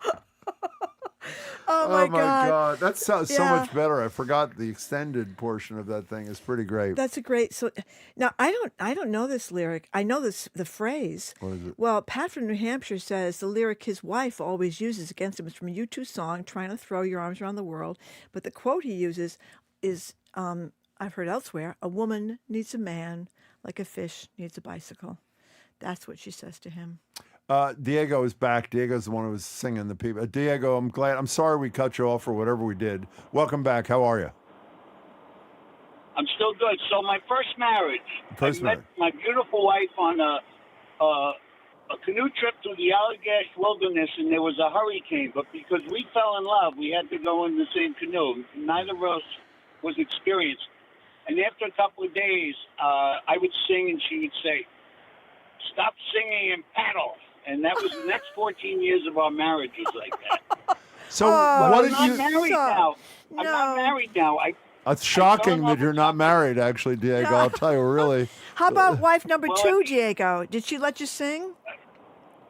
Oh my God. That sounds so much better. I forgot the extended portion of that thing is pretty great. That's a great. So now I don't know this lyric. I know the phrase. What is it? Well, Pat from New Hampshire says the lyric his wife always uses against him is from a U2 song, "Trying to Throw Your Arms Around the World." But the quote he uses is, I've heard elsewhere, "A woman needs a man like a fish needs a bicycle." That's what she says to him. Diego is back. Diego's the one who was singing the people. Diego, I'm sorry we cut you off or whatever we did. Welcome back. How are you? I'm still good. So my first marriage, I met my beautiful wife on a canoe trip through the Allagash Wilderness, and there was a hurricane. But because we fell in love, we had to go in the same canoe. Neither of us was experienced. And after a couple of days, I would sing, and she would say, "Stop singing and paddle." And that was the next 14 years of our marriage was like that. So what did you? I'm not married now. I'm not married now. It's shocking that you're not married, actually, Diego. I'll tell you, really. How about wife number 2, Diego? Did she let you sing?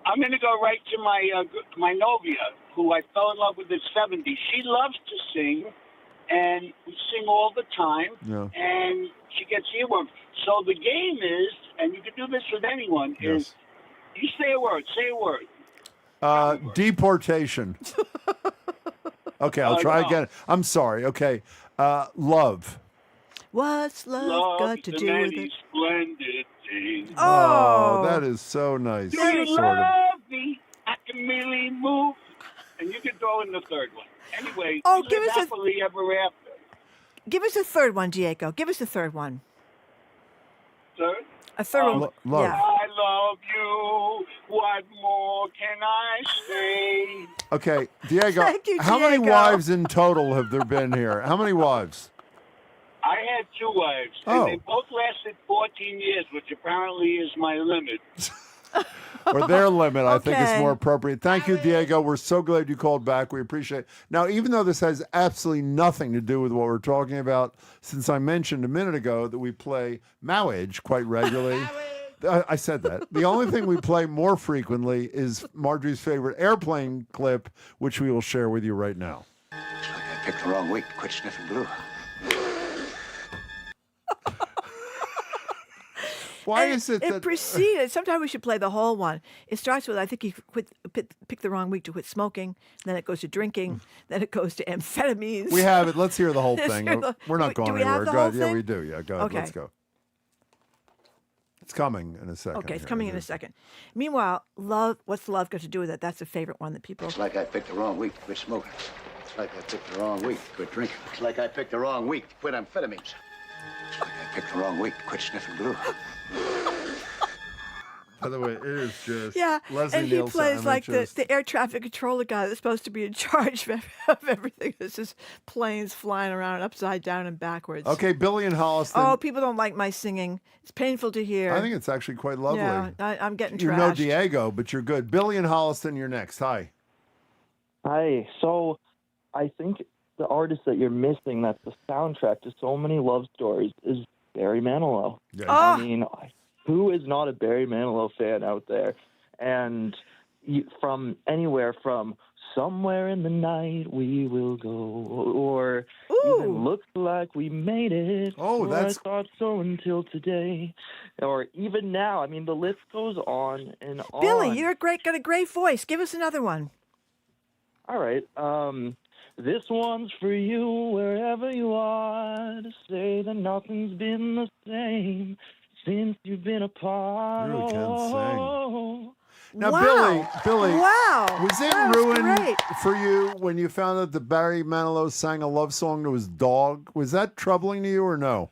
I'm going to go right to my novia, who I fell in love with at 70. She loves to sing, and we sing all the time, Yeah. and she gets earworms. So the game is, and you can do this with anyone, is you say a word. Deportation. Okay, I'll try again. I'm sorry. Okay. Love. What's love got to do with it? Splendid thing. Oh, that is so nice. Do you Sort of. love me? I can really move. And you can throw in the third one. Anyway, Oh, you give live us a- happily ever after. Give us a third one, Diego. Give us a third one. Third? A third one. Love. Yeah. I love you. What more can I say? Okay, Diego, Thank you, how many Diego. wives in total have there been here? How many wives? I had 2 wives, Oh. and they both lasted 14 years, which apparently is my limit. Or their limit, I think is Okay. more appropriate. Thank you, Diego. We're so glad you called back. We appreciate it. Now, even though this has absolutely nothing to do with what we're talking about, since I mentioned a minute ago that we play marriage quite regularly, I said that. The only thing we play more frequently is Marjorie's favorite airplane clip, which we will share with you right now. Looks like I picked the wrong week to quit sniffing glue. Why And is it it that... preceded? Sometimes we should play the whole one. It starts with, I think he picked the wrong week to quit smoking. Then it goes to drinking. Then it goes to amphetamines. We have it. Let's hear the whole Let's thing. hear the- We're not do going we have anywhere. the Go whole ahead. Yeah, thing? we do. Yeah, go ahead. Okay. Let's go. It's coming in a second. Okay, it's here. coming in a second. Meanwhile, love. What's love got to do with it? That's a favorite one that people. Looks like I picked the wrong week to quit smoking. Looks like I picked the wrong week to quit drinking. Looks like I picked the wrong week to quit amphetamines. Looks like I picked the wrong week to quit sniffing glue. By the way, it is just Yeah, Leslie and he Nielsen, plays and like it just- the air traffic controller guy that's supposed to be in charge of everything. This is planes flying around upside down and backwards. Okay, Billy and Holliston. Oh, people don't like my singing. It's painful to hear. I think it's actually quite lovely. Yeah, I'm getting You trashed. know Diego, but you're good. Billy and Holliston, you're next. Hi. Hi. So I think the artist that you're missing that's the soundtrack to so many love stories is Barry Manilow. Yeah. Ah! I mean, who is not a Barry Manilow fan out there? And from anywhere from Somewhere in the Night We Will Go, or even Looks Like We Made It. Oh, Well, that's- I thought so until today. Or even now. I mean, the list goes on and on. Billy, you're got a great voice. Give us another one. All right. This one's for you wherever you are, to say that nothing's been the same since you've been apart. You really can sing. Now, Wow. Billy, Wow. was it That was ruined great. for you when you found out that Barry Manilow sang a love song to his dog? Was that troubling to you or no?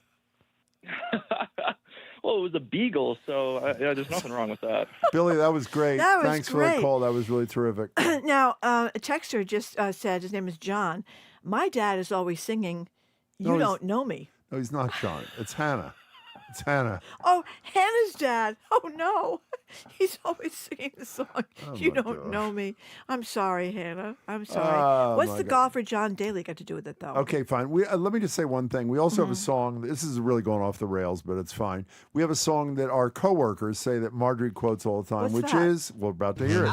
Well, it was a beagle, so there's nothing wrong with that. Billy, that was great. That was Thanks for the great. call. That was really terrific. Now, a texter just said, his name is John. My dad is always singing, No, You he's- Don't Know Me. No, he's not Sean. It's Hannah. It's Hannah. Oh, Hannah's dad. Oh, no. He's always singing the song, You my Don't gosh. Know Me. I'm sorry, Hannah. I'm sorry. Oh, What's my the God. golfer John Daly got to do with it, though? Okay, fine. We let me just say one thing. We also have a Mm-hmm. song. This is really going off the rails, but it's fine. We have a song that our coworkers say that Marjorie quotes all the time, What's which that? is we're about to hear it.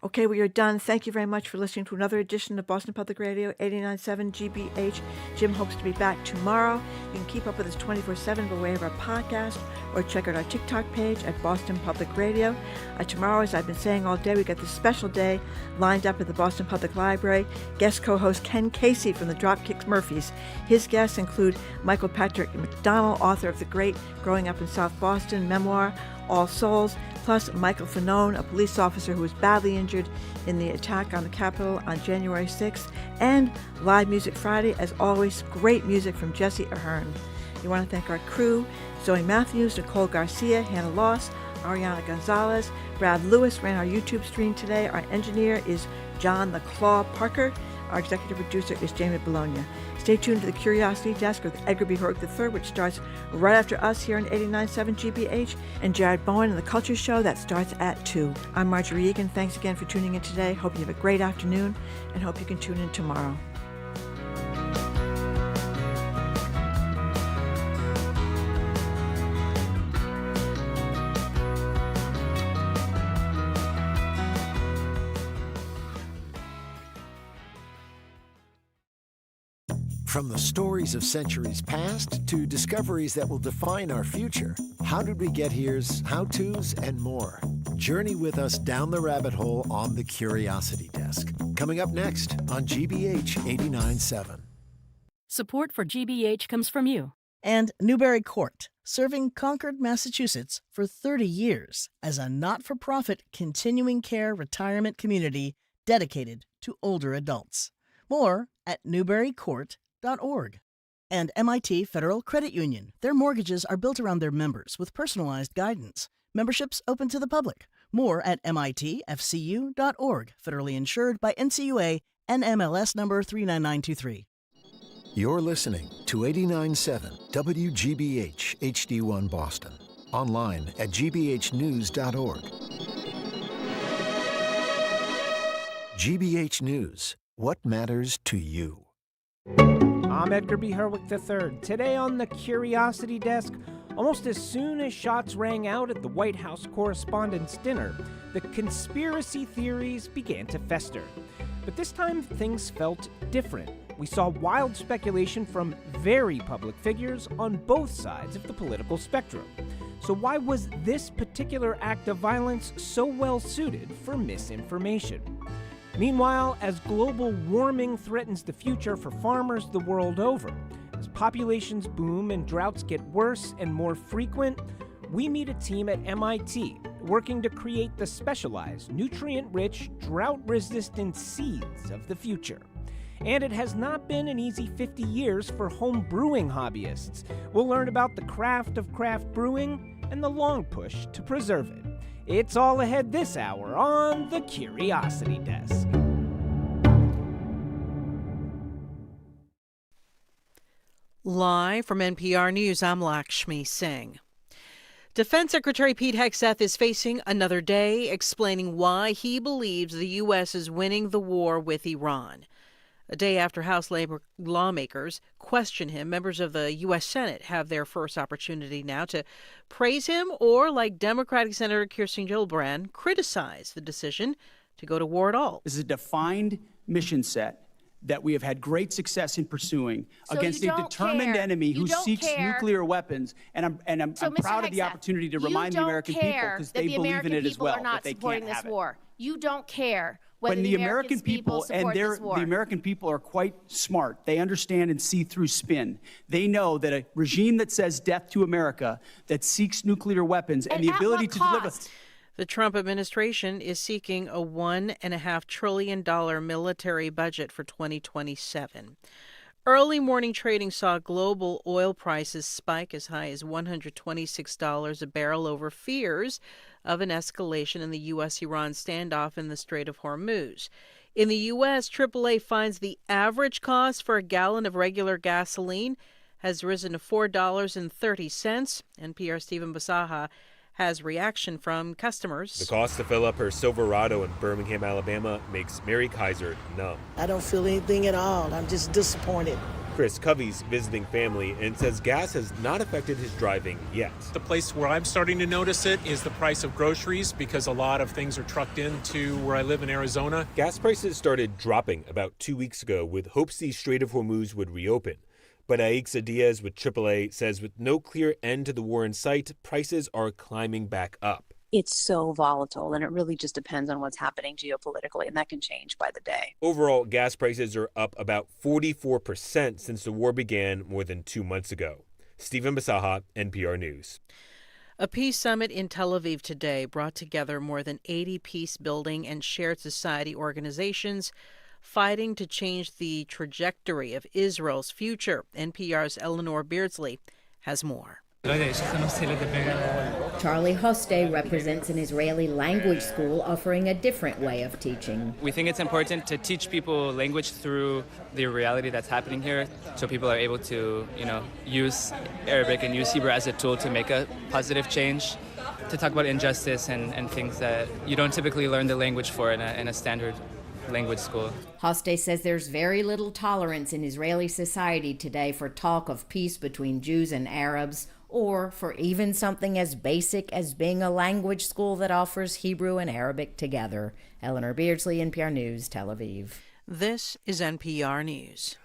Okay, we are done. Thank you very much for listening to another edition of Boston Public Radio, 89.7 GBH. Jim hopes to be back tomorrow. You can keep up with us 24/7 by way of our podcast or check out our TikTok page at Boston Public Radio. Tomorrow, as I've been saying all day, we got this special day lined up at the Boston Public Library. Guest co-host Ken Casey from the Dropkicks Murphys. His guests include Michael Patrick McDonald, author of the great Growing Up in South Boston memoir, All Souls, plus Michael Fanone, a police officer who was badly injured in the attack on the Capitol on January 6th, and Live Music Friday, as always, great music from Jesse Ahern. We want to thank our crew, Zoe Matthews, Nicole Garcia, Hannah Loss, Ariana Gonzalez, Brad Lewis ran our YouTube stream today. Our engineer is John the Claw Parker. Our executive producer is Jamie Bologna. Stay tuned to the Curiosity Desk with Edgar B. Hurk III, which starts right after us here on 89.7 GBH, and Jared Bowen and the Culture Show that starts at 2. I'm Marjorie Egan. Thanks again for tuning in today. Hope you have a great afternoon, and hope you can tune in tomorrow. From the stories of centuries past to discoveries that will define our future, How Did We Get Here's how-tos and more. Journey with us down the rabbit hole on the Curiosity Desk. Coming up next on GBH 89.7. Support for GBH comes from you. And Newbury Court, serving Concord, Massachusetts for 30 years as a not-for-profit continuing care retirement community dedicated to older adults. More at newburycourt.org. And MIT Federal Credit Union. Their mortgages are built around their members with personalized guidance. Memberships open to the public. More at mitfcu.org. Federally insured by NCUA, NMLS number 39923. You're listening to 89.7 WGBH HD1 Boston. Online at gbhnews.org. GBH News. What matters to you? I'm Edgar B. Herwick III. Today on the Curiosity Desk, almost as soon as shots rang out at the White House Correspondents' Dinner, the conspiracy theories began to fester. But this time, things felt different. We saw wild speculation from very public figures on both sides of the political spectrum. So why was this particular act of violence so well suited for misinformation? Meanwhile, as global warming threatens the future for farmers the world over, as populations boom and droughts get worse and more frequent, we meet a team at MIT working to create the specialized, nutrient-rich, drought-resistant seeds of the future. And it has not been an easy 50 years for home brewing hobbyists. We'll learn about the craft of craft brewing and the long push to preserve it. It's all ahead this hour on the Curiosity Desk. Live from NPR News, I'm Lakshmi Singh. Defense Secretary Pete Hegseth is facing another day explaining why he believes the U.S. is winning the war with Iran. A day after House lawmakers question him, members of the U.S. Senate have their first opportunity now to praise him or, like Democratic Senator Kirsten Gillibrand, criticize the decision to go to war at all. This is a defined mission set that we have had great success in pursuing against a determined enemy who seeks nuclear weapons. And I'm proud of the opportunity to remind the American people, because they believe in it as well, that they can't have it. You don't care whether When the American people support this war. the American people are quite smart. They understand and see through spin. They know that a regime that says death to America, that seeks nuclear weapons and the ability to deliver. The Trump administration is seeking a $1.5 trillion military budget for 2027. Early morning trading saw global oil prices spike as high as $126 a barrel over fears of an escalation in the U.S.-Iran standoff in the Strait of Hormuz. In the U.S., AAA finds the average cost for a gallon of regular gasoline has risen to $4.30. NPR Stephen Basaha has reaction from customers. The cost to fill up her Silverado in Birmingham, Alabama makes Mary Kaiser numb. I don't feel anything at all. I'm just disappointed. Chris Covey's visiting family and says gas has not affected his driving yet. The place where I'm starting to notice it is the price of groceries, because a lot of things are trucked into where I live in Arizona. Gas prices started dropping about 2 weeks ago with hopes the Strait of Hormuz would reopen. But Aixa Diaz with AAA says with no clear end to the war in sight, prices are climbing back up. It's so volatile, and it really just depends on what's happening geopolitically, and that can change by the day. Overall, gas prices are up about 44% since the war began more than 2 months ago. Stephen Basaha, NPR News. A peace summit in Tel Aviv today brought together more than 80 peace-building and shared society organizations fighting to change the trajectory of Israel's future. NPR's Eleanor Beardsley has more. Charlie Hoste represents an Israeli language school offering a different way of teaching. We think it's important to teach people language through the reality that's happening here, so people are able to, use Arabic and use Hebrew as a tool to make a positive change, to talk about injustice and things that you don't typically learn the language for in a standard language school. Hoste says there's very little tolerance in Israeli society today for talk of peace between Jews and Arabs, or for even something as basic as being a language school that offers Hebrew and Arabic together. Eleanor Beardsley, NPR News, Tel Aviv. This is NPR News.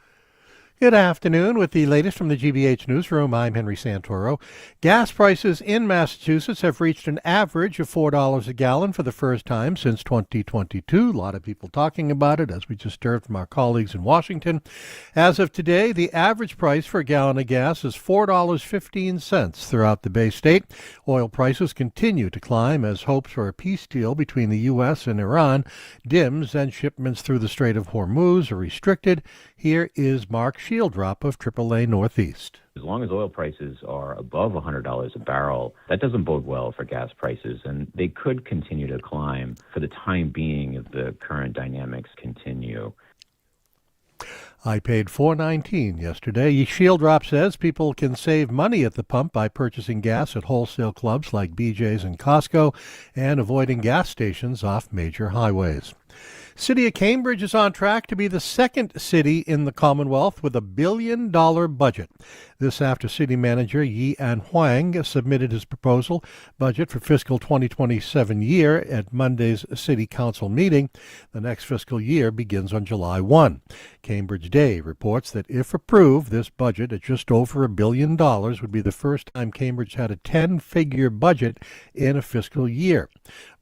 Good afternoon. With the latest from the GBH newsroom, I'm Henry Santoro. Gas prices in Massachusetts have reached an average of $4 a gallon for the first time since 2022. A lot of people talking about it, as we just heard from our colleagues in Washington. As of today, the average price for a gallon of gas is $4.15 throughout the Bay State. Oil prices continue to climb as hopes for a peace deal between the U.S. and Iran dims and shipments through the Strait of Hormuz are restricted. Here is Mark Shieldrop of AAA Northeast. As long as oil prices are above $100 a barrel, that doesn't bode well for gas prices, and they could continue to climb for the time being if the current dynamics continue. I paid $4.19 yesterday. Shieldrop says people can save money at the pump by purchasing gas at wholesale clubs like BJ's and Costco and avoiding gas stations off major highways. City of Cambridge is on track to be the second city in the Commonwealth with a $1 billion budget. This after City Manager Yi An Huang submitted his proposal budget for fiscal 2027 year at Monday's City Council meeting. The next fiscal year begins on July 1. Cambridge Day reports that if approved, this budget at just over $1 billion would be the first time Cambridge had a 10-figure budget in a fiscal year.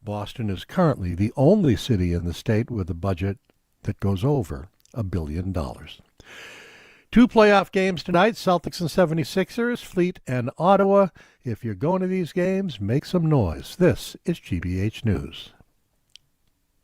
Boston is currently the only city in the state with a budget that goes over $1 billion. 2 playoff games tonight, Celtics and 76ers, Fleet and Ottawa. If you're going to these games, make some noise. This is GBH News.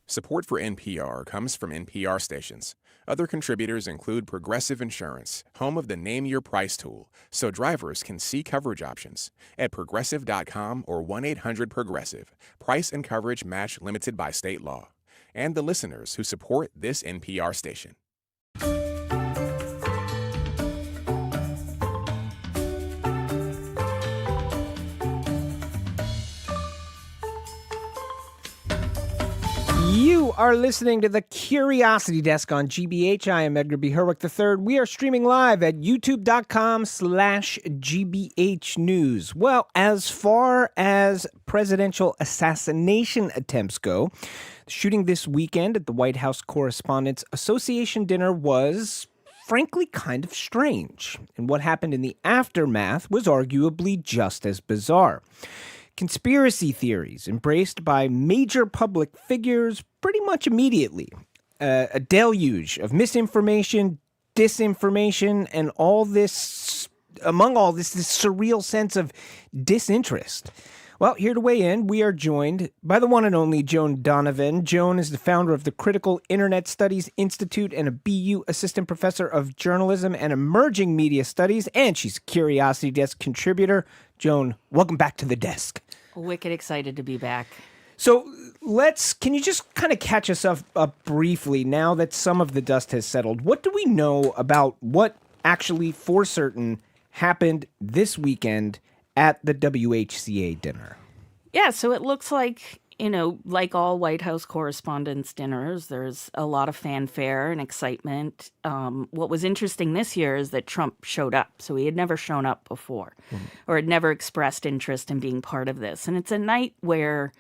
Support for NPR comes from NPR stations. Other contributors include Progressive Insurance, home of the Name Your Price tool, so drivers can see coverage options at Progressive.com or 1-800-PROGRESSIVE. Price and coverage match limited by state law. And the listeners who support this NPR station. You are listening to the Curiosity Desk on GBH. I am Edgar B. Herwick III. We are streaming live at youtube.com/GBH News. Well, as far as presidential assassination attempts go, the shooting this weekend at the White House Correspondents Association dinner was frankly kind of strange. And what happened in the aftermath was arguably just as bizarre. Conspiracy theories embraced by major public figures pretty much immediately. A deluge of misinformation, disinformation, and this surreal sense of disinterest. Well, here to weigh in, we are joined by the one and only Joan Donovan. Joan is the founder of the Critical Internet Studies Institute and a BU Assistant Professor of Journalism and Emerging Media Studies, and she's a Curiosity Desk contributor. Joan, welcome back to the desk. Wicked excited to be back. So can you just kind of catch us up briefly now that some of the dust has settled? What do we know about what actually for certain happened this weekend at the WHCA dinner? Yeah, so it looks like, like all White House Correspondents' dinners, there's a lot of fanfare and excitement. What was interesting this year is that Trump showed up. So he had never shown up before or had never expressed interest in being part of this. And it's a night where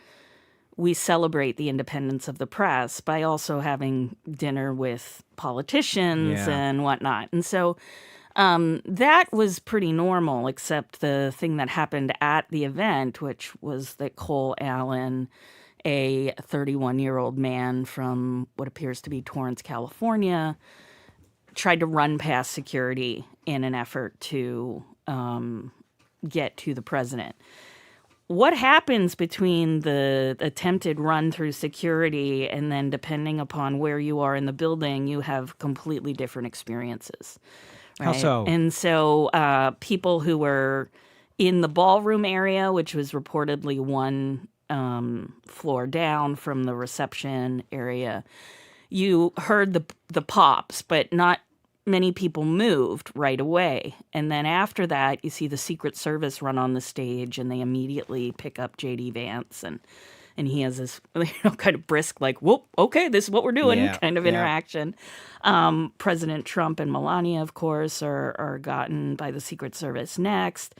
we celebrate the independence of the press by also having dinner with politicians and whatnot. And so that was pretty normal, except the thing that happened at the event, which was that Cole Allen, a 31-year-old man from what appears to be Torrance, California, tried to run past security in an effort to get to the president. What happens between the attempted run through security and then, depending upon where you are in the building, you have completely different experiences. Right? How so? And so people who were in the ballroom area, which was reportedly one floor down from the reception area, you heard the pops, but not many people moved right away. And then after that, you see the Secret Service run on the stage, and they immediately pick up J.D. Vance, and he has this kind of brisk, like, whoop, okay, this is what we're doing kind of interaction. President Trump and Melania, of course, are gotten by the Secret Service next.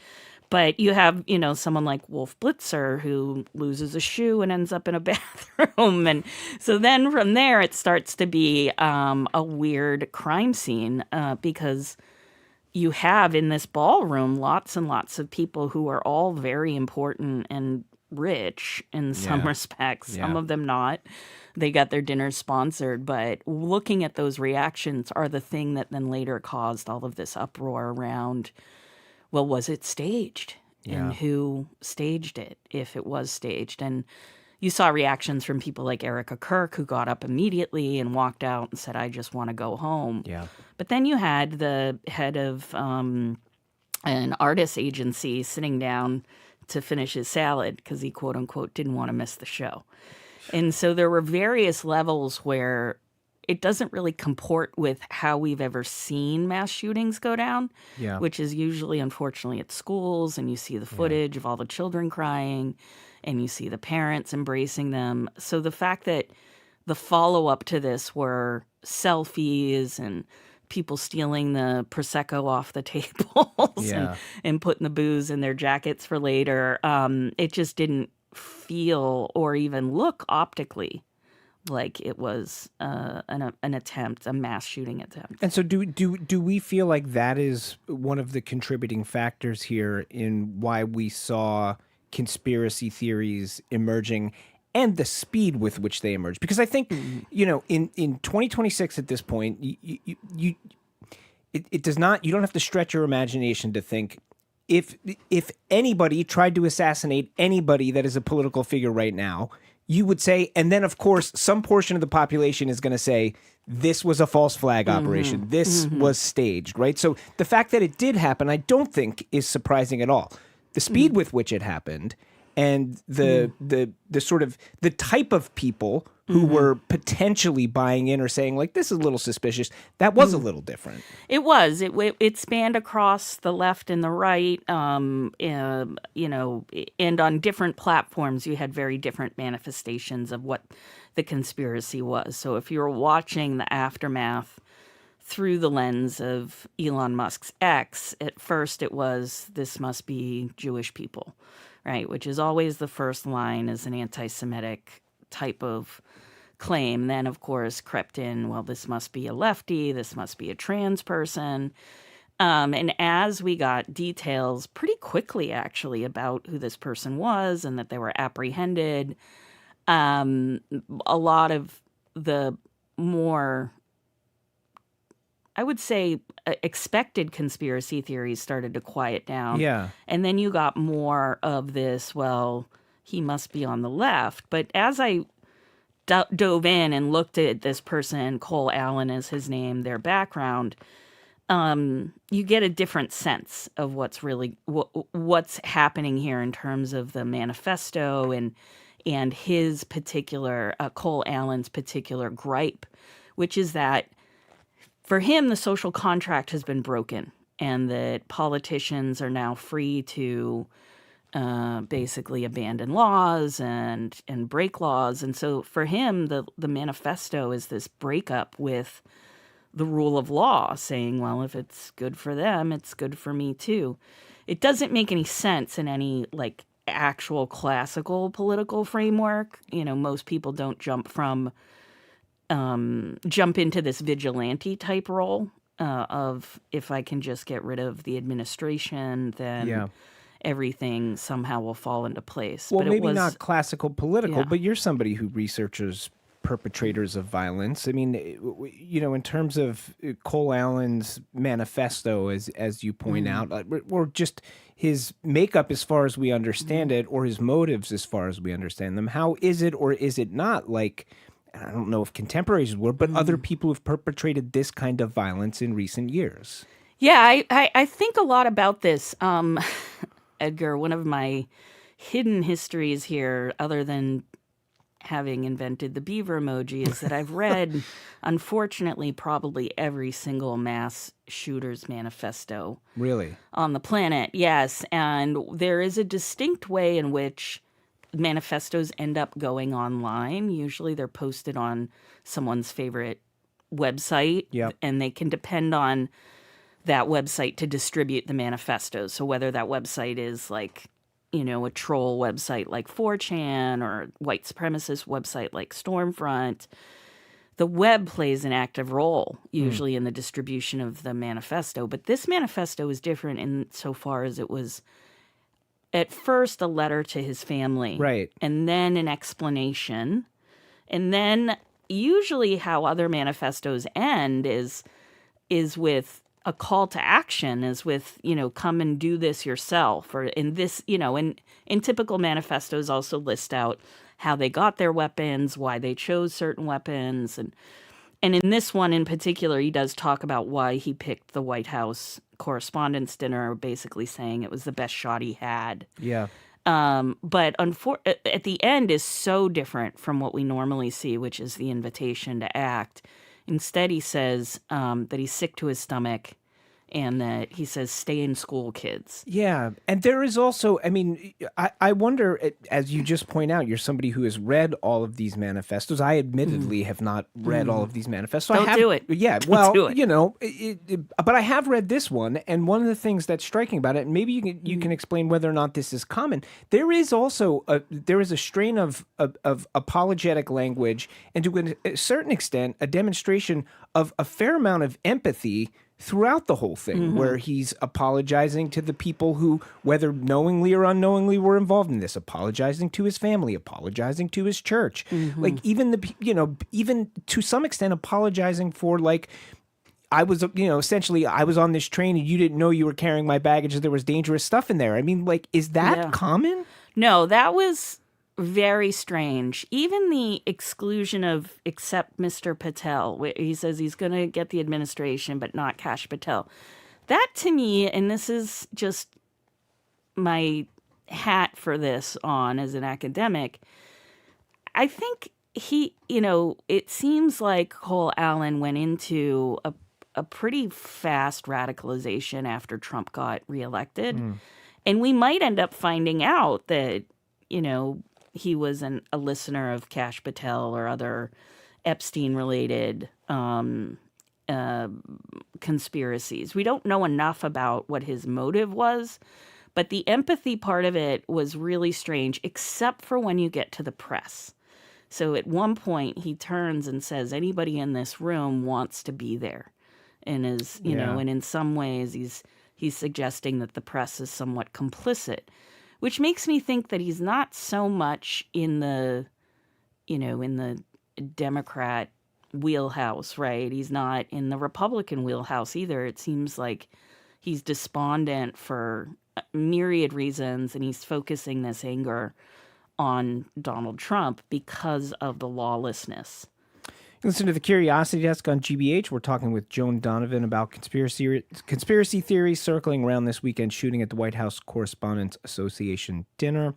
But you have, someone like Wolf Blitzer who loses a shoe and ends up in a bathroom. And so then from there, it starts to be a weird crime scene because you have in this ballroom lots and lots of people who are all very important and rich in some respects, some of them not. They got their dinners sponsored. But looking at those reactions are the thing that then later caused all of this uproar around, well, was it staged? And who staged it, if it was staged? And you saw reactions from people like Erica Kirk, who got up immediately and walked out and said, I just want to go home. Yeah. But then you had the head of an artist agency sitting down to finish his salad because he, quote unquote, didn't want to miss the show. And so there were various levels where it doesn't really comport with how we've ever seen mass shootings go down, which is usually, unfortunately, at schools, and you see the footage of all the children crying, and you see the parents embracing them. So the fact that the follow-up to this were selfies and people stealing the Prosecco off the tables and putting the booze in their jackets for later, it just didn't feel or even look optically like it was an attempt, a mass shooting attempt. And so do we feel like that is one of the contributing factors here in why we saw conspiracy theories emerging and the speed with which they emerged? Because I think, in 2026 at this point, it does not, you don't have to stretch your imagination to think if anybody tried to assassinate anybody that is a political figure right now, you would say, and then, of course, some portion of the population is going to say, this was a false flag operation. This was staged, right? So the fact that it did happen, I don't think is surprising at all. The speed with which it happened and the sort of the type of people who were potentially buying in or saying, like, this is a little suspicious, that was a little different. It was. It spanned across the left and the right, and on different platforms, you had very different manifestations of what the conspiracy was. So if you were watching the aftermath through the lens of Elon Musk's X, at first it was, this must be Jewish people, right? Which is always the first line as an anti-Semitic type of claim. Then, of course, crept in, well, this must be a lefty, this must be a trans person. And as we got details pretty quickly, actually, about who this person was and that they were apprehended, a lot of the more, I would say, expected conspiracy theories started to quiet down. Yeah. And then you got more of this, well, he must be on the left. But as I dove in and looked at this person, Cole Allen is his name, their background, you get a different sense of what's really what's happening here in terms of the manifesto and his particular Cole Allen's particular gripe, which is that for him the social contract has been broken and that politicians are now free to basically abandon laws and break laws. And so for him, the manifesto is this breakup with the rule of law, saying, well, if it's good for them, it's good for me too. It doesn't make any sense in any like actual classical political framework. Most people don't jump into this vigilante type role of, if I can just get rid of the administration, then everything somehow will fall into place. Well, but maybe not classical political, Yeah. but you're somebody who researches perpetrators of violence. I mean, in terms of Cole Allen's manifesto, as you point out, or just his makeup as far as we understand it, or his motives as far as we understand them, how is it or is it not like, I don't know if contemporaries were, but other people who've perpetrated this kind of violence in recent years? Yeah, I think a lot about this. Edgar, one of my hidden histories here, other than having invented the beaver emoji, is that I've read, unfortunately, probably every single mass shooter's manifesto. Really? On the planet, yes. And there is a distinct way in which manifestos end up going online. Usually they're posted on someone's favorite website, Yep. and they can depend on that website to distribute the manifestos. So whether that website is like, a troll website like 4chan or white supremacist website like Stormfront, the web plays an active role usually in the distribution of the manifesto. But this manifesto is different insofar as it was at first a letter to his family. Right. And then an explanation. And then usually how other manifestos end is with a call to action, is with, come and do this yourself. Or in this, in typical manifestos also list out how they got their weapons, why they chose certain weapons. And in this one in particular, he does talk about why he picked the White House Correspondents' Dinner, basically saying it was the best shot he had. Yeah. But at the end is so different from what we normally see, which is the invitation to act. Instead, he says that he's sick to his stomach and that he says, stay in school, kids. Yeah. And there is also, I wonder, as you just point out, you're somebody who has read all of these manifestos. I admittedly have not read all of these manifestos. Don't do it. Yeah. Don't well, do it. But I have read this one. And one of the things that's striking about it, and maybe you can explain whether or not this is common, there is also there is a strain of apologetic language and to a certain extent, a demonstration of a fair amount of empathy throughout the whole thing, where he's apologizing to the people who, whether knowingly or unknowingly, were involved in this, apologizing to his family, apologizing to his church, like even even to some extent apologizing for, like, I was, essentially I was on this train and you didn't know you were carrying my baggage and there was dangerous stuff in there. I mean, like, is that common? No, that was very strange. Even the exclusion of except Mr. Patel, where he says he's going to get the administration, but not Kash Patel. That to me, and this is just my hat for this on as an academic, I think he, it seems like Cole Allen went into a pretty fast radicalization after Trump got reelected. And we might end up finding out that, he was a listener of Kash Patel or other Epstein-related conspiracies. We don't know enough about what his motive was, but the empathy part of it was really strange, except for when you get to the press. So at one point, he turns and says, anybody in this room wants to be there. And is, and in some ways, he's suggesting that the press is somewhat complicit, which makes me think that he's not so much in the Democrat wheelhouse, right? He's not in the Republican wheelhouse either. It seems like he's despondent for myriad reasons, and he's focusing this anger on Donald Trump because of the lawlessness. Listen to the Curiosity Desk on GBH. We're talking with Joan Donovan about conspiracy theories circling around this weekend shooting at the White House Correspondents Association dinner.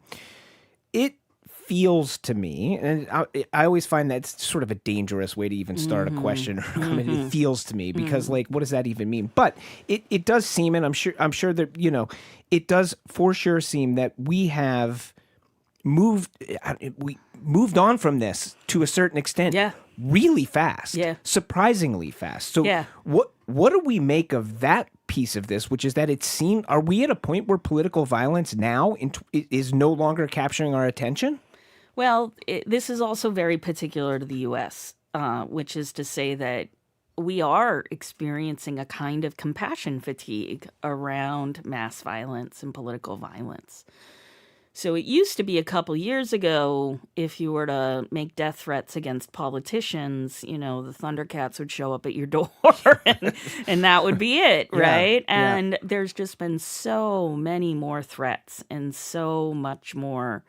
It feels to me, and I always find that's sort of a dangerous way to even start a question or comment. It feels to me because, like, what does that even mean? But it does seem, and I'm sure that it does for sure seem that we have moved on from this to a certain extent. Yeah. Really fast. Yeah. Surprisingly fast. So yeah. What do we make of that piece of this, which is that are we at a point where political violence now is no longer capturing our attention? Well, this is also very particular to the U.S., which is to say that we are experiencing a kind of compassion fatigue around mass violence and political violence. So it used to be a couple years ago, if you were to make death threats against politicians, the Thundercats would show up at your door and that would be it, right? Yeah. And there's just been so many more threats and so much more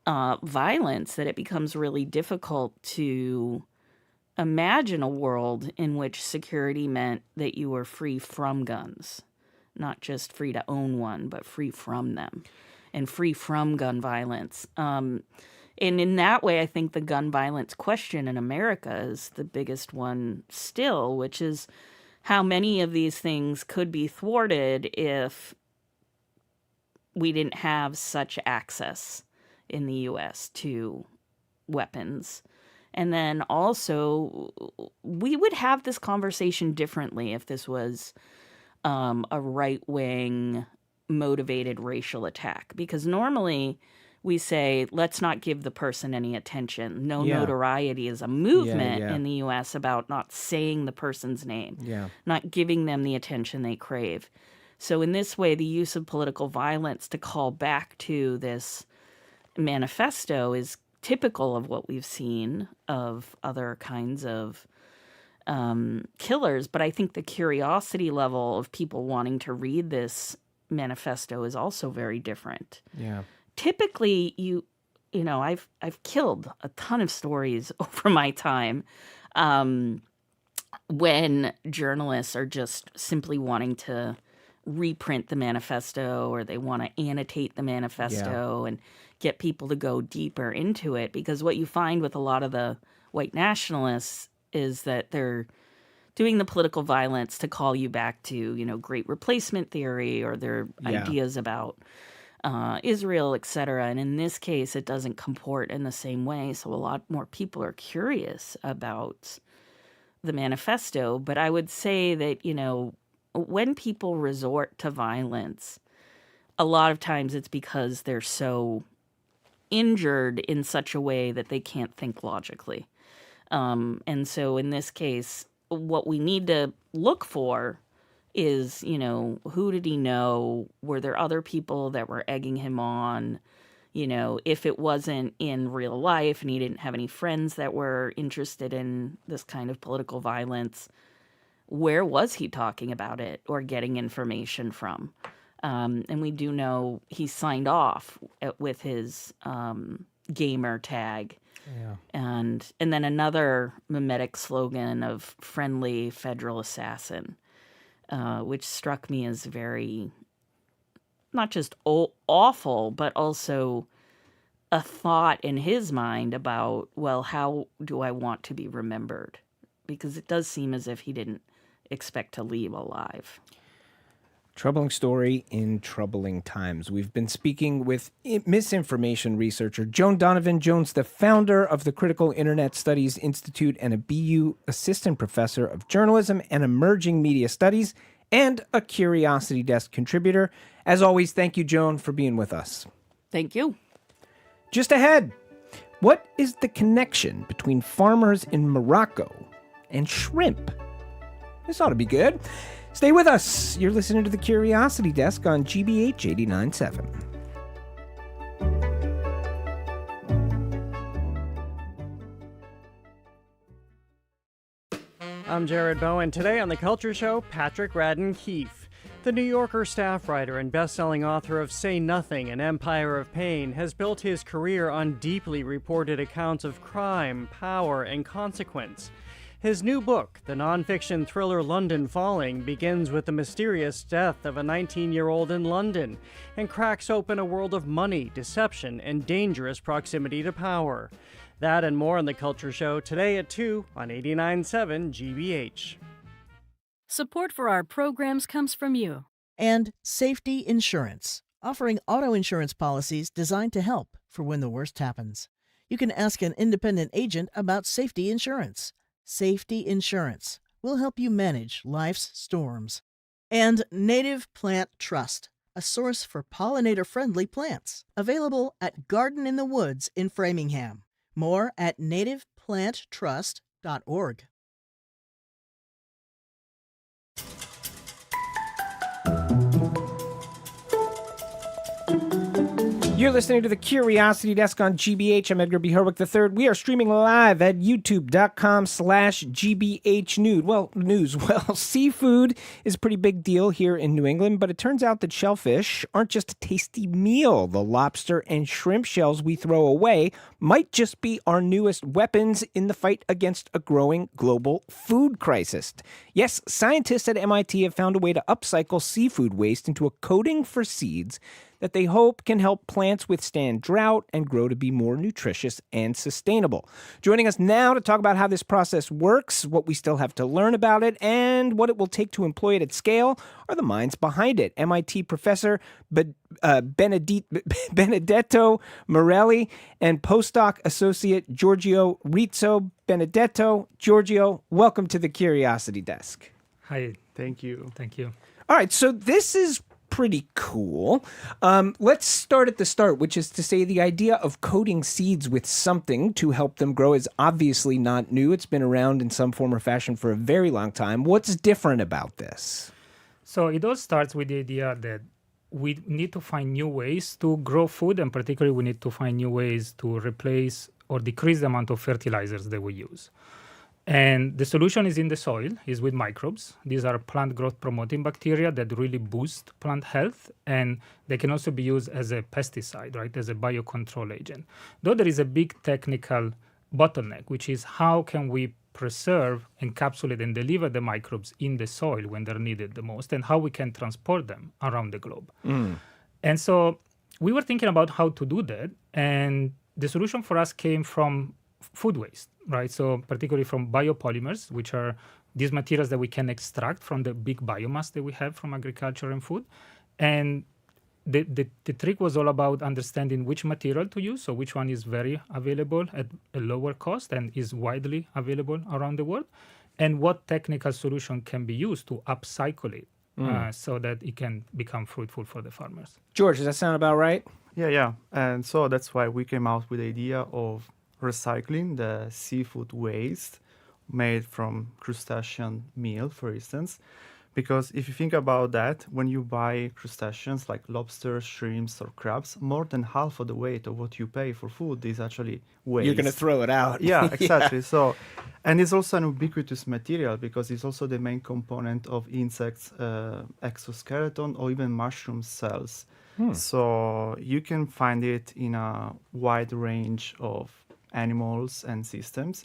violence that it becomes really difficult to imagine a world in which security meant that you were free from guns, not just free to own one, but free from them. And free from gun violence. And in that way, I think the gun violence question in America is the biggest one still, which is how many of these things could be thwarted if we didn't have such access in the U.S. to weapons. And then also, we would have this conversation differently if this was a right-wing motivated racial attack. Because normally we say, let's not give the person any attention. No notoriety is a movement in the U.S. about not saying the person's name, not giving them the attention they crave. So in this way, the use of political violence to call back to this manifesto is typical of what we've seen of other kinds of killers. But I think the curiosity level of people wanting to read this manifesto is also very different. Yeah. Typically, you know, I've killed a ton of stories over my time when journalists are just simply wanting to reprint the manifesto, or they want to annotate the manifesto and get people to go deeper into it. Because what you find with a lot of the white nationalists is that they're doing the political violence to call you back to, you know, great replacement theory or their ideas about Israel, et cetera. And in this case, it doesn't comport in the same way. So a lot more people are curious about the manifesto. But I would say that, you know, when people resort to violence, a lot of times it's because they're so injured in such a way that they can't think logically. And so in this case, what we need to look for is, you know, who did he know? Were there other people that were egging him on? You know, if it wasn't in real life and he didn't have any friends that were interested in this kind of political violence, where was he talking about it or getting information from? And we do know he signed off with his gamer tag. Yeah. And then another mimetic slogan of friendly federal assassin, which struck me as very, not just awful, but also a thought in his mind about, well, how do I want to be remembered? Because it does seem as if he didn't expect to leave alive. Troubling story in troubling times. We've been speaking with misinformation researcher Joan Donovan. Joan's the founder of the Critical Internet Studies Institute and a BU assistant professor of journalism and emerging media studies, and a Curiosity Desk contributor. As always, thank you, Joan, for being with us. Thank you. Just ahead, what is the connection between farmers in Morocco and shrimp? This ought to be good. Stay with us. You're listening to the Curiosity Desk on GBH 89.7. I'm Jared Bowen. Today on The Culture Show, Patrick Radden Keefe. The New Yorker staff writer and best-selling author of Say Nothing, An Empire of Pain, has built his career on deeply reported accounts of crime, power, and consequence. His new book, the nonfiction thriller London Falling, begins with the mysterious death of a 19-year-old in London and cracks open a world of money, deception, and dangerous proximity to power. That and more on The Culture Show today at 2 on 89.7 GBH. Support for our programs comes from you. And Safety Insurance, offering auto insurance policies designed to help for when the worst happens. You can ask an independent agent about safety insurance. Safety Insurance will help you manage life's storms. And Native Plant Trust, a source for pollinator-friendly plants. Available at Garden in the Woods in Framingham. More at nativeplanttrust.org. You're listening to the Curiosity Desk on GBH. I'm Edgar B. Herwick III. We are streaming live at youtube.com/GBH News. Well, seafood is a pretty big deal here in New England, but it turns out that shellfish aren't just a tasty meal. The lobster and shrimp shells we throw away might just be our newest weapons in the fight against a growing global food crisis. Yes, scientists at MIT have found a way to upcycle seafood waste into a coating for seeds that they hope can help plants withstand drought and grow to be more nutritious and sustainable. Joining us now to talk about how this process works, what we still have to learn about it, and what it will take to employ it at scale are the minds behind it. MIT professor Benedetto Marelli and postdoc associate Giorgio Rizzo. Benedetto, Giorgio, welcome to the Curiosity Desk. Hi. Thank you. Thank you. All right, so this is pretty cool. Let's start at the start, which is to say the idea of coating seeds with something to help them grow is obviously not new. It's been around in some form or fashion for a very long time. What's different about this? So it all starts with the idea that we need to find new ways to grow food, and particularly we need to find new ways to replace or decrease the amount of fertilizers that we use. And the solution is in the soil, is with microbes. These are plant growth promoting bacteria that really boost plant health, and they can also be used as a pesticide, right, as a biocontrol agent. Though there is a big technical bottleneck, which is how can we preserve, encapsulate, and deliver the microbes in the soil when they're needed the most, and how we can transport them around the globe. And so we were thinking about how to do that, and the solution for us came from food waste, right? So particularly from biopolymers, which are these materials that we can extract from the big biomass that we have from agriculture and food. And the trick was all about understanding which material to use, so which one is very available at a lower cost and is widely available around the world, and what technical solution can be used to upcycle it so that it can become fruitful for the farmers. George, does that sound about right? Yeah. And so that's why we came out with the idea of recycling the seafood waste made from crustacean meal, for instance. Because if you think about that, when you buy crustaceans like lobsters, shrimps, or crabs, more than half of the weight of what you pay for food is actually waste. You're going to throw it out. Yeah, exactly. So, and it's also an ubiquitous material because it's also the main component of insects' exoskeleton or even mushroom cells. So you can find it in a wide range of animals and systems.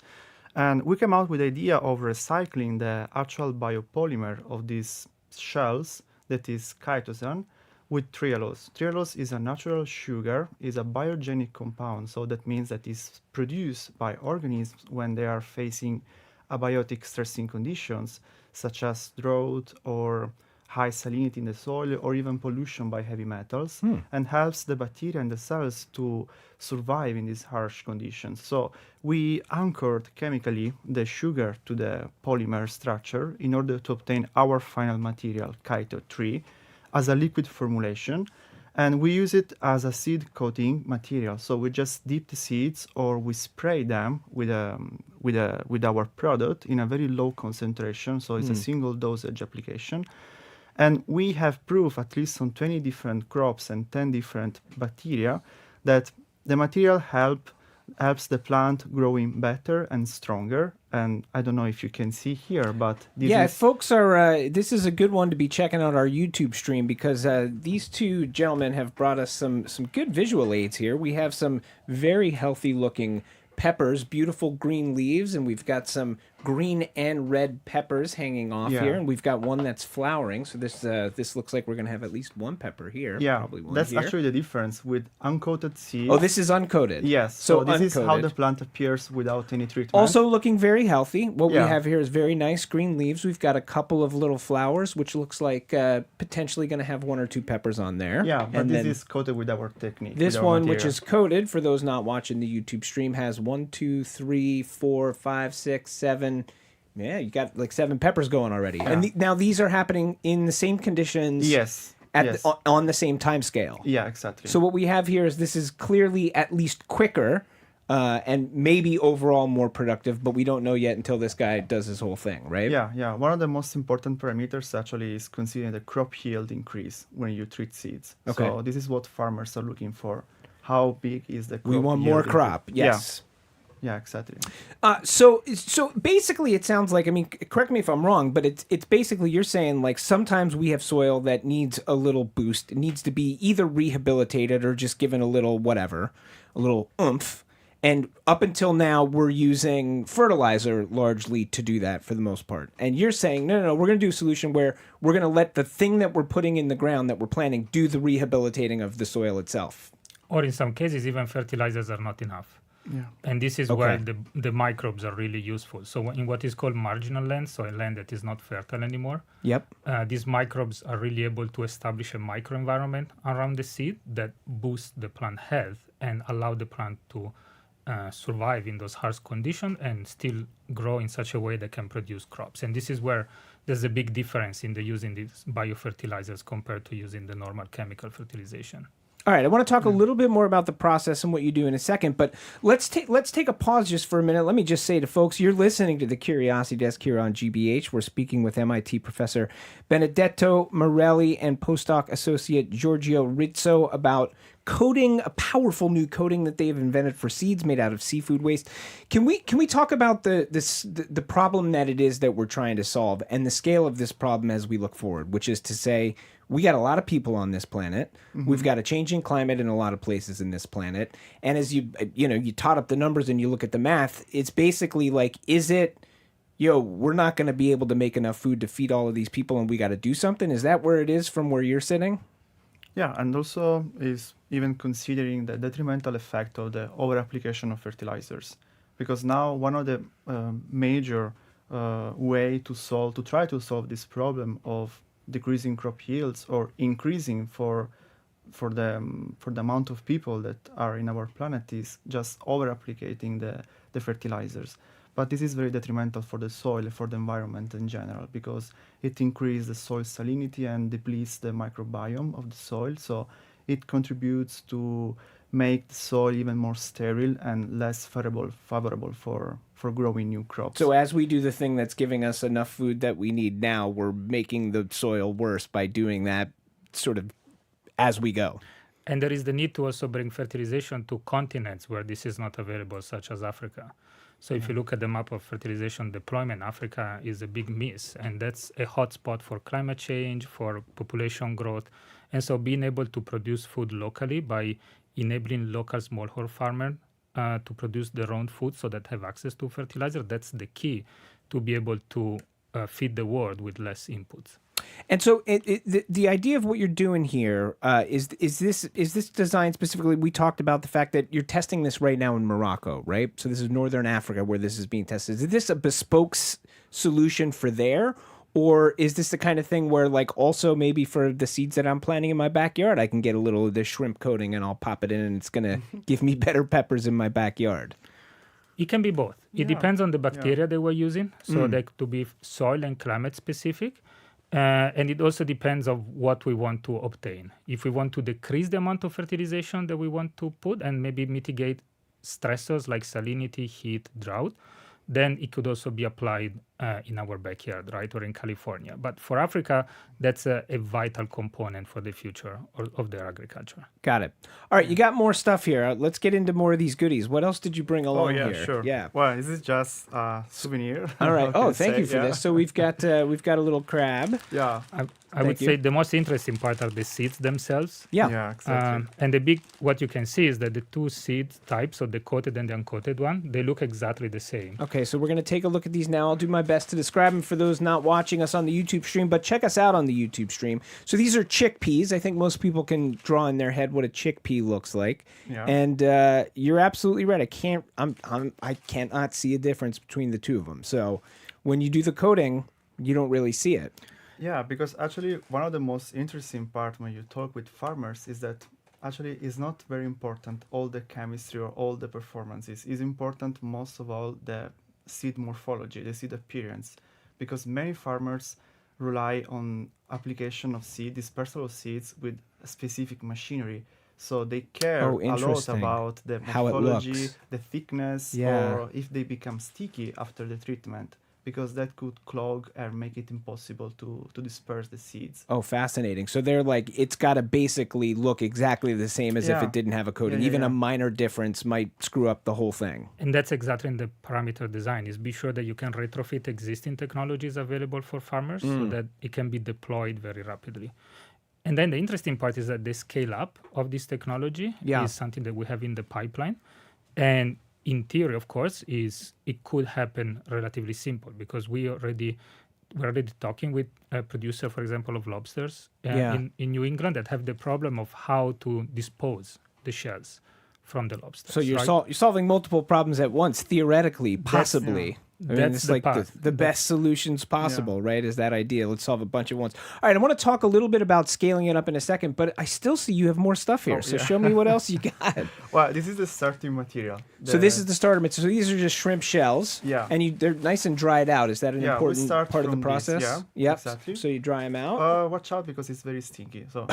And we came out with the idea of recycling the actual biopolymer of these shells, that is chitosan, with trehalose. Trehalose is a natural sugar, is a biogenic compound, so that means that it's produced by organisms when they are facing abiotic stressing conditions, such as drought or high salinity in the soil or even pollution by heavy metals, and helps the bacteria and the cells to survive in these harsh conditions. So we anchored chemically the sugar to the polymer structure in order to obtain our final material, Chito-3, as a liquid formulation. And we use it as a seed coating material. So we just dip the seeds or we spray them with our product in a very low concentration. So it's a single dosage application. And we have proof, at least on 20 different crops and 10 different bacteria, that the material helps the plant growing better and stronger. And I don't know if you can see here, but folks are. This is a good one to be checking out our YouTube stream because these two gentlemen have brought us some good visual aids here. We have some very healthy looking peppers, beautiful green leaves, and we've got some green and red peppers hanging off here, and we've got one that's flowering. So this looks like we're going to have at least one pepper here. Yeah, probably one that's here. Actually the difference with uncoated seeds. Oh, this is uncoated. Yes, so this is how the plant appears without any treatment. Also looking very healthy. What we have here is very nice green leaves. We've got a couple of little flowers, which looks like potentially going to have one or two peppers on there. Yeah, but this is coated with our technique. This one, which is coated, for those not watching the YouTube stream, has 1, 2, 3, 4, 5, 6, 7. Yeah, you got like 7 peppers going already. Yeah. And now these are happening in the same conditions. Yes. On the same time scale. Yeah, exactly. So what we have here is this is clearly at least quicker and maybe overall more productive, but we don't know yet until this guy does his whole thing, right? Yeah. One of the most important parameters actually is considering the crop yield increase when you treat seeds. Okay. So this is what farmers are looking for. How big is the crop We want yield more crop, yes. Yeah, exactly. So basically it sounds like, I mean, correct me if I'm wrong, but it's basically you're saying like sometimes we have soil that needs a little boost. It needs to be either rehabilitated or just given a little whatever, a little oomph. And up until now, we're using fertilizer largely to do that for the most part. And you're saying, no, we're going to do a solution where we're going to let the thing that we're putting in the ground that we're planting do the rehabilitating of the soil itself. Or in some cases, even fertilizers are not enough. Yeah. And this is where the microbes are really useful. So in what is called marginal land, so a land that is not fertile anymore, these microbes are really able to establish a microenvironment around the seed that boosts the plant health and allow the plant to survive in those harsh conditions and still grow in such a way that can produce crops. And this is where there's a big difference in the using these biofertilizers compared to using the normal chemical fertilization. All right, I want to talk a little bit more about the process and what you do in a second, but let's take a pause just for a minute. Let me just say to folks, you're listening to the Curiosity Desk here on GBH. We're speaking with MIT professor Benedetto Marelli and postdoc associate Giorgio Rizzo about coating, a powerful new coating that they've invented for seeds made out of seafood waste. Can we talk about the problem that it is that we're trying to solve and the scale of this problem as we look forward, which is to say, we got a lot of people on this planet. Mm-hmm. We've got a changing climate in a lot of places in this planet. And as you tot up the numbers and you look at the math, it's basically like, is it, we're not going to be able to make enough food to feed all of these people and we got to do something? Is that where it is from where you're sitting? Yeah, and also is even considering the detrimental effect of the over-application of fertilizers. Because now one of the major way to try to solve this problem of decreasing crop yields or increasing for the amount of people that are in our planet is just over-applicating the fertilizers. But this is very detrimental for the soil, for the environment in general, because it increases the soil salinity and depletes the microbiome of the soil. So it contributes to make the soil even more sterile and less favorable for growing new crops. So as we do the thing that's giving us enough food that we need now, we're making the soil worse by doing that sort of as we go. And there is the need to also bring fertilization to continents where this is not available, such as Africa. So if you look at the map of fertilization deployment, Africa is a big miss, and that's a hotspot for climate change, for population growth. And so being able to produce food locally by enabling local smallholder farmers to produce their own food so that have access to fertilizer, that's the key to be able to feed the world with less inputs. And so the idea of what you're doing here is this designed specifically? We talked about the fact that you're testing this right now in Morocco, right? So this is Northern Africa where this is being tested. Is this a bespoke solution for there? Or is this the kind of thing where, like, also maybe for the seeds that I'm planting in my backyard, I can get a little of this shrimp coating and I'll pop it in and it's going to give me better peppers in my backyard? It can be both. It depends on the bacteria they were using. So they could be soil and climate specific. And it also depends on what we want to obtain. If we want to decrease the amount of fertilization that we want to put and maybe mitigate stressors like salinity, heat, drought, then it could also be applied in our backyard, right, or in California. But for Africa, that's a vital component for the future of their agriculture. Got it. All right, you got more stuff here. Let's get into more of these goodies. What else did you bring along here? Sure. Yeah. Well, this is just a souvenir. All right. Oh, thank you for this. So we've got a little crab. Yeah. I would say the most interesting part are the seeds themselves. Yeah, exactly. And what you can see is that the two seed types, so the coated and the uncoated one, they look exactly the same. Okay, so we're going to take a look at these now. I'll do my best to describe them for those not watching us on the YouTube stream, but check us out on the YouTube stream. So these are chickpeas. I think most people can draw in their head what a chickpea looks like. Yeah. And you're absolutely right. I cannot see a difference between the two of them. So when you do the coating, you don't really see it. Yeah, because actually one of the most interesting part when you talk with farmers is that actually it's not very important all the chemistry or all the performances. It's important most of all the seed morphology, the seed appearance, because many farmers rely on application of dispersal of seeds with specific machinery. So they care a lot about the morphology, the thickness, or if they become sticky after the treatment, because that could clog and make it impossible to disperse the seeds. Oh, fascinating. So they're like, it's got to basically look exactly the same as if it didn't have a coating. Even a minor difference might screw up the whole thing. And that's exactly in the parameter design, is be sure that you can retrofit existing technologies available for farmers so that it can be deployed very rapidly. And then the interesting part is that the scale up of this technology is something that we have in the pipeline. And in theory, of course, it could happen relatively simple because we're already talking with a producer, for example, of lobsters in New England that have the problem of how to dispose the shells from the lobsters. So you're solving multiple problems at once, theoretically, possibly. That's it's the like path. the best solutions possible, right? Is that idea? Let's solve a bunch at once. All right, I want to talk a little bit about scaling it up in a second, but I still see you have more stuff here. So show me what else you got. Well, this is the starting material. So this is the starter material. So these are just shrimp shells. Yeah. And they're nice and dried out. Is that an important part of the process? Yep, Exactly. So you dry them out. Watch out because it's very stinky. So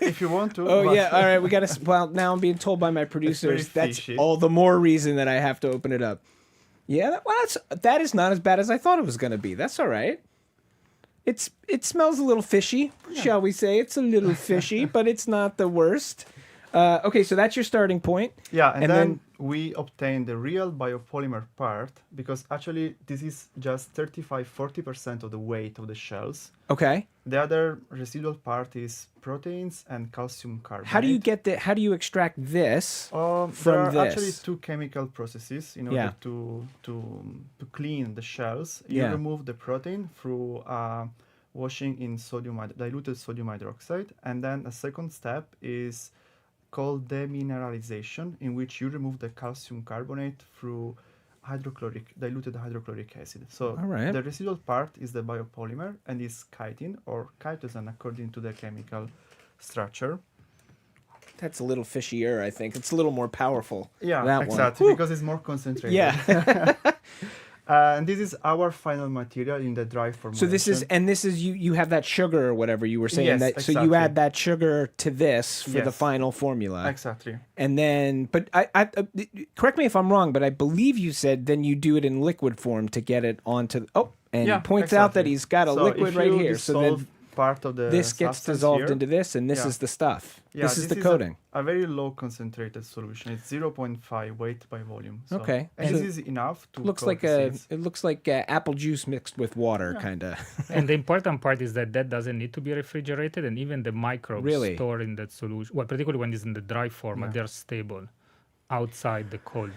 if you want to. All right. We got to. Well, now I'm being told by my producers that's fishy. all the more reason that I have to open it up. Yeah, that is not as bad as I thought it was going to be. That's all right. It smells a little fishy, shall we say? It's a little fishy, but it's not the worst. Okay, so that's your starting point. Yeah, and then we obtain the real biopolymer part because actually this is just 35-40% of the weight of the shells. Okay. The other residual part is proteins and calcium carbonate. How do you extract this from there are this? actually two chemical processes in order to clean the shells. You remove the protein through washing in diluted sodium hydroxide, and then a second step is called demineralization, in which you remove the calcium carbonate through diluted hydrochloric acid. So the residual part is the biopolymer and is chitin or chitosan according to the chemical structure. That's a little fishier, I think. It's a little more powerful. Yeah, exactly, because it's more concentrated. Yeah. And this is our final material in the dry formulation. So this is you have that sugar or whatever you were saying. Yes, So you add that sugar to this for the final formula. Exactly. And then, but I correct me if I'm wrong, but I believe you said then you do it in liquid form to get it onto. He points out that he's got a liquid right here. So then part of the this gets dissolved into this, and this is the stuff. This is the coating. A very low concentrated solution. It's 0.5 weight by volume. So, okay, and this is enough to. It looks like apple juice mixed with water, kind of. And the important part is that doesn't need to be refrigerated, and even the microbes stored in that solution, well, particularly when it's in the dry format, they're stable outside the cold.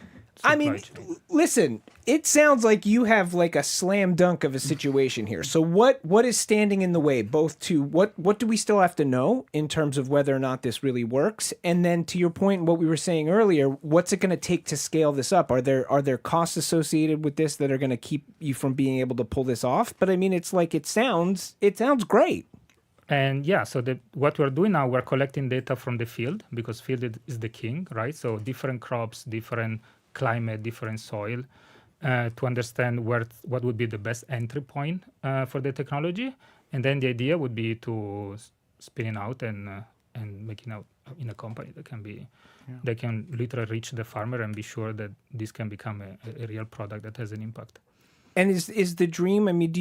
I mean, listen, it sounds like you have like a slam dunk of a situation here. So what is standing in the way, both to what do we still have to know in terms of whether or not this really works? And then to your point, what we were saying earlier, what's it going to take to scale this up? Are there costs associated with this that are going to keep you from being able to pull this off? But I mean, it's like it sounds great. And so what we're doing now, we're collecting data from the field because field is the king, right? So different crops, different climate, different soil, to understand what would be the best entry point for the technology. And then the idea would be to spin it out and making out in a company that can be, they can literally reach the farmer and be sure that this can become a real product that has an impact. And is the dream, I mean,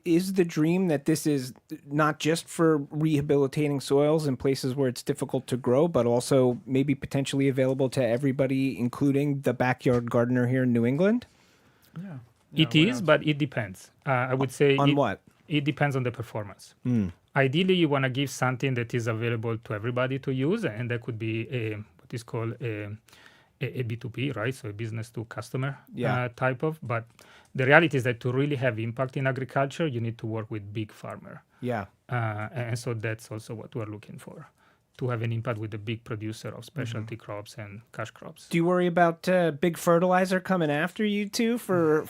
is the dream that this is not just for rehabilitating soils in places where it's difficult to grow, but also maybe potentially available to everybody, including the backyard gardener here in New England? Yeah. It is, but it depends. I would say on what? It depends on the performance. Ideally, you want to give something that is available to everybody to use, and that could be what is called a B2B, right? So a business to customer type of. But the reality is that to really have impact in agriculture, you need to work with big farmer. Yeah. And so that's also what we're looking for, to have an impact with the big producer of specialty crops and cash crops. Do you worry about big fertilizer coming after you too for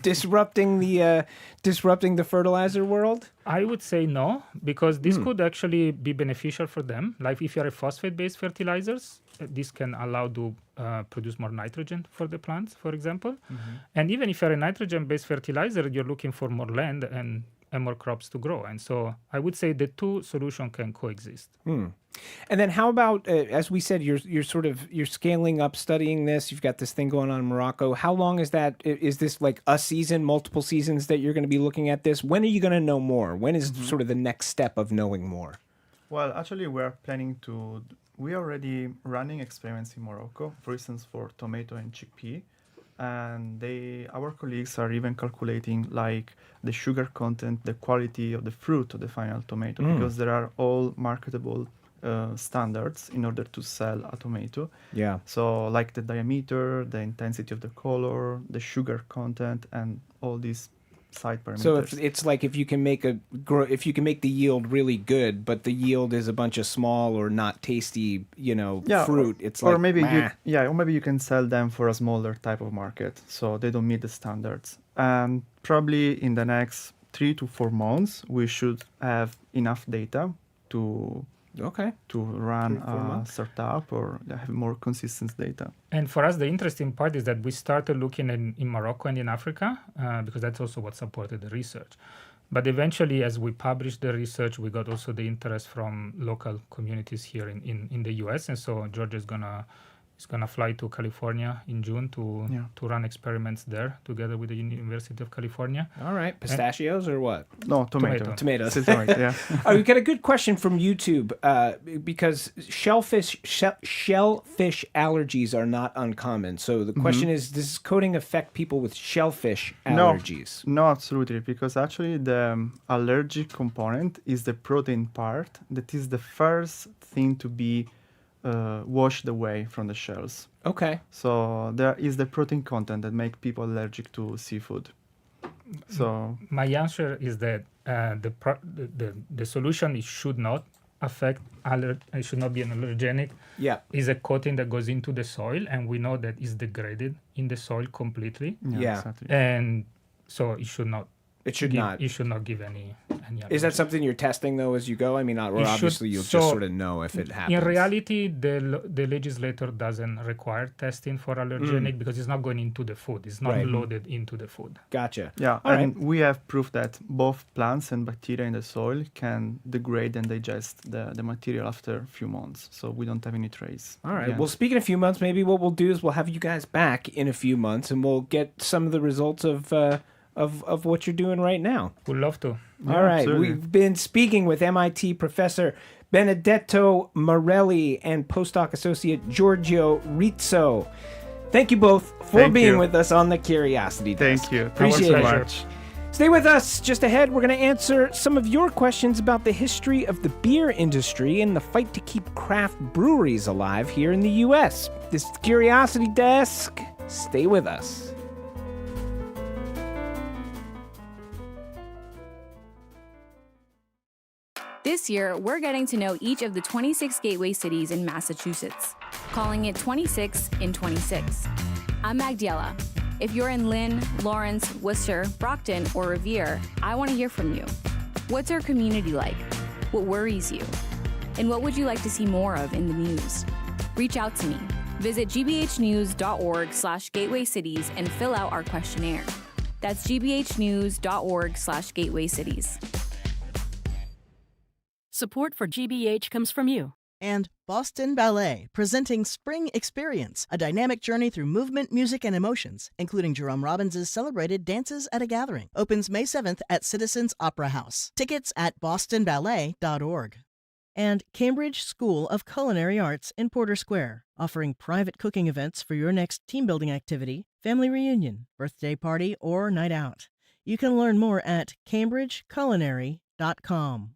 disrupting the fertilizer world? I would say no, because this could actually be beneficial for them. Like if you're a phosphate-based fertilizers, this can allow to produce more nitrogen for the plants, for example. And even if you're a nitrogen-based fertilizer, you're looking for more land and more crops to grow. And so I would say the two solutions can coexist. And then how about, as we said, you're scaling up, studying this. You've got this thing going on in Morocco. How long is that? Is this like a season, multiple seasons that you're going to be looking at this? When are you going to know more? When is sort of the next step of knowing more? Well, actually, we are already running experiments in Morocco, for instance, for tomato and chickpea. And our colleagues are even calculating like the sugar content, the quality of the fruit of the final tomato, because there are all marketable standards in order to sell a tomato. Yeah. So like the diameter, the intensity of the color, the sugar content, and all these side parameters. So it's like if you can make the yield really good, but the yield is a bunch of small or not tasty, fruit. It's like, or maybe you can sell them for a smaller type of market, so they don't meet the standards. And probably in the next 3 to 4 months, we should have enough data to run a startup or have more consistent data. And for us, the interesting part is that we started looking in Morocco and in Africa, because that's also what supported the research. But eventually, as we published the research, we got also the interest from local communities here in the US. And so Giorgio is gonna fly to California in June to run experiments there together with the University of California. All right. Pistachios or what? No, tomatoes. Tomato, yeah. We've got a good question from YouTube because shellfish allergies are not uncommon. So the question is, does coating affect people with shellfish allergies? No, absolutely. Because actually the allergic component is the protein part that is the first thing to be washed away from the shells. Okay. So there is the protein content that make people allergic to seafood. So my answer is that the solution should not affect it should not be an allergenic. Yeah. Is a coating that goes into the soil, and we know that is degraded in the soil completely. Yeah. Exactly. And so it should not. It should not. You should not give any. Is that something you're testing though as you go? I mean, obviously you'll just sort of know if it happens. In reality, the legislator doesn't require testing for allergenic because it's not going into the food. It's not loaded into the food. Gotcha. Yeah, we have proof that both plants and bacteria in the soil can degrade and digest the material after a few months. So we don't have any trace. All right. Well, speaking of a few months, maybe what we'll do is we'll have you guys back in a few months and we'll get some of the results of what you're doing right now. We'd love to. All right. Absolutely. We've been speaking with MIT professor Benedetto Marelli and postdoc associate Giorgio Rizzo. Thank you both for being with us on the Curiosity Desk. Thank you. Appreciate it. Much. Stay with us. Just ahead, we're going to answer some of your questions about the history of the beer industry and the fight to keep craft breweries alive here in the U.S. This is the Curiosity Desk. Stay with us. This year, we're getting to know each of the 26 gateway cities in Massachusetts, calling it 26 in 26. I'm Magdiela. If you're in Lynne, Lawrence, Worcester, Brockton, or Revere, I want to hear from you. What's our community like? What worries you? And what would you like to see more of in the news? Reach out to me. Visit gbhnews.org/gatewaycities and fill out our questionnaire. That's gbhnews.org/gatewaycities. Support for GBH comes from you. And Boston Ballet, presenting Spring Experience, a dynamic journey through movement, music, and emotions, including Jerome Robbins' celebrated Dances at a Gathering. Opens May 7th at Citizens Opera House. Tickets at bostonballet.org. And Cambridge School of Culinary Arts in Porter Square, offering private cooking events for your next team-building activity, family reunion, birthday party, or night out. You can learn more at cambridgeculinary.com.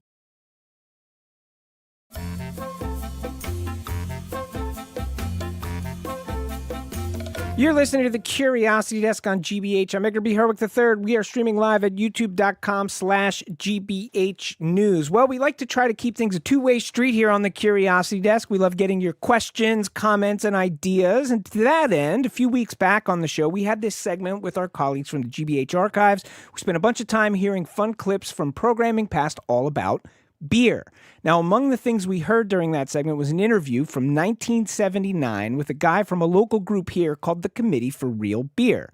You're listening to the Curiosity Desk on GBH. I'm Edgar B. Herwick III. We are streaming live at youtube.com/GBH News. Well, we like to try to keep things a two-way street here on the Curiosity Desk. We love getting your questions, comments, and ideas. And to that end, a few weeks back on the show, we had this segment with our colleagues from the GBH archives. We spent a bunch of time hearing fun clips from programming past all about beer. Now, among the things we heard during that segment was an interview from 1979 with a guy from a local group here called the Committee for Real Beer.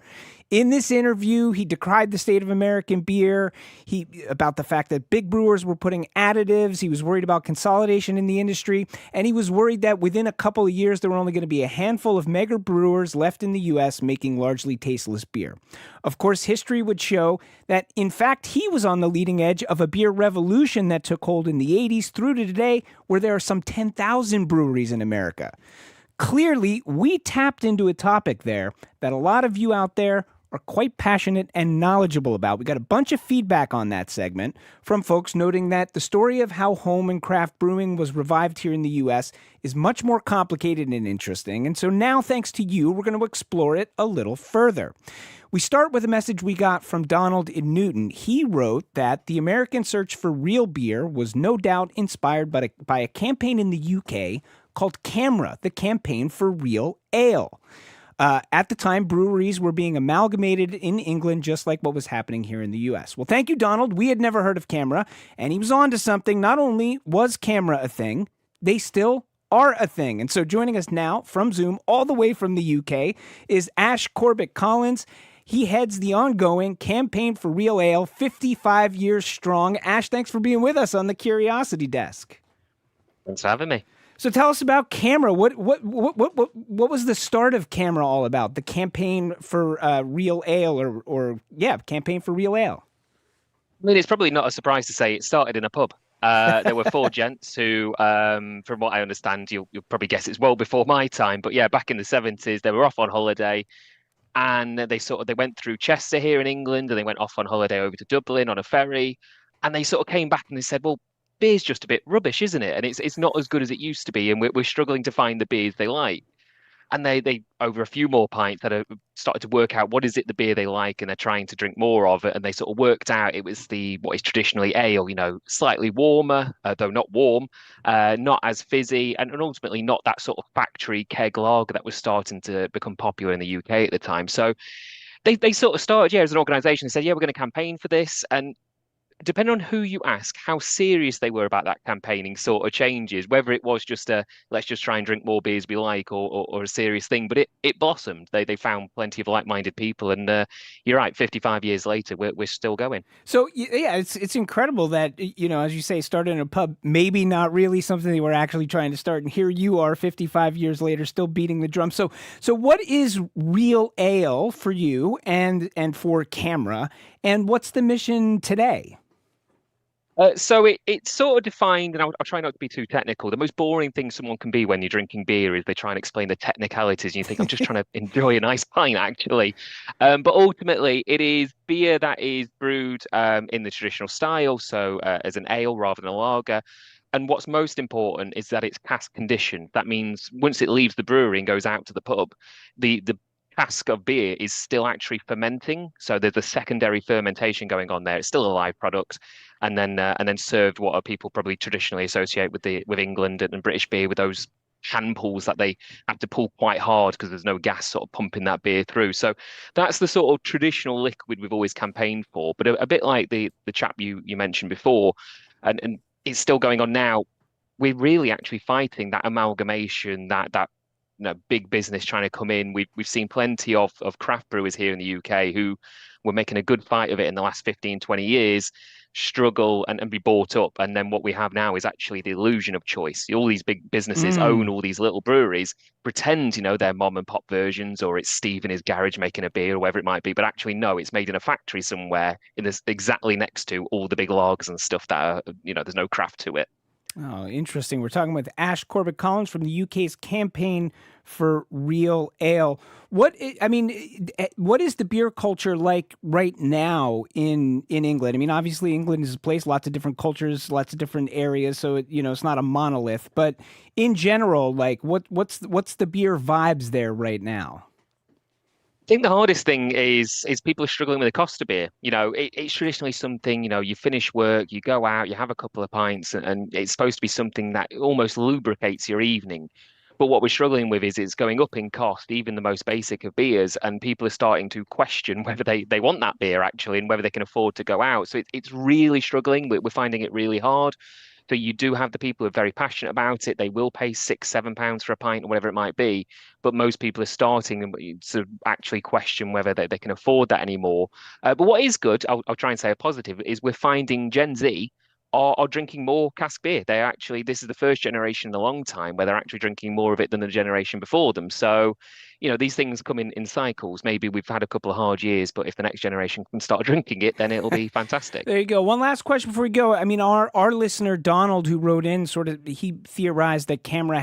In this interview, he decried the state of American beer, about the fact that big brewers were putting additives. He was worried about consolidation in the industry, and he was worried that within a couple of years, there were only going to be a handful of mega brewers left in the U.S. making largely tasteless beer. Of course, history would show that, in fact, he was on the leading edge of a beer revolution that took hold in the 80s through to today, where there are some 10,000 breweries in America. Clearly, we tapped into a topic there that a lot of you out there are quite passionate and knowledgeable about. We got a bunch of feedback on that segment from folks noting that the story of how home and craft brewing was revived here in the U.S. is much more complicated and interesting. And so now, thanks to you, we're going to explore it a little further. We start with a message we got from Donald in Newton. He wrote that the American search for real beer was no doubt inspired by a campaign in the UK called CAMRA, the Campaign for Real Ale. At the time, breweries were being amalgamated in England, just like what was happening here in the U.S. Well, thank you, Donald. We had never heard of CAMRA, and he was on to something. Not only was CAMRA a thing, they still are a thing. And so joining us now from Zoom, all the way from the UK, is Ash Corbett-Collins. He heads the ongoing Campaign for Real Ale, 55 years strong. Ash, thanks for being with us on the Curiosity Desk. Thanks for having me. So tell us about CAMRA. What was the start of CAMRA all about? The Campaign for Real Ale, or Campaign for Real Ale. I mean, it's probably not a surprise to say it started in a pub. There were four gents who, from what I understand, you'll probably guess it's well before my time, but yeah, back in the 70s, they were off on holiday, and they went through Chester here in England, and they went off on holiday over to Dublin on a ferry, and they sort of came back and they said, well, beer's just a bit rubbish, isn't it? And it's not as good as it used to be, and we're struggling to find the beers they like. And they over a few more pints that have started to work out what is it the beer they like, and they're trying to drink more of it. And they sort of worked out it was what is traditionally ale, slightly warmer, though not warm, not as fizzy, and ultimately not that sort of factory keg lager that was starting to become popular in the UK at the time. So they sort of started, as an organisation, and said, we're going to campaign for this. And depending on who you ask, how serious they were about that campaigning sort of changes, whether it was just let's just try and drink more beers we like, or a serious thing. But it blossomed. They found plenty of like-minded people, and you're right, 55 years later, we're still going. So yeah, it's incredible that, as you say, started in a pub, maybe not really something they were actually trying to start, and here you are 55 years later still beating the drum. So what is real ale for you and for CAMRA, and what's the mission today? So it's sort of defined, and I'll try not to be too technical. The most boring thing someone can be when you're drinking beer is they try and explain the technicalities, and you think, I'm just trying to enjoy a nice pint, actually. But ultimately, it is beer that is brewed in the traditional style, so as an ale rather than a lager. And what's most important is that it's cask conditioned. That means once it leaves the brewery and goes out to the pub, the cask of beer is still actually fermenting. So there's a secondary fermentation going on there. It's still a live product, and then served what people probably traditionally associate with England and British beer, with those hand pulls that they have to pull quite hard because there's no gas sort of pumping that beer through. So that's the sort of traditional liquid we've always campaigned for. But a bit like the chap you mentioned before, and it's still going on now. We're really actually fighting that amalgamation, that big business trying to come in. We've seen plenty of craft brewers here in the UK who were making a good fight of it in the last 15, 20 years, struggle and be bought up. And then what we have now is actually the illusion of choice. All these big businesses own all these little breweries, pretend, they're mom and pop versions, or it's Steve in his garage making a beer or whatever it might be. But actually, no, it's made in a factory somewhere exactly next to all the big lagers and stuff that are, there's no craft to it. Oh, interesting. We're talking with Ash Corbett-Collins from the UK's Campaign for Real Ale. What is the beer culture like right now in England? I mean, obviously England is a place, lots of different cultures, lots of different areas, so it's not a monolith. But in general, like what's the beer vibes there right now? I think the hardest thing is people are struggling with the cost of beer. It's traditionally something, you finish work, you go out, you have a couple of pints, and it's supposed to be something that almost lubricates your evening. But what we're struggling with is it's going up in cost, even the most basic of beers, and people are starting to question whether they want that beer, actually, and whether they can afford to go out. So it's really struggling. We're finding it really hard. So you do have the people who are very passionate about it. They will pay £6-7 for a pint or whatever it might be. But most people are starting to actually question whether they can afford that anymore. But what is good, I'll try and say a positive, is we're finding Gen Z are drinking more cask beer. This is the first generation in a long time where they're actually drinking more of it than the generation before them. So, these things come in cycles. Maybe we've had a couple of hard years, but if the next generation can start drinking it, then it'll be fantastic. There you go. One last question before we go. I mean, our listener Donald, who wrote in, he theorized that CAMRA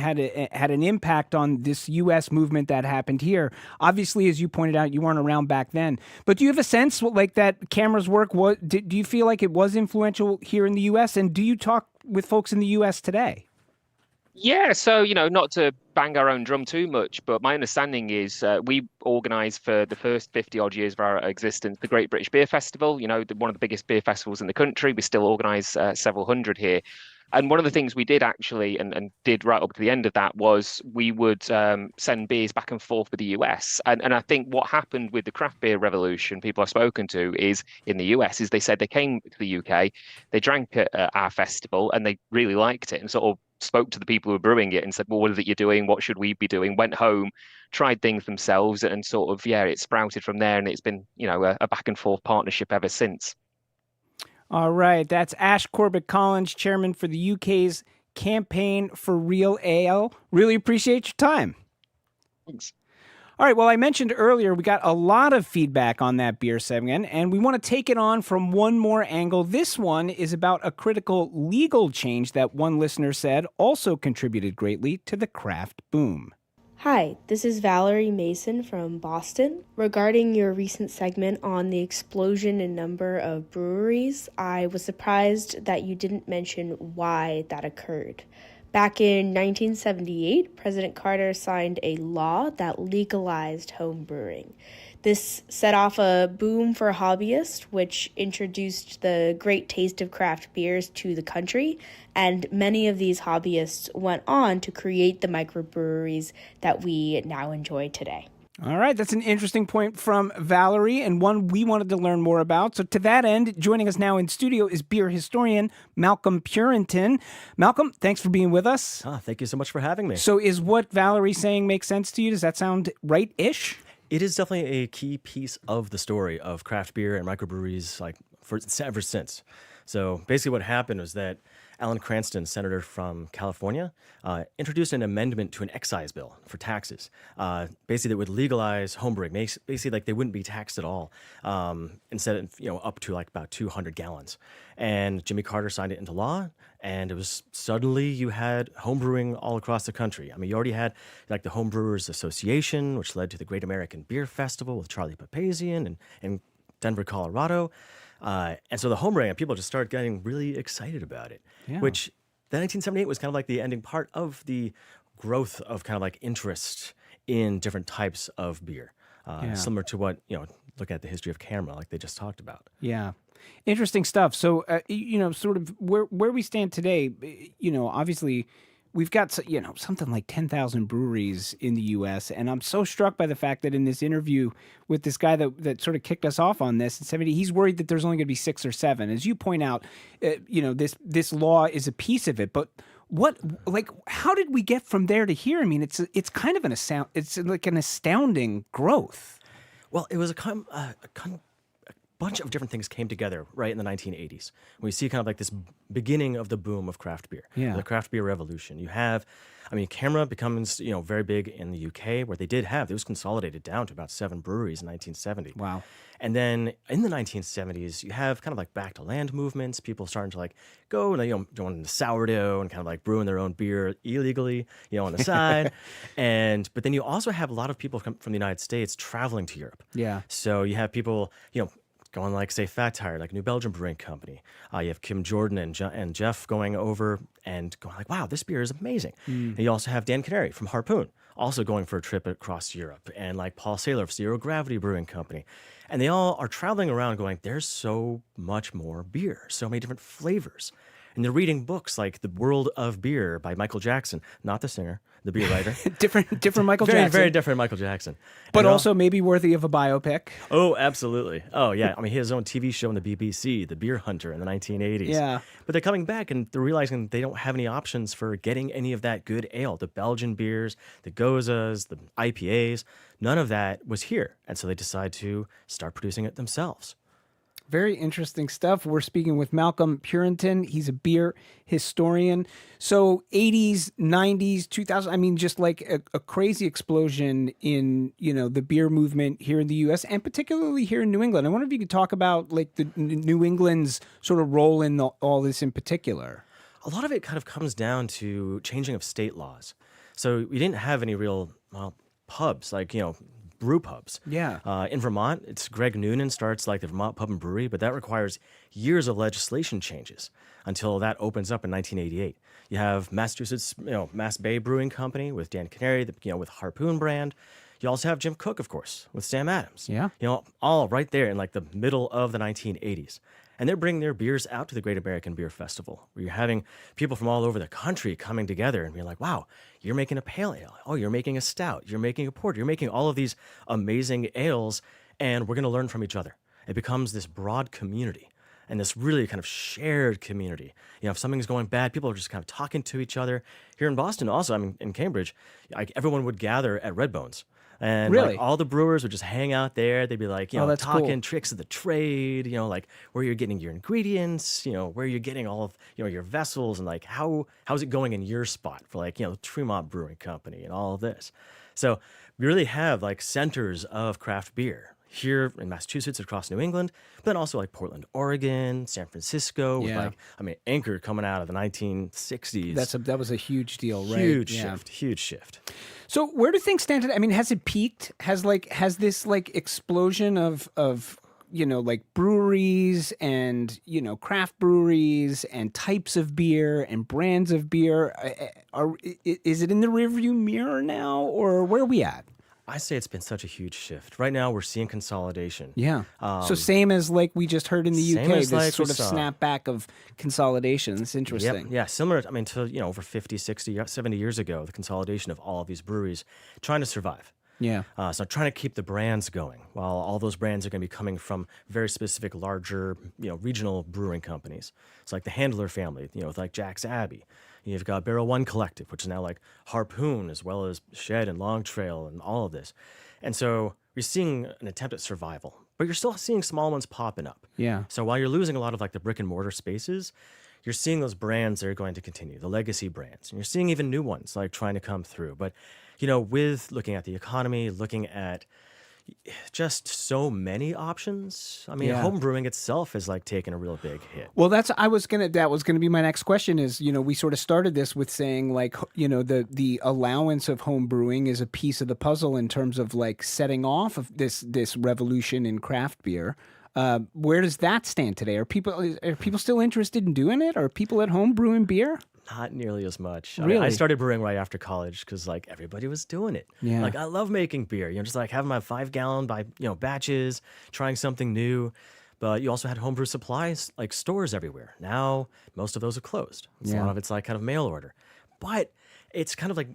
had an impact on this U.S. movement that happened here. Obviously, as you pointed out, you weren't around back then. But do you have a sense like that CAMRA's work do you feel like it was influential here in the U.S. and do you talk with folks in the U.S. today? Yeah, so, not to bang our own drum too much, but my understanding is we organised for the first 50-odd years of our existence the Great British Beer Festival, one of the biggest beer festivals in the country. We still organise several hundred here. And one of the things we did actually, and did right up to the end of that, was we would send beers back and forth with the US. And I think what happened with the craft beer revolution, people I've spoken to, is in the US, is they said they came to the UK, they drank at our festival, and they really liked it, and sort of spoke to the people who were brewing it and said, well, what is it you're doing? What should we be doing? Went home, tried things themselves, and sort of, it sprouted from there. And it's been, a back and forth partnership ever since. All right. That's Ash Corbett-Collins, chairman for the UK's Campaign for Real Ale. Really appreciate your time. Thanks. All right. Well, I mentioned earlier we got a lot of feedback on that beer segment, and we want to take it on from one more angle. This one is about a critical legal change that one listener said also contributed greatly to the craft boom. Hi, this is Valerie Mason from Boston. Regarding your recent segment on the explosion in number of breweries, I was surprised that you didn't mention why that occurred. Back in 1978, President Carter signed a law that legalized home brewing. This set off a boom for hobbyists, which introduced the great taste of craft beers to the country, and many of these hobbyists went on to create the microbreweries that we now enjoy today. All right, that's an interesting point from Valerie, and one we wanted to learn more about. So to that end, joining us now in studio is beer historian Malcolm Purinton. Malcolm, thanks for being with us. Thank you so much for having me. So is what Valerie's saying make sense to you? Does that sound right-ish? It is definitely a key piece of the story of craft beer and microbreweries ever since. So basically what happened was that Alan Cranston, senator from California, introduced an amendment to an excise bill for taxes. Basically, that would legalize homebrewing. Basically, like they wouldn't be taxed at all, instead of up to like about 200 gallons. And Jimmy Carter signed it into law, and it was suddenly you had homebrewing all across the country. I mean, you already had like the Homebrewers Association, which led to the Great American Beer Festival with Charlie Papazian in Denver, Colorado. And so the homebrewing, people just started getting really excited about it, which the 1978 was kind of like the ending part of the growth of kind of like interest in different types of beer, similar to what, look at the history of CAMRA, like they just talked about. Yeah. Interesting stuff. So, sort of where we stand today, obviously we've got, something like 10,000 breweries in the U.S., and I'm so struck by the fact that in this interview with this guy that sort of kicked us off on this in 70, he's worried that there's only going to be 6 or 7. As you point out, this law is a piece of it, but how did we get from there to here? I mean, it's kind of it's like an astounding growth. Well, it was a bunch of different things came together right in the 1980s. We see kind of like this beginning of the boom of craft beer, the craft beer revolution. You have, CAMRA becomes, very big in the UK, where it was consolidated down to about 7 breweries in 1970. Wow. And then in the 1970s, you have kind of like back to land movements, people starting to like go, going into sourdough and kind of like brewing their own beer illegally, on the side. But then you also have a lot of people from the United States traveling to Europe. Yeah. So you have people, going like, say, Fat Tire, like New Belgium Brewing Company. You have Kim Jordan and Jeff going over and going like, wow, this beer is amazing. And you also have Dan Canary from Harpoon also going for a trip across Europe, and like Paul Saylor of Zero Gravity Brewing Company. And they all are traveling around going, there's so much more beer, so many different flavors. And they're reading books like The World of Beer by Michael Jackson, not the singer, the beer writer. different Michael Jackson. Very different Michael Jackson. But also maybe worthy of a biopic. Oh, absolutely. Oh, yeah. He had his own TV show on the BBC, The Beer Hunter, in the 1980s. Yeah. But they're coming back and they're realizing they don't have any options for getting any of that good ale. The Belgian beers, the Gozas, the IPAs, none of that was here. And so they decide to start producing it themselves. Very interesting stuff. We're speaking with Malcolm Purinton. He's a beer historian. So 80s, 90s, 2000, I mean, just like a crazy explosion in, the beer movement here in the U.S. and particularly here in New England. I wonder if you could talk about like the New England's sort of role in all this in particular. A lot of it kind of comes down to changing of state laws. So we didn't have any real pubs, like, brew pubs. Yeah. In Vermont, it's Greg Noonan starts like the Vermont Pub and Brewery, but that requires years of legislation changes until that opens up in 1988. You have Massachusetts, Mass Bay Brewing Company with Dan Canary, with Harpoon brand. You also have Jim Cook, of course, with Sam Adams. Yeah. All right there in like the middle of the 1980s. And they're bringing their beers out to the Great American Beer Festival, where you're having people from all over the country coming together and being like, wow, you're making a pale ale. Oh, you're making a stout. You're making a porter. You're making all of these amazing ales, and we're going to learn from each other. It becomes this broad community and this really kind of shared community. If something's going bad, people are just kind of talking to each other. Here in Boston also, in Cambridge, everyone would gather at Red Bones. And really? All the brewers would just hang out there. They'd be like, that's talking cool. tricks of the trade, like where you're getting your ingredients, where you're getting all of, your vessels and like how's it going in your spot for like, Tremont Brewing Company and all of this. So we really have like centers of craft beer here in Massachusetts, across New England, but then also like Portland, Oregon, San Francisco, with Anchor coming out of the 1960s. That was a huge deal, right? Huge shift. So where do things stand today? I mean, has it peaked? Has this like explosion of breweries and, craft breweries and types of beer and brands of beer, is it in the rearview mirror now, or where are we at? I say it's been such a huge shift. Right now, we're seeing consolidation. Yeah. So same as like we just heard in the UK, this like sort of snapback of consolidation. It's interesting. Yep. Yeah, similar, to, over 50, 60, 70 years ago, the consolidation of all of these breweries trying to survive. Yeah. So trying to keep the brands going while all those brands are going to be coming from very specific, larger, regional brewing companies. It's like the Handler family, with like Jack's Abbey. You've got Barrel One Collective, which is now like Harpoon, as well as Shed and Long Trail and all of this. And so you're seeing an attempt at survival, but you're still seeing small ones popping up. Yeah. So while you're losing a lot of like the brick and mortar spaces, you're seeing those brands that are going to continue, the legacy brands. And you're seeing even new ones like trying to come through. But, with looking at the economy, looking at just so many options. I mean, home brewing itself is like taking a real big hit. Well, that was gonna be my next question. Is we sort of started this with saying like the allowance of home brewing is a piece of the puzzle in terms of like setting off of this revolution in craft beer. Where does that stand today? Are people still interested in doing it? Are people at home brewing beer? Not nearly as much. Really? I started brewing right after college because like everybody was doing it. Yeah. Like I love making beer. Just like having my 5-gallon by batches, trying something new. But you also had homebrew supplies like stores everywhere. Now most of those are closed. A lot of it's like kind of mail order. But it's kind of like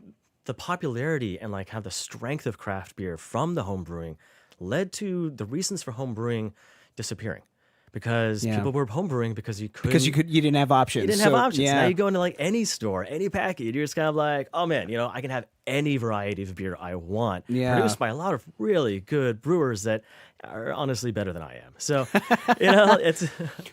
the popularity and like kind of the strength of craft beer from the home brewing led to the reasons for home brewing disappearing. Because people were homebrewing because you didn't have options. You didn't have options. Now you go into like any store, any package, you're just kind of like, oh man, I can have any variety of beer I want, produced by a lot of really good brewers that are honestly better than I am. So, it's.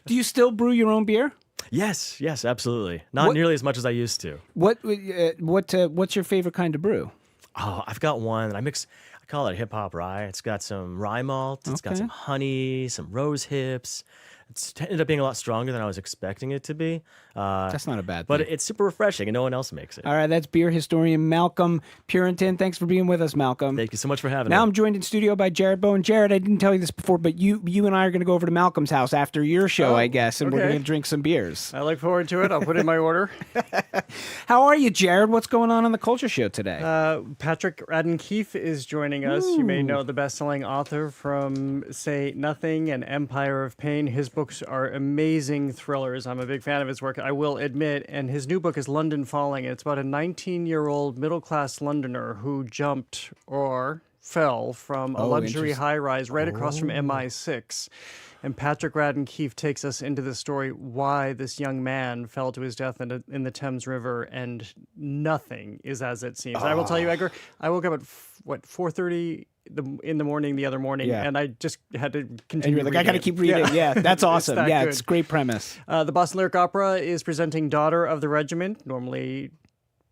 Do you still brew your own beer? Yes, absolutely. Not nearly as much as I used to. What's your favorite kind of brew? Oh, I've got one. I call it hip hop rye. It's got some rye malt. It's got some honey, some rose hips. It's ended up being a lot stronger than I was expecting it to be. That's not a bad thing. But it's super refreshing, and no one else makes it. All right, that's beer historian Malcolm Purinton. Thanks for being with us, Malcolm. Thank you so much for having me. Now I'm joined in studio by Jared Bowen. Jared, I didn't tell you this before, but you and I are going to go over to Malcolm's house after your show, I guess, and we're going to drink some beers. I look forward to it. I'll put in my order. How are you, Jared? What's going on the Culture Show today? Patrick Radden Keefe is joining us. You may know the best-selling author from Say Nothing and Empire of Pain. His books are amazing thrillers. I'm a big fan of his work, I will admit. And his new book is London Falling. It's about a 19-year-old middle-class Londoner who jumped or fell from a luxury high-rise right across from MI6. And Patrick Radden Keefe takes us into the story why this young man fell to his death in the Thames River, and nothing is as it seems. I will tell you, Edgar, I woke up at 4:30 in the morning the other morning, Yeah. and I just had to continue. And you're like, I reading got to it. keep reading. Yeah, that's awesome. that Yeah, good. it's a great premise. The Boston Lyric Opera is presenting Daughter of the Regiment, normally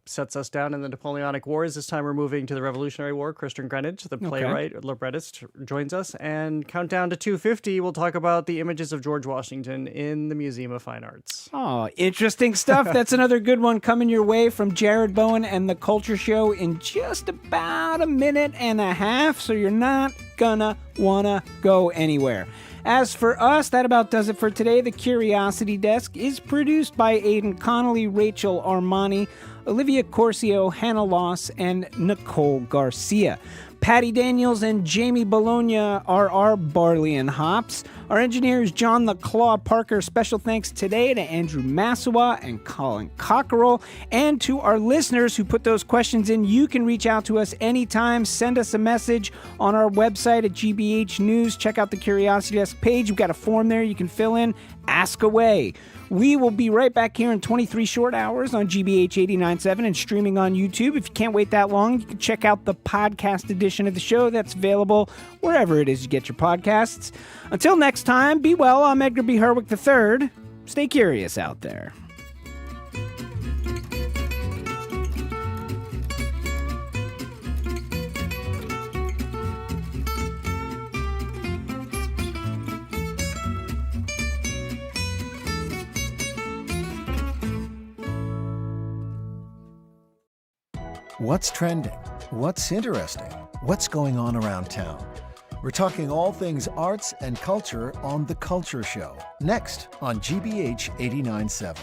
sets us down in the Napoleonic Wars. This time we're moving to the Revolutionary War. Kristen Greenwich, the playwright, librettist, joins us. And Countdown to 250, we'll talk about the images of George Washington in the Museum of Fine Arts. Oh, interesting stuff. That's another good one coming your way from Jared Bowen and The Culture Show in just about a minute and a half, so you're not gonna wanna go anywhere. As for us, that about does it for today. The Curiosity Desk is produced by Aidan Connolly, Rachel Armani, Olivia Corcio, Hannah Loss, and Nicole Garcia. Patty Daniels and Jamie Bologna are our barley and hops. Our engineer is John the Claw Parker. Special thanks today to Andrew Massawa and Colin Cockerell. And to our listeners who put those questions in, you can reach out to us anytime. Send us a message on our website at GBH News. Check out the Curiosity Desk page. We've got a form there you can fill in. Ask away. We will be right back here in 23 short hours on GBH 89.7 and streaming on YouTube. If you can't wait that long, you can check out the podcast edition of the show that's available wherever it is you get your podcasts. Until next time, be well. I'm Edgar B. Herwick III. Stay curious out there. What's trending? What's interesting? What's going on around town? We're talking all things arts and culture on The Culture Show, next on GBH 89.7.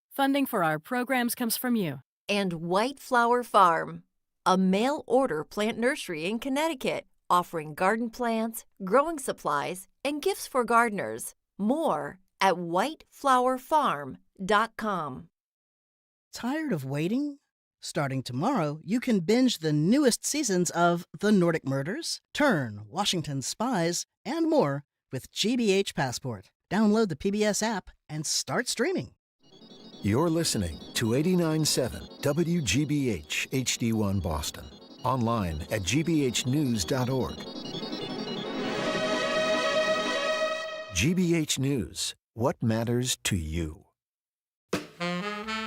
Funding for our programs comes from you. And White Flower Farm, a mail-order plant nursery in Connecticut, offering garden plants, growing supplies, and gifts for gardeners. More at whiteflowerfarm.com. Tired of waiting? Starting tomorrow, you can binge the newest seasons of The Nordic Murders, Turn, Washington's Spies, and more with GBH Passport. Download the PBS app and start streaming. You're listening to 89.7 WGBH HD1 Boston. Online at gbhnews.org. GBH News. What matters to you?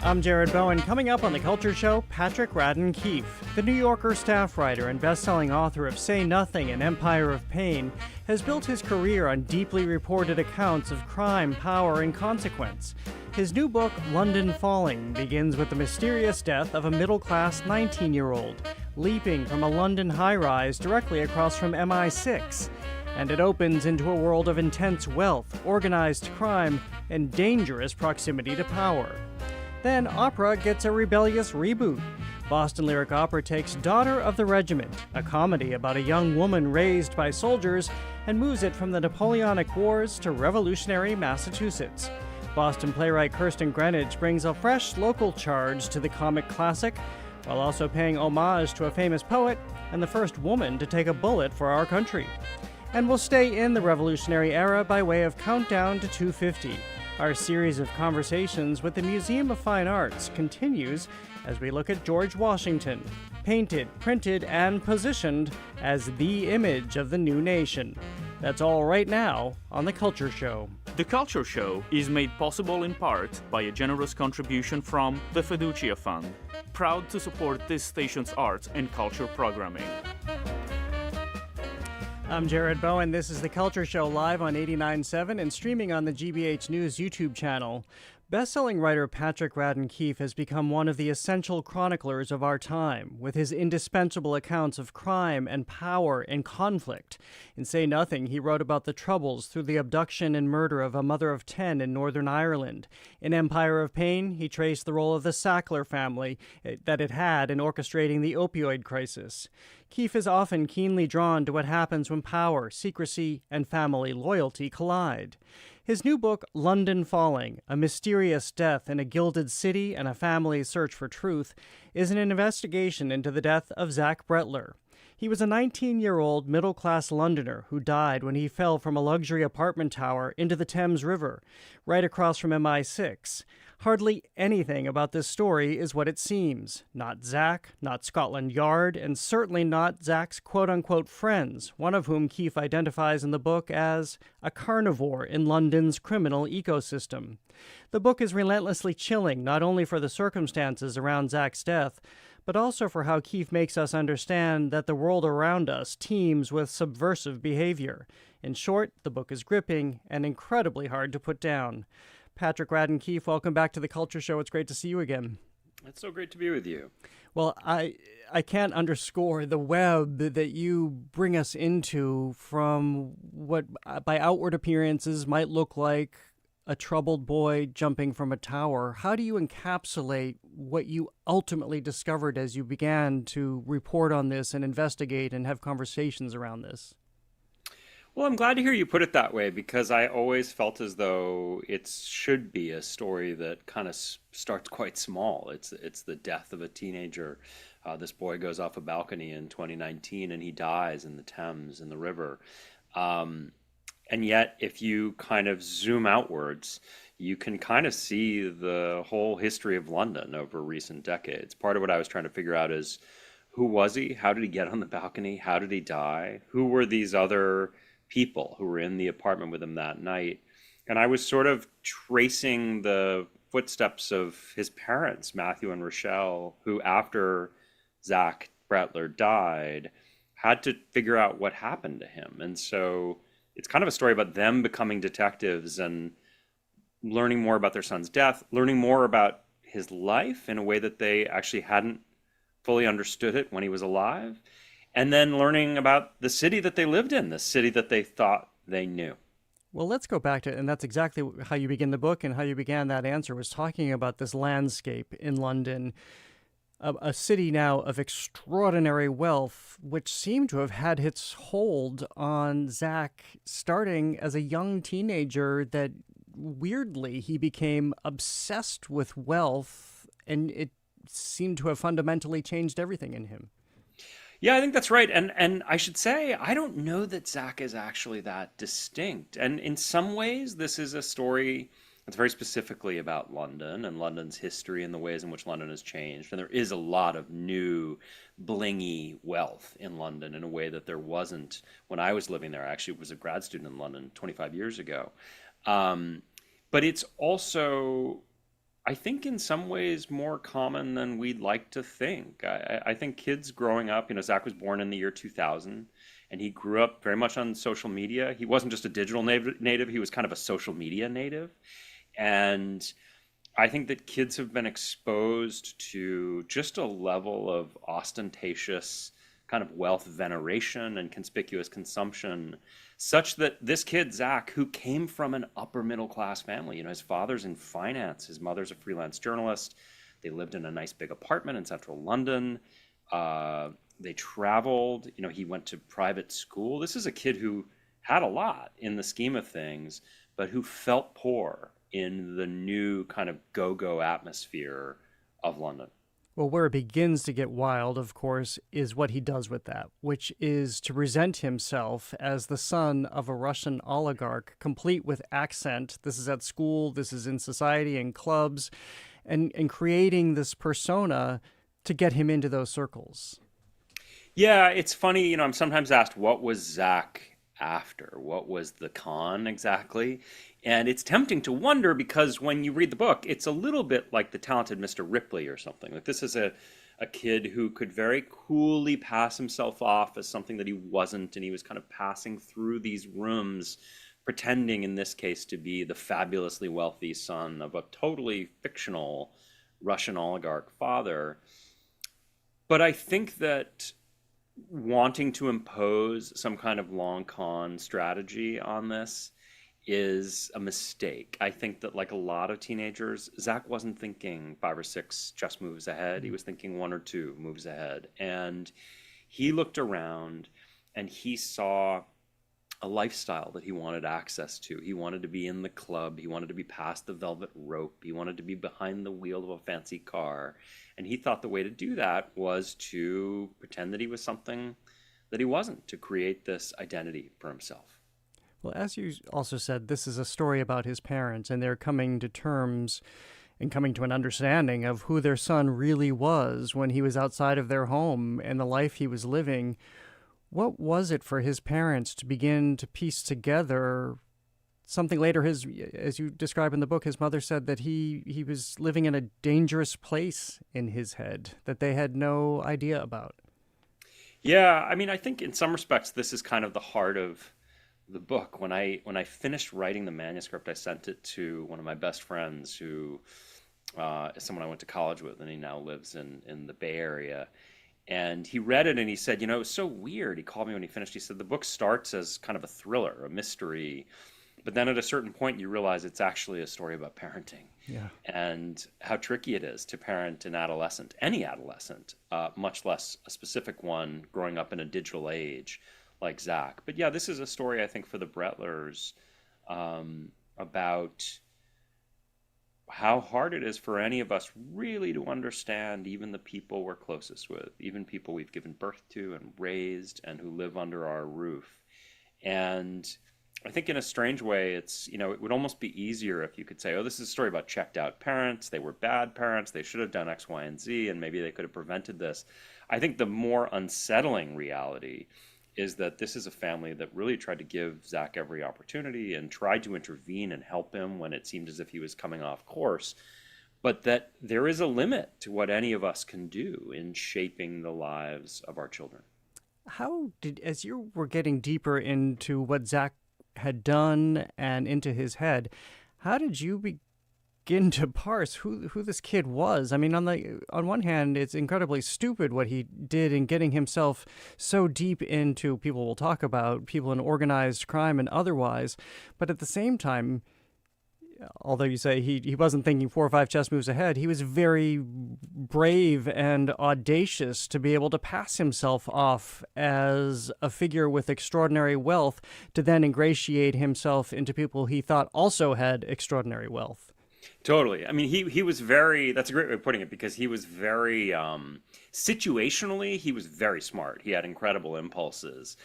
I'm Jared Bowen. Coming up on The Culture Show, Patrick Radden Keefe. The New Yorker staff writer and best-selling author of Say Nothing, An Empire of Pain, has built his career on deeply reported accounts of crime, power, and consequence. His new book, London Falling, begins with the mysterious death of a middle-class 19-year-old, leaping from a London high-rise directly across from MI6. And it opens into a world of intense wealth, organized crime, and dangerous proximity to power. Then opera gets a rebellious reboot. Boston Lyric Opera takes Daughter of the Regiment, a comedy about a young woman raised by soldiers, and moves it from the Napoleonic Wars to revolutionary Massachusetts. Boston playwright Kristen Greenwich brings a fresh local charge to the comic classic, while also paying homage to a famous poet and the first woman to take a bullet for our country. And we'll stay in the Revolutionary era by way of Countdown to 250. Our series of conversations with the Museum of Fine Arts continues as we look at George Washington, painted, printed, and positioned as the image of the new nation. That's all right now on The Culture Show. The Culture Show is made possible in part by a generous contribution from the Fiducia Fund, proud to support this station's arts and culture programming. I'm Jared Bowen. This is The Culture Show live on 89.7 and streaming on the GBH News YouTube channel. Best-selling writer Patrick Radden Keefe has become one of the essential chroniclers of our time, with his indispensable accounts of crime and power and conflict. In Say Nothing, he wrote about the Troubles through the abduction and murder of a mother of 10 in Northern Ireland. In Empire of Pain, he traced the role of the Sackler family that it had in orchestrating the opioid crisis. Keefe is often keenly drawn to what happens when power, secrecy, and family loyalty collide. His new book, London Falling, A Mysterious Death in a Gilded City and a Family's Search for Truth, is an investigation into the death of Zach Bretler. He was a 19-year-old middle-class Londoner who died when he fell from a luxury apartment tower into the Thames River, right across from MI6. Hardly anything about this story is what it seems. Not Zach, not Scotland Yard, and certainly not Zach's quote-unquote friends, one of whom Keefe identifies in the book as a carnivore in London's criminal ecosystem. The book is relentlessly chilling, not only for the circumstances around Zach's death, but also for how Keefe makes us understand that the world around us teems with subversive behavior. In short, the book is gripping and incredibly hard to put down. Patrick Radden Keefe, welcome back to The Culture Show. It's great to see you again. It's so great to be with you. Well, I can't underscore the web that you bring us into from what, by outward appearances, might look like a troubled boy jumping from a tower. How do you encapsulate what you ultimately discovered as you began to report on this and investigate and have conversations around this? Well, I'm glad to hear you put it that way, because I always felt as though it should be a story that kind of starts quite small. It's the death of a teenager. This boy goes off a balcony in 2019 and he dies in the Thames, in the river. And yet, if you kind of zoom outwards, you can kind of see the whole history of London over recent decades. Part of what I was trying to figure out is, who was he? How did he get on the balcony? How did he die? Who were these other people who were in the apartment with him that night? And I was sort of tracing the footsteps of his parents, Matthew and Rochelle, who after Zach Bretler died, had to figure out what happened to him. And so it's kind of a story about them becoming detectives and learning more about their son's death, learning more about his life in a way that they actually hadn't fully understood it when he was alive, and then learning about the city that they lived in, the city that they thought they knew. Well, let's go back to, and that's exactly how you begin the book, and how you began that answer was talking about this landscape in London, a city now of extraordinary wealth, which seemed to have had its hold on Zach starting as a young teenager, that weirdly he became obsessed with wealth, and it seemed to have fundamentally changed everything in him. Yeah, I think that's right. And I should say, I don't know that Zach is actually that distinct. And in some ways, this is a story that's very specifically about London and London's history and the ways in which London has changed. And there is a lot of new, blingy wealth in London in a way that there wasn't when I was living there. I actually was a grad student in London 25 years ago. But it's also, I think, in some ways more common than we'd like to think. I think kids growing up, Zach was born in the year 2000, and he grew up very much on social media. He wasn't just a digital native, he was kind of a social media native. And I think that kids have been exposed to just a level of ostentatious kind of wealth veneration and conspicuous consumption, such that this kid, Zach, who came from an upper middle class family, his father's in finance, his mother's a freelance journalist, they lived in a nice big apartment in central London, they traveled, he went to private school. This is a kid who had a lot in the scheme of things, but who felt poor in the new kind of go-go atmosphere of London. Well, where it begins to get wild, of course, is what he does with that, which is to present himself as the son of a Russian oligarch, complete with accent. This is at school, this is in society and clubs, and creating this persona to get him into those circles. Yeah, it's funny, I'm sometimes asked, what was Zach after? What was the con exactly? And it's tempting to wonder, because when you read the book, it's a little bit like The Talented Mr. Ripley or something. Like, this is a kid who could very coolly pass himself off as something that he wasn't, and he was kind of passing through these rooms, pretending in this case to be the fabulously wealthy son of a totally fictional Russian oligarch father. But I think that wanting to impose some kind of long con strategy on this is a mistake. I think that, like a lot of teenagers, Zach wasn't thinking 5 or 6 chess moves ahead. He was thinking 1 or 2 moves ahead. And he looked around and he saw a lifestyle that he wanted access to. He wanted to be in the club. He wanted to be past the velvet rope. He wanted to be behind the wheel of a fancy car. And he thought the way to do that was to pretend that he was something that he wasn't, to create this identity for himself. Well, as you also said, this is a story about his parents, and they're coming to terms and coming to an understanding of who their son really was when he was outside of their home and the life he was living. What was it for his parents to begin to piece together something later? As you describe in the book, his mother said that he was living in a dangerous place in his head that they had no idea about. Yeah, I mean, I think in some respects this is kind of the heart of the book. When I finished writing the manuscript, I sent it to one of my best friends who is someone I went to college with, and he now lives in the Bay Area. And he read it and he said, it was so weird. He called me when he finished. He said, the book starts as kind of a thriller, a mystery, but then at a certain point you realize it's actually a story about parenting. Yeah. And how tricky it is to parent an adolescent, any adolescent, much less a specific one growing up in a digital age like Zach. But yeah, this is a story, I think, for the Brettlers about how hard it is for any of us really to understand even the people we're closest with, even people we've given birth to and raised and who live under our roof. And I think in a strange way, it's, it would almost be easier if you could say, oh, this is a story about checked out parents. They were bad parents. They should have done X, Y, and Z, and maybe they could have prevented this. I think the more unsettling reality is that this is a family that really tried to give Zach every opportunity and tried to intervene and help him when it seemed as if he was coming off course, but that there is a limit to what any of us can do in shaping the lives of our children. As you were getting deeper into what Zach had done and into his head, how did you begin to parse who this kid was? I mean, on one hand, it's incredibly stupid what he did in getting himself so deep into, people will talk about, people in organized crime and otherwise, but at the same time, although you say he wasn't thinking 4 or 5 chess moves ahead, he was very brave and audacious to be able to pass himself off as a figure with extraordinary wealth to then ingratiate himself into people he thought also had extraordinary wealth. Totally. I mean, he was very, that's a great way of putting it, because he was very, situationally, he was very smart. He had incredible impulses.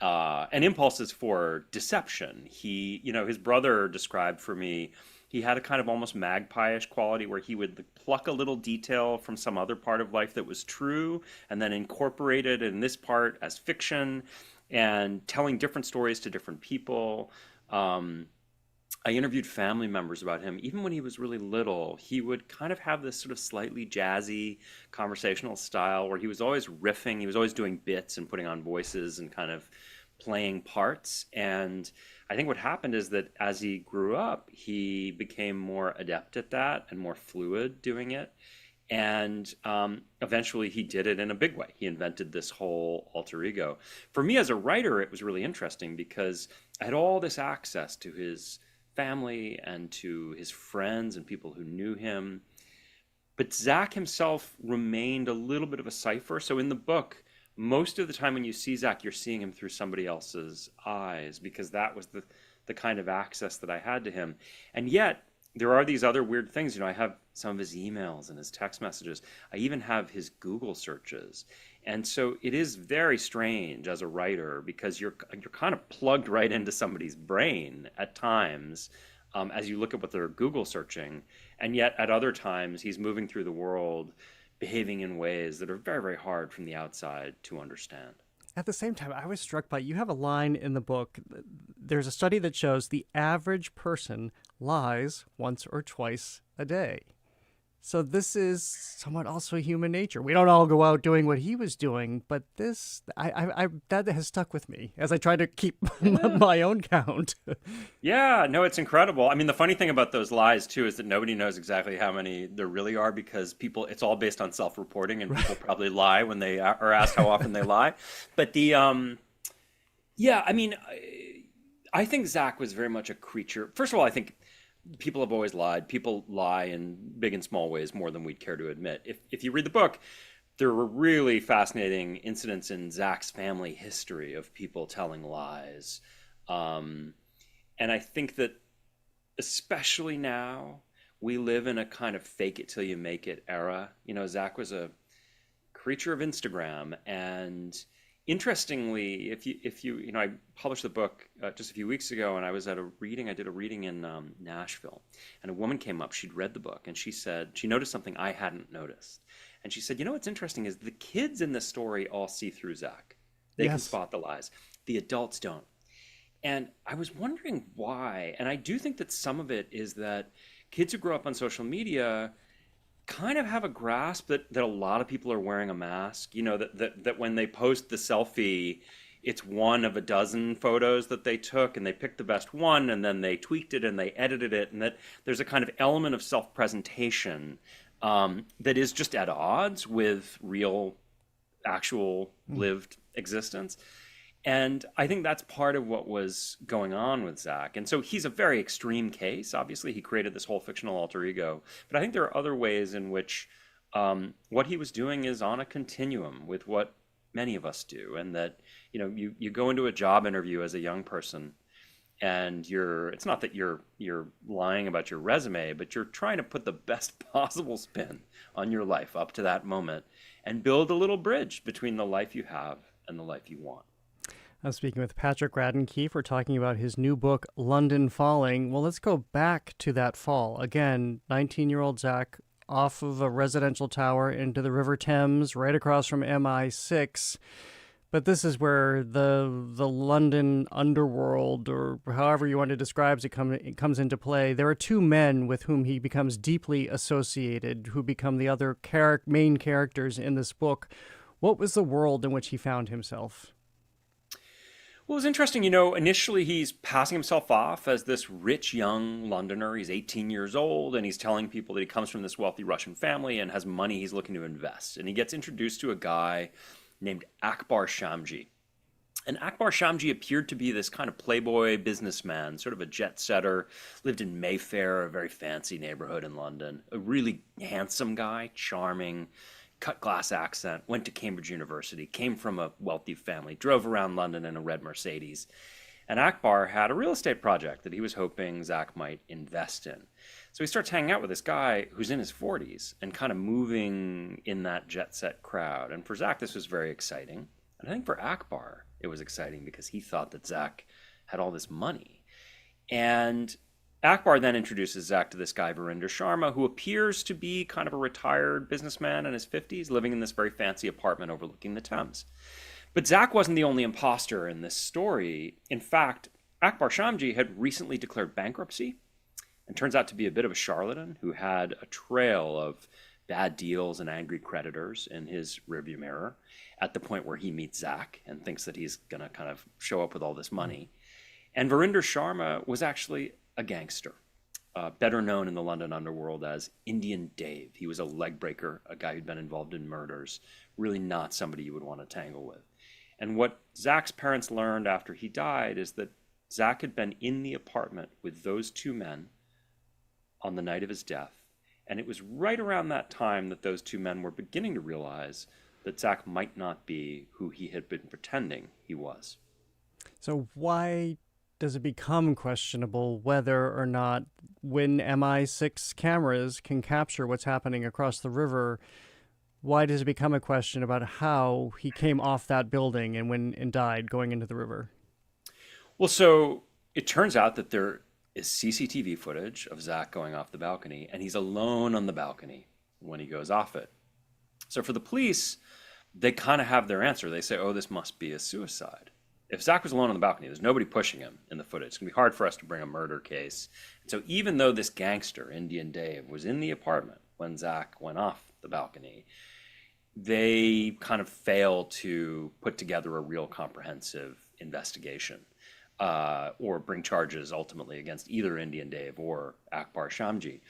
And impulses for deception. His brother described for me, he had a kind of almost magpie-ish quality where he would pluck a little detail from some other part of life that was true and then incorporate it in this part as fiction and telling different stories to different people. I interviewed family members about him. Even when he was really little, he would kind of have this sort of slightly jazzy conversational style where he was always riffing. He was always doing bits and putting on voices and kind of playing parts. And I think what happened is that as he grew up, he became more adept at that and more fluid doing it. And eventually he did it in a big way. He invented this whole alter ego. For me as a writer, it was really interesting because I had all this access to his family and to his friends and people who knew him. But Zach himself remained a little bit of a cipher. So in the book, most of the time when you see Zach, you're seeing him through somebody else's eyes, because that was the kind of access that I had to him. And yet there are these other weird things. I have some of his emails and his text messages. I even have his Google searches. And so it is very strange as a writer because you're kind of plugged right into somebody's brain at times as you look at what they're Google searching. And yet at other times he's moving through the world behaving in ways that are very, very hard from the outside to understand. At the same time, I was struck by, you have a line in the book, there's a study that shows the average person lies once or twice a day. So this is somewhat also human nature. We don't all go out doing what he was doing, but this, that has stuck with me as I try to keep my own count. Yeah, no, it's incredible. I mean, the funny thing about those lies, too, is that nobody knows exactly how many there really are because it's all based on self-reporting, and people probably lie when they are asked how often they lie. But yeah, I mean, I think Zach was very much a creature. First of all, I think people have always lied. People lie in big and small ways more than we'd care to admit. If you read the book, there were really fascinating incidents in Zach's family history of people telling lies. And I think that especially now, we live in a kind of fake it till you make it era. Zach was a creature of Instagram, and Interestingly, if you I published the book just a few weeks ago, and I was at a reading. I did a reading in Nashville, and a woman came up. She'd read the book, and she said she noticed something I hadn't noticed. And she said, what's interesting is the kids in this story all see through Zach. They can spot the lies. The adults don't. And I was wondering why. And I do think that some of it is that kids who grow up on social media kind of have a grasp that a lot of people are wearing a mask. That when they post the selfie, it's one of a dozen photos that they took, and they picked the best one, and then they tweaked it and they edited it, and that there's a kind of element of self-presentation that is just at odds with real, actual lived existence. And I think that's part of what was going on with Zach. And so he's a very extreme case. Obviously, he created this whole fictional alter ego. But I think there are other ways in which what he was doing is on a continuum with what many of us do. And that, you go into a job interview as a young person, and it's not that you're lying about your resume, but you're trying to put the best possible spin on your life up to that moment and build a little bridge between the life you have and the life you want. I'm speaking with Patrick Radden Keefe. We're talking about his new book, London Falling. Well, let's go back to that fall. Again, 19-year-old Zach off of a residential tower into the River Thames, right across from MI6. But this is where the London underworld, or however you want to describe it, comes into play. There are two men with whom he becomes deeply associated, who become the other main characters in this book. What was the world in which he found himself? Well, it was interesting, initially he's passing himself off as this rich young Londoner. He's 18 years old, and he's telling people that he comes from this wealthy Russian family and has money he's looking to invest. And he gets introduced to a guy named Akbar Shamji. And Akbar Shamji appeared to be this kind of playboy businessman, sort of a jet setter, lived in Mayfair, a very fancy neighborhood in London, a really handsome guy, charming, cut glass accent, went to Cambridge University, came from a wealthy family, drove around London in a red Mercedes. And Akbar had a real estate project that he was hoping Zach might invest in. So he starts hanging out with this guy who's in his 40s and kind of moving in that jet set crowd. And for Zach, this was very exciting. And I think for Akbar, it was exciting because he thought that Zach had all this money. And Akbar then introduces Zach to this guy, Verinder Sharma, who appears to be kind of a retired businessman in his 50s, living in this very fancy apartment overlooking the Thames. But Zach wasn't the only imposter in this story. In fact, Akbar Shamji had recently declared bankruptcy and turns out to be a bit of a charlatan who had a trail of bad deals and angry creditors in his rearview mirror at the point where he meets Zach and thinks that he's going to kind of show up with all this money. And Verinder Sharma was actually a gangster, better known in the London underworld as Indian Dave. He was a leg breaker, a guy who'd been involved in murders, really not somebody you would want to tangle with. And what Zach's parents learned after he died is that Zach had been in the apartment with those two men on the night of his death. And it was right around that time that those two men were beginning to realize that Zach might not be who he had been pretending he was. So why does it become questionable whether or not, when MI6 cameras can capture what's happening across the river, why does it become a question about how he came off that building and died going into the river? Well, so it turns out that there is CCTV footage of Zach going off the balcony, and he's alone on the balcony when he goes off it. So for the police, they kind of have their answer. They say, oh, this must be a suicide. If Zach was alone on the balcony, there's nobody pushing him in the footage. It's going to be hard for us to bring a murder case. And so even though this gangster, Indian Dave, was in the apartment when Zach went off the balcony, they kind of fail to put together a real comprehensive investigation or bring charges ultimately against either Indian Dave or Akbar Shamji.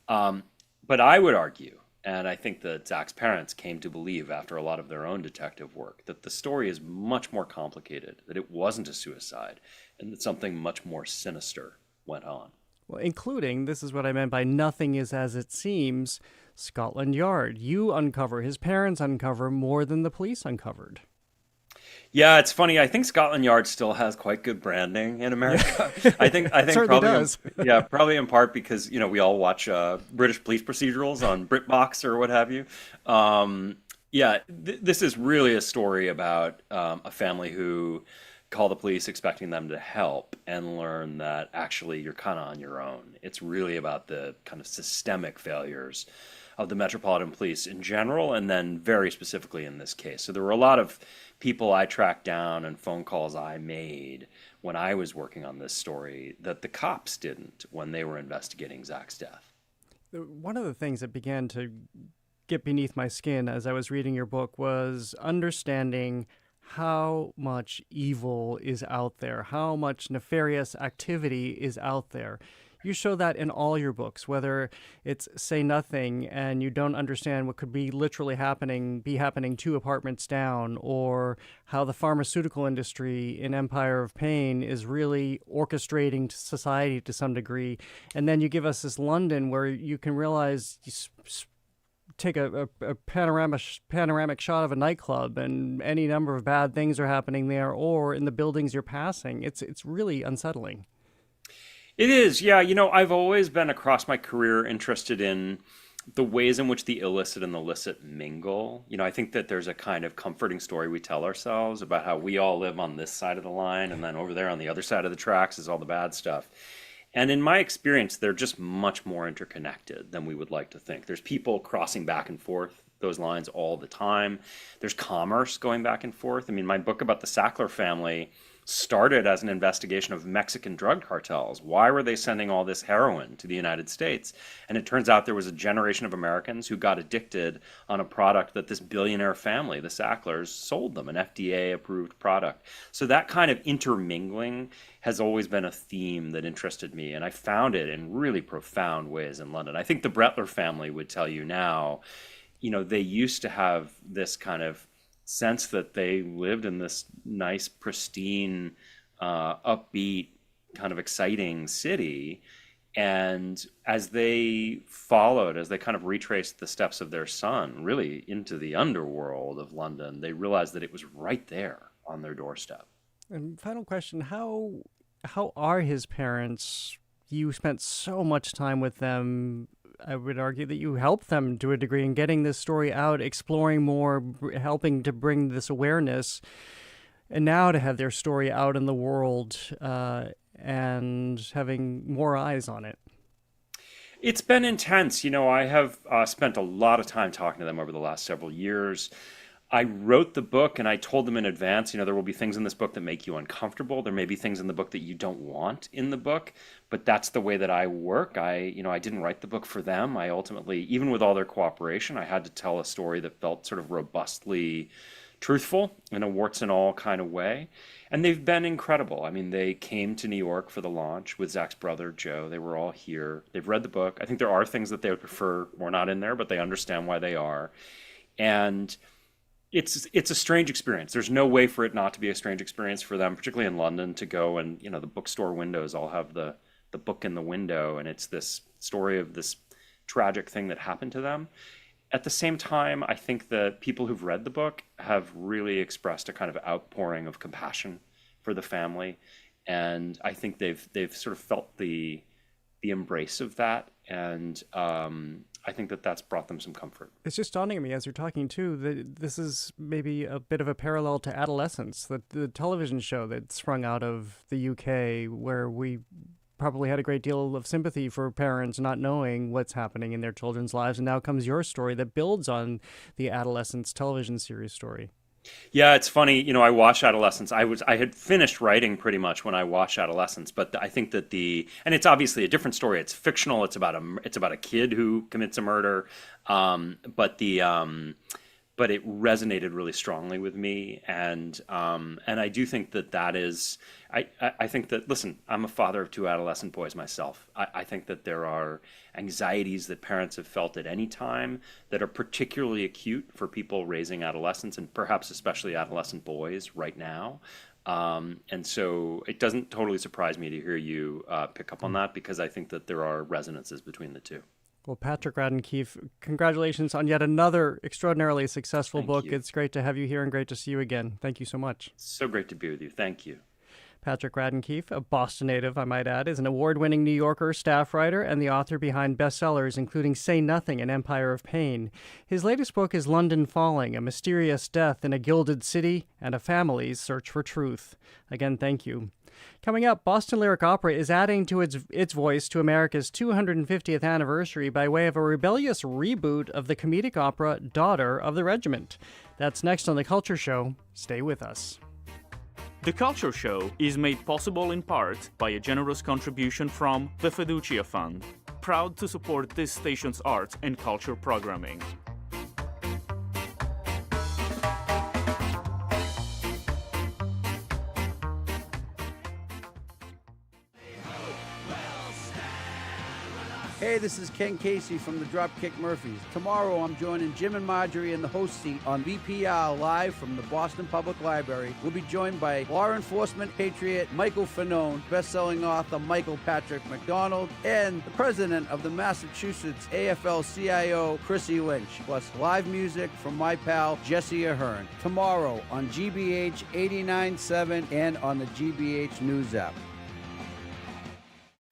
But I would argue, and I think that Zach's parents came to believe after a lot of their own detective work, that the story is much more complicated, that it wasn't a suicide, and that something much more sinister went on. Well, including, this is what I meant by nothing is as it seems, Scotland Yard. You uncover, his parents uncover more than the police uncovered. Yeah, it's funny. I think Scotland Yard still has quite good branding in America. I think certainly probably does. Probably in part because we all watch British police procedurals on BritBox or what have you. Yeah, this is really a story about a family who call the police expecting them to help and learn that actually you're kind of on your own. It's really about the kind of systemic failures of the Metropolitan Police in general, and then very specifically in this case. So there were a lot of people I tracked down and phone calls I made when I was working on this story that the cops didn't when they were investigating Zach's death. One of the things that began to get beneath my skin as I was reading your book was understanding how much evil is out there, how much nefarious activity is out there. You show that in all your books, whether it's Say Nothing and you don't understand what could be literally happening 2 apartments down, or how the pharmaceutical industry in Empire of Pain is really orchestrating society to some degree. And then you give us this London where you can realize take a panoramic shot of a nightclub and any number of bad things are happening there, or in the buildings you're passing. It's really unsettling. It is, yeah. I've always been across my career interested in the ways in which the illicit and the licit mingle. I think that there's a kind of comforting story we tell ourselves about how we all live on this side of the line, and then over there on the other side of the tracks is all the bad stuff. And in my experience, they're just much more interconnected than we would like to think. There's people crossing back and forth those lines all the time. There's commerce going back and forth. My book about the Sackler family started as an investigation of Mexican drug cartels. Why were they sending all this heroin to the United States? And it turns out there was a generation of Americans who got addicted on a product that this billionaire family, the Sacklers, sold them, an FDA-approved product. So that kind of intermingling has always been a theme that interested me, and I found it in really profound ways in London. I think the Bretler family would tell you now, they used to have this kind of sense that they lived in this nice, pristine, upbeat, kind of exciting city. And as they kind of retraced the steps of their son, really into the underworld of London, they realized that it was right there on their doorstep. And final question, how are his parents? You spent so much time with them. I would argue that you helped them to a degree in getting this story out, exploring more, helping to bring this awareness, and now to have their story out in the world and having more eyes on it. It's been intense. I have spent a lot of time talking to them over the last several years. I wrote the book and I told them in advance, there will be things in this book that make you uncomfortable. There may be things in the book that you don't want in the book, but that's the way that I work. I didn't write the book for them. I ultimately, even with all their cooperation, I had to tell a story that felt sort of robustly truthful in a warts and all kind of way. And they've been incredible. They came to New York for the launch with Zach's brother, Joe. They were all here. They've read the book. I think there are things that they would prefer were not in there, but they understand why they are. And it's a strange experience. There's no way for it not to be a strange experience for them, particularly in London, to go and, the bookstore windows all have the book in the window, and it's this story of this tragic thing that happened to them. At the same time, I think that people who've read the book have really expressed a kind of outpouring of compassion for the family, and I think they've sort of felt the embrace of that, and I think that that's brought them some comfort. It's just dawning on me as you're talking too that this is maybe a bit of a parallel to Adolescence, the television show that sprung out of the UK, where we probably had a great deal of sympathy for parents not knowing what's happening in their children's lives. And now comes your story that builds on the Adolescence television series story. Yeah, it's funny. I watched Adolescence. I had finished writing pretty much when I watched Adolescence, but I think that and it's obviously a different story. It's fictional. It's about a kid who commits a murder, but it resonated really strongly with me, and I do think that is. I think that, listen, I'm a father of 2 adolescent boys myself. I think that there are anxieties that parents have felt at any time that are particularly acute for people raising adolescents, and perhaps especially adolescent boys right now. And so it doesn't totally surprise me to hear you pick up on that, because I think that there are resonances between the two. Well, Patrick Radden Keefe, congratulations on yet another extraordinarily successful book. You. It's great to have you here and great to see you again. Thank you so much. So great to be with you. Thank you. Patrick Radden-Keefe, a Boston native, I might add, is an award-winning New Yorker staff writer and the author behind bestsellers including Say Nothing and Empire of Pain. His latest book is London Falling, a mysterious death in a gilded city and a family's search for truth. Again, thank you. Coming up, Boston Lyric Opera is adding to its voice to America's 250th anniversary by way of a rebellious reboot of the comedic opera Daughter of the Regiment. That's next on The Culture Show. Stay with us. The Culture Show is made possible in part by a generous contribution from the Fiducia Fund, proud to support this station's arts and culture programming. Hey, this is Ken Casey from the Dropkick Murphys. Tomorrow I'm joining Jim and Marjorie in the host seat on VPR live from the Boston Public Library. We'll be joined by law enforcement patriot Michael Fanone, best-selling author Michael Patrick McDonald, and the president of the Massachusetts AFL-CIO, Chrissy Lynch, plus live music from my pal Jesse Ahern. Tomorrow on GBH 89.7 and on the GBH News app.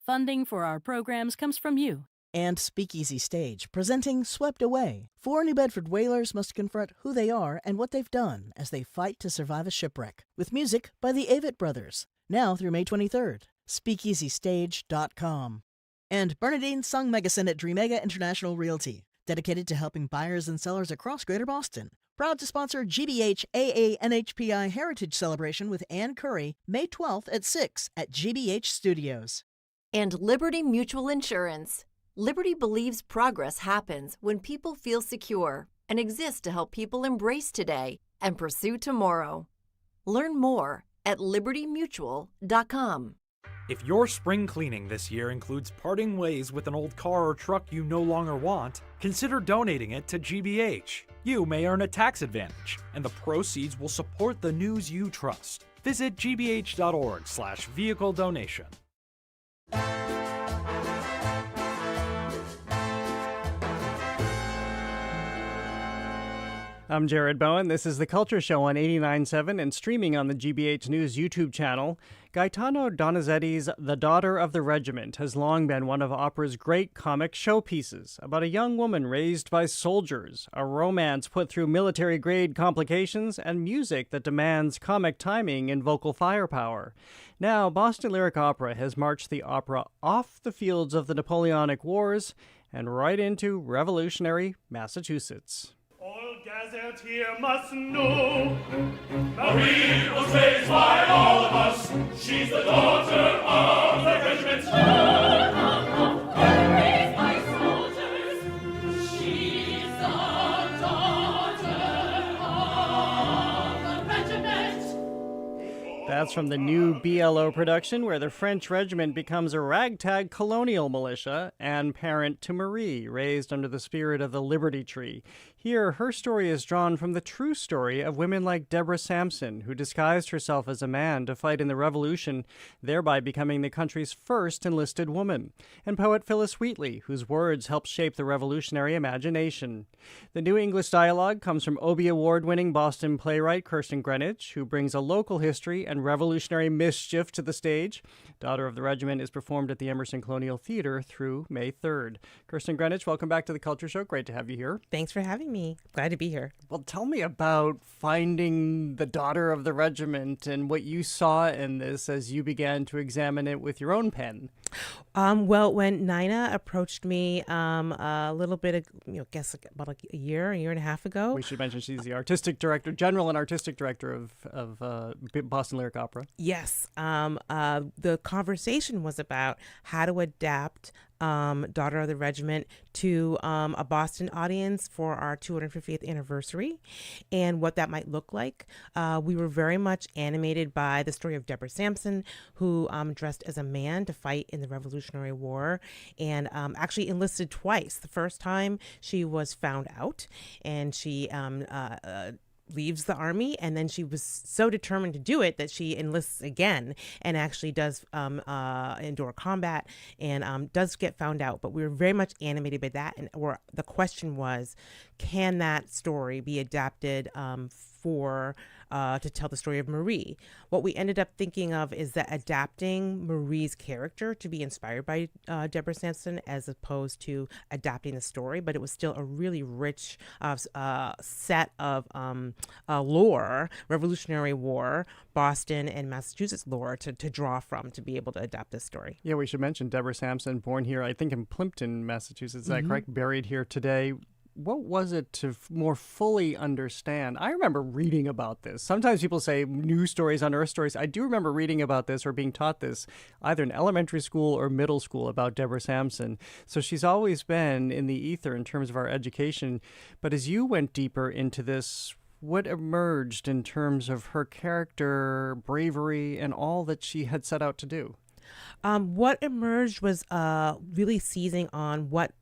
Funding for our programs comes from you. And Speakeasy Stage, presenting Swept Away. 4 New Bedford whalers must confront who they are and what they've done as they fight to survive a shipwreck. With music by the Avett Brothers. Now through May 23rd. SpeakeasyStage.com. And Bernadine's Sung Megasin at Dreamega International Realty, dedicated to helping buyers and sellers across Greater Boston. Proud to sponsor GBH AANHPI Heritage Celebration with Ann Curry, May 12th at 6 at GBH Studios. And Liberty Mutual Insurance. Liberty believes progress happens when people feel secure and exists to help people embrace today and pursue tomorrow. Learn more at libertymutual.com. If your spring cleaning this year includes parting ways with an old car or truck you no longer want, consider donating it to GBH. You may earn a tax advantage, and the proceeds will support the news you trust. Visit gbh.org/vehicle donation. I'm Jared Bowen. This is The Culture Show on 89.7 and streaming on the GBH News YouTube channel. Gaetano Donizetti's The Daughter of the Regiment has long been one of opera's great comic showpieces about a young woman raised by soldiers, a romance put through military-grade complications, and music that demands comic timing and vocal firepower. Now, Boston Lyric Opera has marched the opera off the fields of the Napoleonic Wars and right into revolutionary Massachusetts. All gathered here must know Marie was raised by all of us. She's the daughter of the regiment. Raised by soldiers. She's the daughter of the regiment. That's from the new BLO production, where the French regiment becomes a ragtag colonial militia and parent to Marie, raised under the spirit of the Liberty Tree. Here, her story is drawn from the true story of women like Deborah Sampson, who disguised herself as a man to fight in the Revolution, thereby becoming the country's first enlisted woman, and poet Phyllis Wheatley, whose words helped shape the revolutionary imagination. The new English dialogue comes from Obie Award-winning Boston playwright Kirsten Greenwich, who brings a local history and revolutionary mischief to the stage. Daughter of the Regiment is performed at the Emerson Colonial Theater through May 3rd. Kirsten Greenwich, welcome back to The Culture Show. Great to have you here. Thanks for having me. Glad to be here. Well, tell me about finding the Daughter of the Regiment and what you saw in this as you began to examine it with your own pen. Well, when Nina approached me a little bit, about a year and a half ago. We should mention she's the artistic director, general and artistic director of Boston Lyric Opera. Yes. The conversation was about how to adapt Daughter of the Regiment to a Boston audience for our 250th anniversary and what that might look like. We were very much animated by the story of Deborah Sampson, who dressed as a man to fight in the Revolutionary War and actually enlisted twice. The first time she was found out and she leaves the army, and then she was so determined to do it that she enlists again and actually does endure combat and does get found out. But we were very much animated by that, and the question was, can that story be adapted to tell the story of Marie. What we ended up thinking of is that adapting Marie's character to be inspired by Deborah Sampson as opposed to adapting the story, but it was still a really rich set of lore, Revolutionary War, Boston and Massachusetts lore to draw from to be able to adapt this story. Yeah, we should mention Deborah Sampson, born here, I think in Plimpton, Massachusetts. Is that correct? Buried here today. What was it to more fully understand? I remember reading about this. Sometimes people say news stories, unearthed stories. I do remember reading about this or being taught this either in elementary school or middle school about Deborah Sampson. So she's always been in the ether in terms of our education. But as you went deeper into this, what emerged in terms of her character, bravery, and all that she had set out to do? What emerged was really seizing on what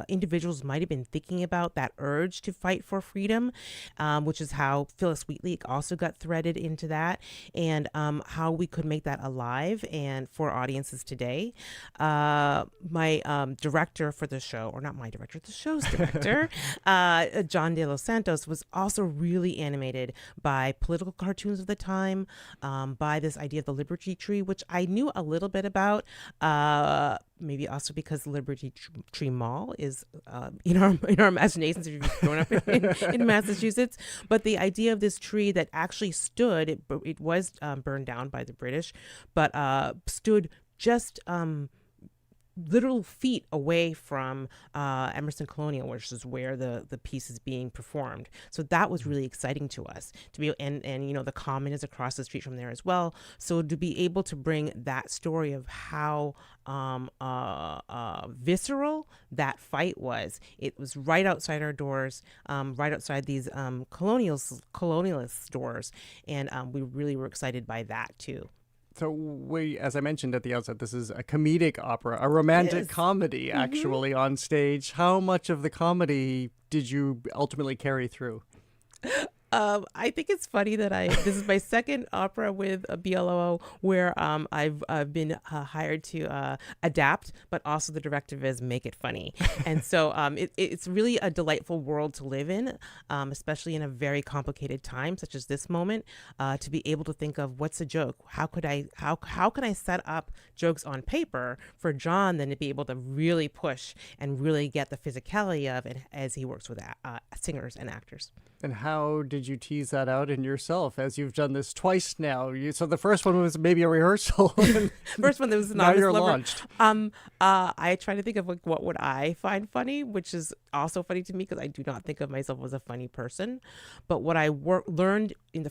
individuals might have been thinking about, that urge to fight for freedom, which is how Phyllis Wheatley also got threaded into that, and how we could make that alive and for audiences today. My director for the show, or not my director, the show's director, John De Los Santos, was also really animated by political cartoons of the time, by this idea of the Liberty Tree, which I knew a little bit about, maybe also because the Liberty Tree Mall is in our imaginations if you've grown up in Massachusetts. But the idea of this tree that actually stood, it was burned down by the British, but stood just literal feet away from Emerson Colonial, which is where the piece is being performed. So that was really exciting to us to be, and the Common is across the street from there as well. So to be able to bring that story of how visceral that fight was, it was right outside our doors, right outside these colonialist stores, and we really were excited by that too. So we, as I mentioned at the outset, this is a comedic opera, a romantic comedy actually on stage. How much of the comedy did you ultimately carry through? I think it's funny that this is my second opera with a BLO where I've been hired to adapt, but also the directive is make it funny. And so it's really a delightful world to live in, especially in a very complicated time such as this moment, to be able to think of what's a joke? How can I set up jokes on paper for John then to be able to really push and really get the physicality of it as he works with singers and actors. And how did you tease that out in yourself as you've done this twice now? So the first one was maybe a rehearsal. First one, there was an now you're launched. I try to think of what would I find funny, which is also funny to me because I do not think of myself as a funny person. But what I learned in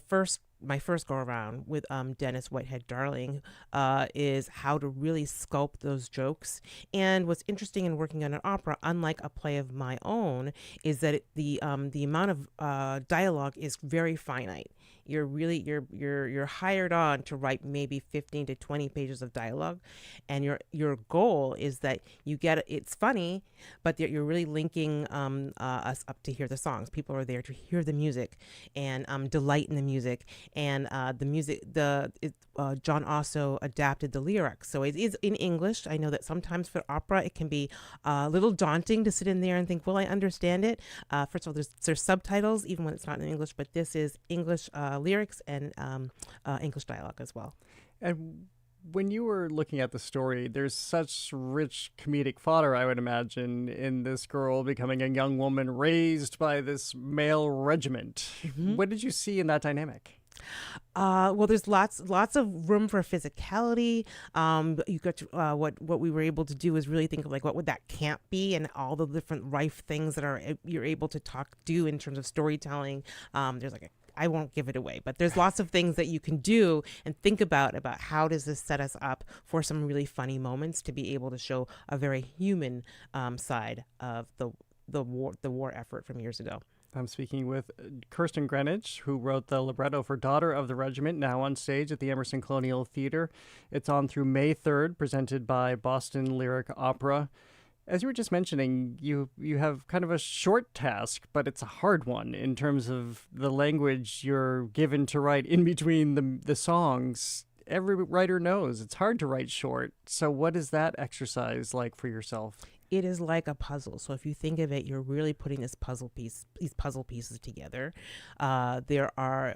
my first go around with Dennis Whitehead Darling is how to really sculpt those jokes. And what's interesting in working on an opera, unlike a play of my own, is that the amount of dialogue is very finite. You're hired on to write maybe 15 to 20 pages of dialogue, and your goal is that it's funny, but you're really linking us up to hear the songs. People are there to hear the music and delight in the music, and the music. John also adapted the lyrics, so it is in English. I know that sometimes for opera it can be a little daunting to sit in there and think, will I understand it? First of all, there's subtitles even when it's not in English, but this is English lyrics and English dialogue as well. And when you were looking at the story, there's such rich comedic fodder, I would imagine, in this girl becoming a young woman raised by this male regiment. Mm-hmm. What did you see in that dynamic? Well, there's lots of room for physicality. You got to, what we were able to do is really think of what would that camp be, and all the different rife things that you're able to do in terms of storytelling. There's I won't give it away, but there's lots of things that you can do and think about how does this set us up for some really funny moments to be able to show a very human side of the war effort from years ago. I'm speaking with Kirsten Greenidge, who wrote the libretto for Daughter of the Regiment, now on stage at the Emerson Colonial Theater. It's on through May 3rd, presented by Boston Lyric Opera. As you were just mentioning, you have kind of a short task, but it's a hard one in terms of the language you're given to write in between the songs. Every writer knows it's hard to write short. So what is that exercise like for yourself? it is like a puzzle. So if you think of it, you're really putting these puzzle pieces together. There are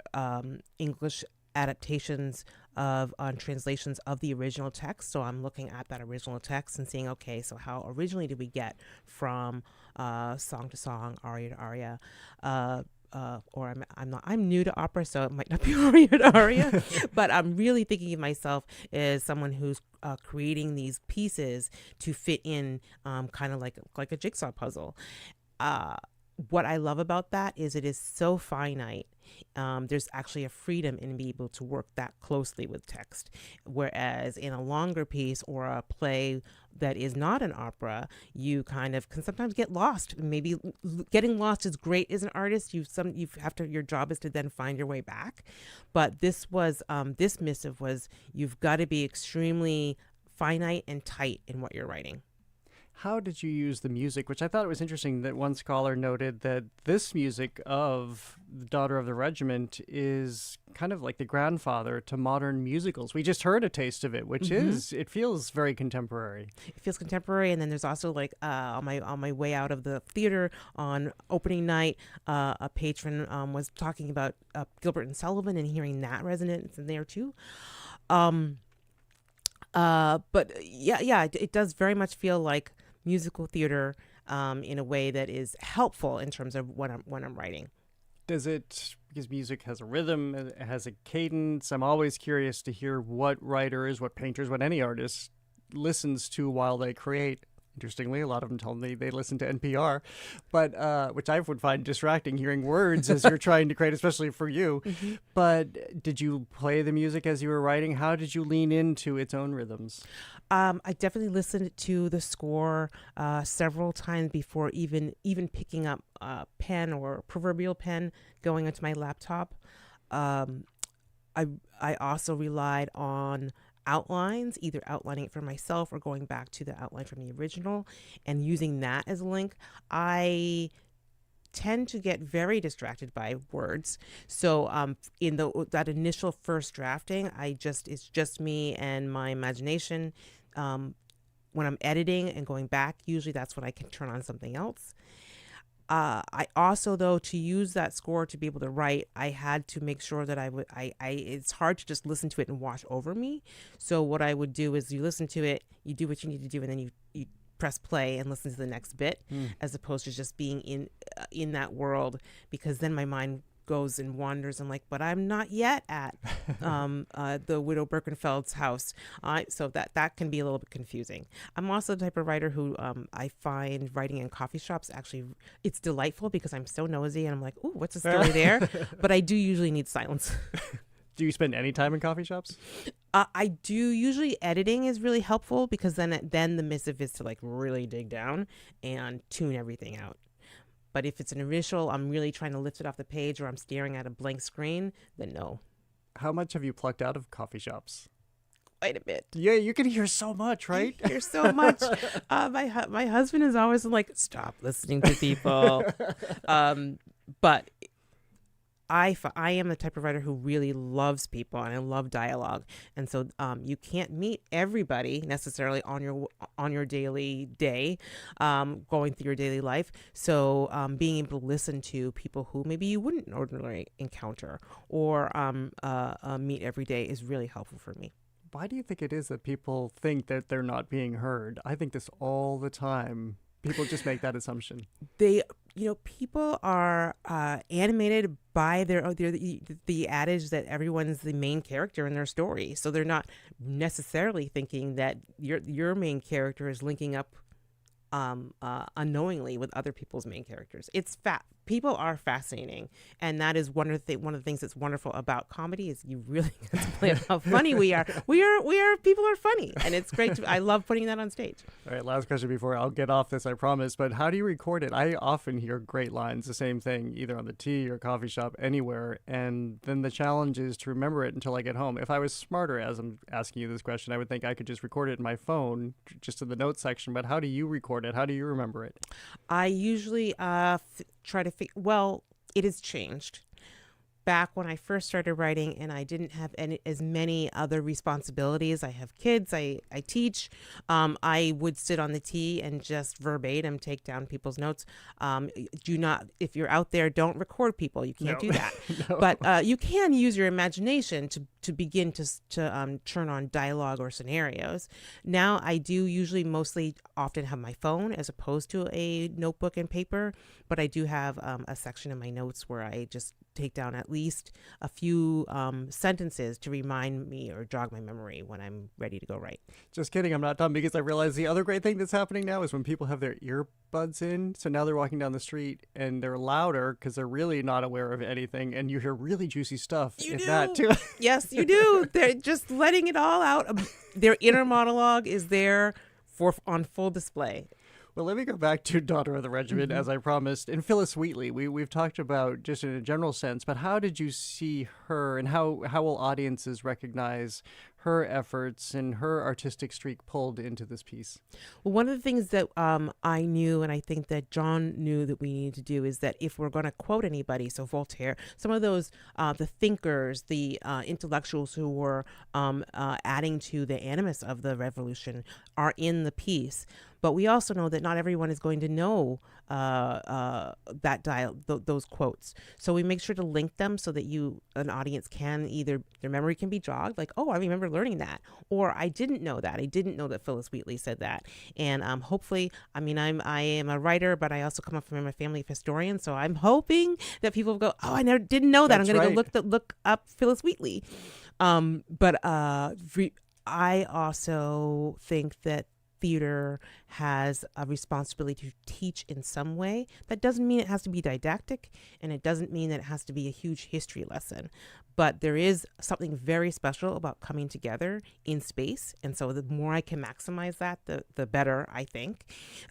English adaptations on translations of the original text. So I'm looking at that original text and seeing, okay, so how originally did we get from song to song, aria to aria? Or I'm new to opera, so it might not be aria to aria, but I'm really thinking of myself as someone who's creating these pieces to fit in, kind of like a jigsaw puzzle. What I love about that is it is so finite. There's actually a freedom in being able to work that closely with text. Whereas in a longer piece or a play that is not an opera, you kind of can sometimes get lost. Maybe getting lost is great as an artist. Your job is to then find your way back. But this missive was, you've got to be extremely finite and tight in what you're writing. How did you use the music? Which I thought it was interesting that one scholar noted that this music of The Daughter of the Regiment is kind of like the grandfather to modern musicals. We just heard a taste of it, which it feels very contemporary. It feels contemporary, and then there's also like on my way out of the theater on opening night, a patron was talking about Gilbert and Sullivan and hearing that resonance in there too. But it does very much feel like musical theater in a way that is helpful in terms of when I'm writing. Does it, because music has a rhythm, it has a cadence, I'm always curious to hear what writers, what painters, what any artist listens to while they create. Interestingly, a lot of them tell me they listen to NPR, but which I would find distracting, hearing words as you're trying to create, especially for you. But did you play the music as you were writing? How did you lean into its own rhythms? I definitely listened to the score several times before even picking up a pen or proverbial pen going onto my laptop. I also relied on outlines, either outlining it for myself or going back to the outline from the original and using that as a link. I tend to get very distracted by words. So in that initial first drafting, it's just me and my imagination. When I'm editing and going back, usually that's when I can turn on something else. I also, though, to use that score to be able to write, I had to make sure that it's hard to just listen to it and wash over me. So what I would do is you listen to it, you do what you need to do, and then you press play and listen to the next bit, as opposed to just being in that world, because then my mind goes and wanders. I'm like, but I'm not yet at the Widow Birkenfeld's house. So that can be a little bit confusing. I'm also the type of writer who I find writing in coffee shops, actually, it's delightful because I'm so nosy and I'm like, ooh, what's the story there? But I do usually need silence. Do you spend any time in coffee shops? I do. Usually editing is really helpful because then the missive is to like really dig down and tune everything out. But if it's an initial, I'm really trying to lift it off the page, or I'm staring at a blank screen, then no. How much have you plucked out of coffee shops? Quite a bit. Yeah, you can hear so much, right? You hear so much. My husband is always like, stop listening to people. But I am the type of writer who really loves people and I love dialogue, and so you can't meet everybody necessarily on your daily day, going through your daily life. So being able to listen to people who maybe you wouldn't ordinarily encounter or meet every day is really helpful for me. Why do you think it is that people think that they're not being heard? I think this all the time. People just make that assumption. People are animated by the adage that everyone's the main character in their story. So they're not necessarily thinking that your main character is linking up unknowingly with other people's main characters. People are fascinating, and that is one of the things that's wonderful about comedy is you really get to play how funny we are. People are funny, and it's great. I love putting that on stage. All right, last question before I'll get off this, I promise. But how do you record it? I often hear great lines, the same thing, either on the tea or coffee shop, anywhere, and then the challenge is to remember it until I get home. If I was smarter as I'm asking you this question, I would think I could just record it in my phone, just in the notes section. But how do you record it? How do you remember it? I usually try to it has changed. back when I first started writing and I didn't have as many other responsibilities. I have kids, I teach. I would sit on the tee and just verbatim take down people's notes. Do not, if you're out there, don't record people. You can't do that. No. But you can use your imagination to begin to turn on dialogue or scenarios. Now I do mostly often have my phone as opposed to a notebook and paper, but I do have a section in my notes where I just take down at least a few sentences to remind me or jog my memory when I'm ready to go write. Just kidding, I'm not done, because I realize the other great thing that's happening now is when people have their earbuds in. So now they're walking down the street and they're louder because they're really not aware of anything, and you hear really juicy stuff in that too. Yes, you do. They're just letting it all out. Their inner monologue is there on full display. Well, let me go back to Daughter of the Regiment, as I promised. And Phyllis Wheatley, we've talked about just in a general sense, but how did you see her, and how will audiences recognize her efforts and her artistic streak pulled into this piece? Well, one of the things that I knew, and I think that John knew that we needed to do, is that if we're going to quote anybody, so Voltaire, some of those, the thinkers, the intellectuals who were adding to the animus of the revolution are in the piece. But we also know that not everyone is going to know those quotes. So we make sure to link them so that an audience can either, their memory can be jogged, like, oh, I remember learning that, or I didn't know that. I didn't know that Phyllis Wheatley said that. And hopefully, I am a writer, but I also come up from a family of historians. So I'm hoping that people go, oh, I didn't know that. That's I'm going to right. go look up Phyllis Wheatley. But I also think that theater has a responsibility to teach in some way. That doesn't mean it has to be didactic, and it doesn't mean that it has to be a huge history lesson. But there is something very special about coming together in space. And so the more I can maximize that, the better, I think.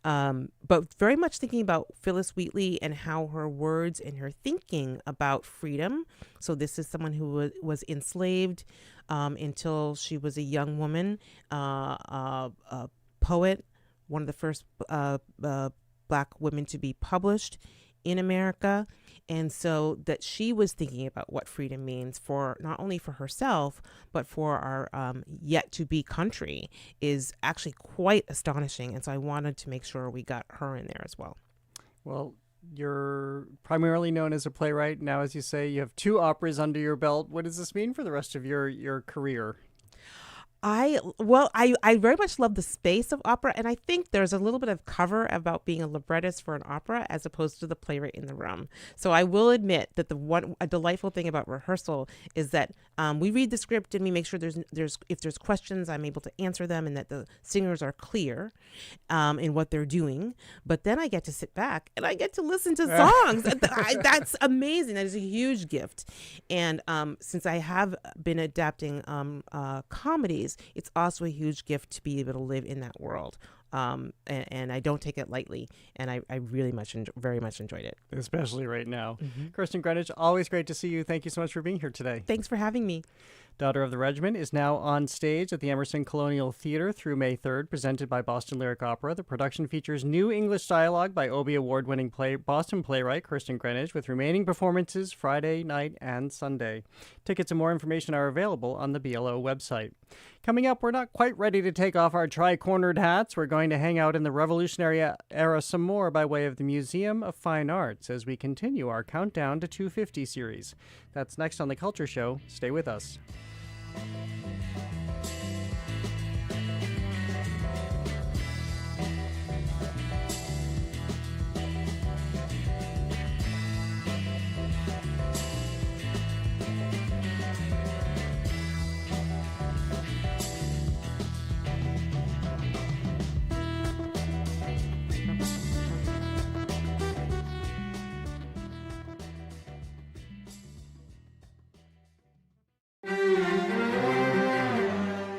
But very much thinking about Phyllis Wheatley and how her words and her thinking about freedom. So this is someone who was enslaved until she was a young woman, a poet, one of the first Black women to be published in America. And so that she was thinking about what freedom means for not only for herself, but for our yet to be country is actually quite astonishing. And so I wanted to make sure we got her in there as well. Well, you're primarily known as a playwright. Now, as you say, you have 2 operas under your belt. What does this mean for the rest of your career? I very much love the space of opera, and I think there's a little bit of cover about being a librettist for an opera as opposed to the playwright in the room. So I will admit that a delightful thing about rehearsal is that we read the script and we make sure if there's questions, I'm able to answer them, and that the singers are clear in what they're doing. But then I get to sit back and I get to listen to songs. That's amazing. That is a huge gift. And since I have been adapting comedies, it's also a huge gift to be able to live in that world. And I don't take it lightly. And I really very much enjoyed it. Especially right now. Mm-hmm. Kirsten Greenwich, always great to see you. Thank you so much for being here today. Thanks for having me. Daughter of the Regiment is now on stage at the Emerson Colonial Theater through May 3rd, presented by Boston Lyric Opera. The production features new English dialogue by Obie Award-winning Boston playwright Kirsten Greenwich, with remaining performances Friday night and Sunday. Tickets and more information are available on the BLO website. Coming up, we're not quite ready to take off our tri-cornered hats. We're going to hang out in the Revolutionary era some more by way of the Museum of Fine Arts as we continue our Countdown to 250 series. That's next on The Culture Show. Stay with us.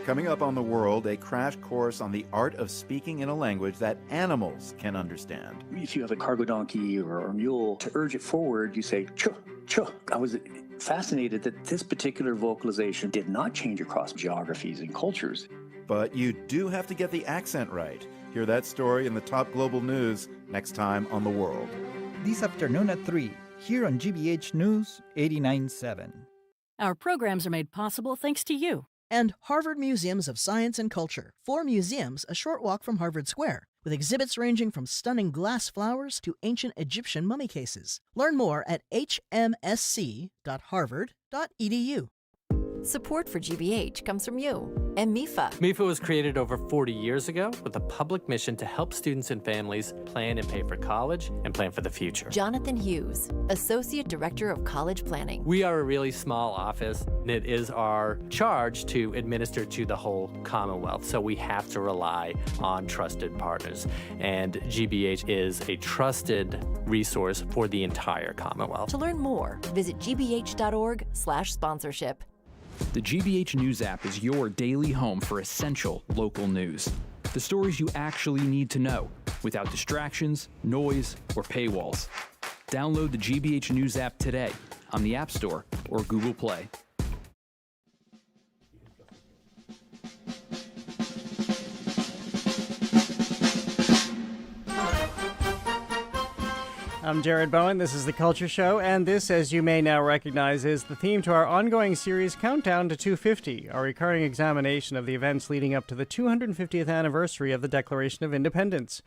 Coming up on The World, a crash course on the art of speaking in a language that animals can understand. If you have a cargo donkey or a mule, to urge it forward, you say, chuh, chuh. I was fascinated that this particular vocalization did not change across geographies and cultures. But you do have to get the accent right. Hear that story in the top global news next time on The World. This afternoon at 3 here on GBH News 89.7. Our programs are made possible thanks to you. And Harvard Museums of Science and Culture. 4 museums a short walk from Harvard Square, with exhibits ranging from stunning glass flowers to ancient Egyptian mummy cases. Learn more at hmsc.harvard.edu. Support for GBH comes from you and MIFA. MIFA was created over 40 years ago with a public mission to help students and families plan and pay for college and plan for the future. Jonathan Hughes, Associate Director of College Planning. We are a really small office, and it is our charge to administer to the whole Commonwealth, so we have to rely on trusted partners. And GBH is a trusted resource for the entire Commonwealth. To learn more, visit gbh.org/sponsorship. The GBH News app is your daily home for essential local news. The stories you actually need to know, without distractions, noise, or paywalls. Download the GBH News app today on the App Store or Google Play. I'm Jared Bowen, this is The Culture Show, and this, as you may now recognize, is the theme to our ongoing series Countdown to 250, our recurring examination of the events leading up to the 250th anniversary of the Declaration of Independence.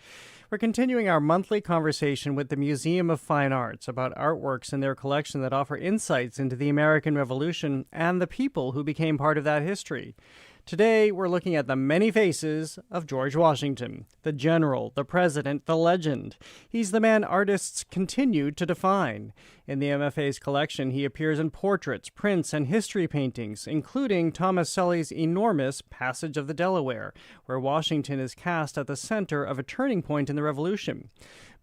We're continuing our monthly conversation with the Museum of Fine Arts about artworks in their collection that offer insights into the American Revolution and the people who became part of that history. Today, we're looking at the many faces of George Washington, the general, the president, the legend. He's the man artists continue to define. In the MFA's collection, he appears in portraits, prints, and history paintings, including Thomas Sully's enormous Passage of the Delaware, where Washington is cast at the center of a turning point in the Revolution.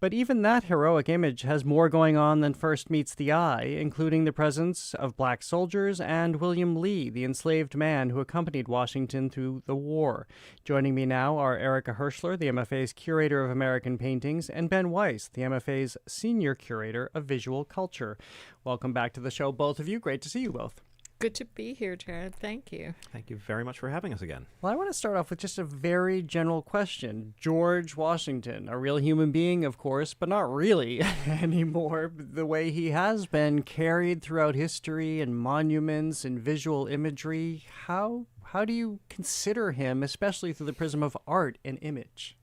But even that heroic image has more going on than first meets the eye, including the presence of black soldiers and William Lee, the enslaved man who accompanied Washington through the war. Joining me now are Erica Hirschler, the MFA's Curator of American Paintings, and Ben Weiss, the MFA's Senior Curator of Visual Culture. Welcome back to the show, both of you. Great to see you both. Good to be here, Jared. Thank you. Thank you very much for having us again. Well, I want to start off with just a very general question. George Washington, a real human being, of course, but not really anymore. The way he has been carried throughout history and monuments and visual imagery, how do you consider him, especially through the prism of art and image?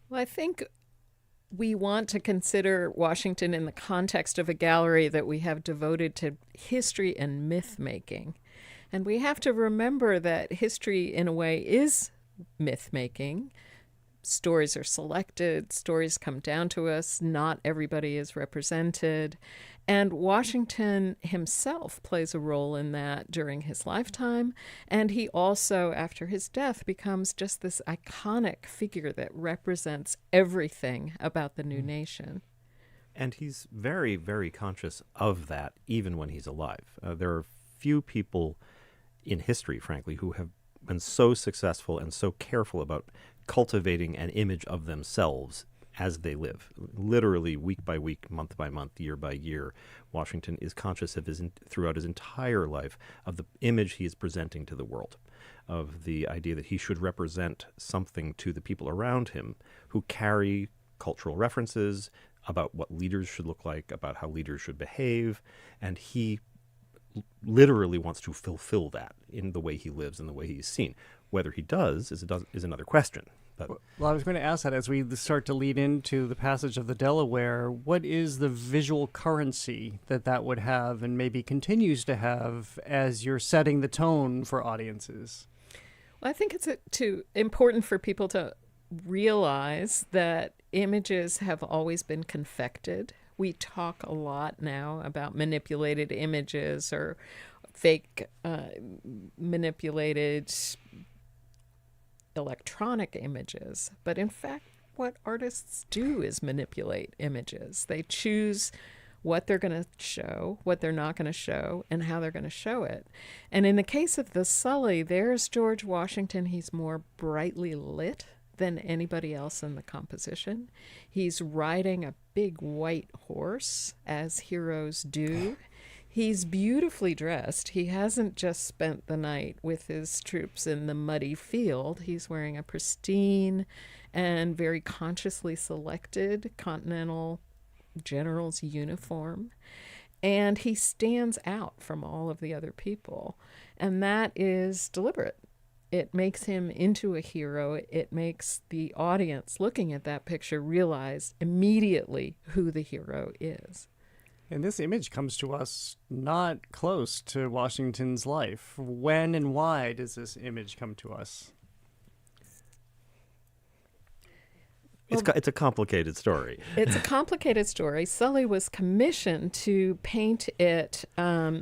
Well, I think we want to consider Washington in the context of a gallery that we have devoted to history and myth-making. And we have to remember that history, in a way, is myth-making. Stories are selected, stories come down to us, not everybody is represented. And Washington himself plays a role in that during his lifetime. And he also, after his death, becomes just this iconic figure that represents everything about the new nation. And he's very, very conscious of that, even when he's alive. There are few people in history, frankly, who have been so successful and so careful about cultivating an image of themselves as they live. Literally, week by week, month by month, year by year, Washington is conscious of throughout his entire life of the image he is presenting to the world, of the idea that he should represent something to the people around him who carry cultural references about what leaders should look like, about how leaders should behave, and he literally wants to fulfill that in the way he lives and the way he's seen. Whether he does is another question. But well, I was going to ask that as we start to lead into the Passage of the Delaware, what is the visual currency that would have and maybe continues to have as you're setting the tone for audiences? Well, I think it's important for people to realize that images have always been confected. We talk a lot now about manipulated images or fake manipulated electronic images. But in fact, what artists do is manipulate images. They choose what they're going to show, what they're not going to show, and how they're going to show it. And in the case of the Sully, there's George Washington. He's more brightly lit than anybody else in the composition. He's riding a big white horse, as heroes do. He's beautifully dressed. He hasn't just spent the night with his troops in the muddy field. He's wearing a pristine and very consciously selected Continental general's uniform, and he stands out from all of the other people. And that is deliberate. It makes him into a hero. It makes the audience looking at that picture realize immediately who the hero is. And this image comes to us not close to Washington's life. When and why does this image come to us? It's a complicated story. It's a complicated story. Sully was commissioned to paint it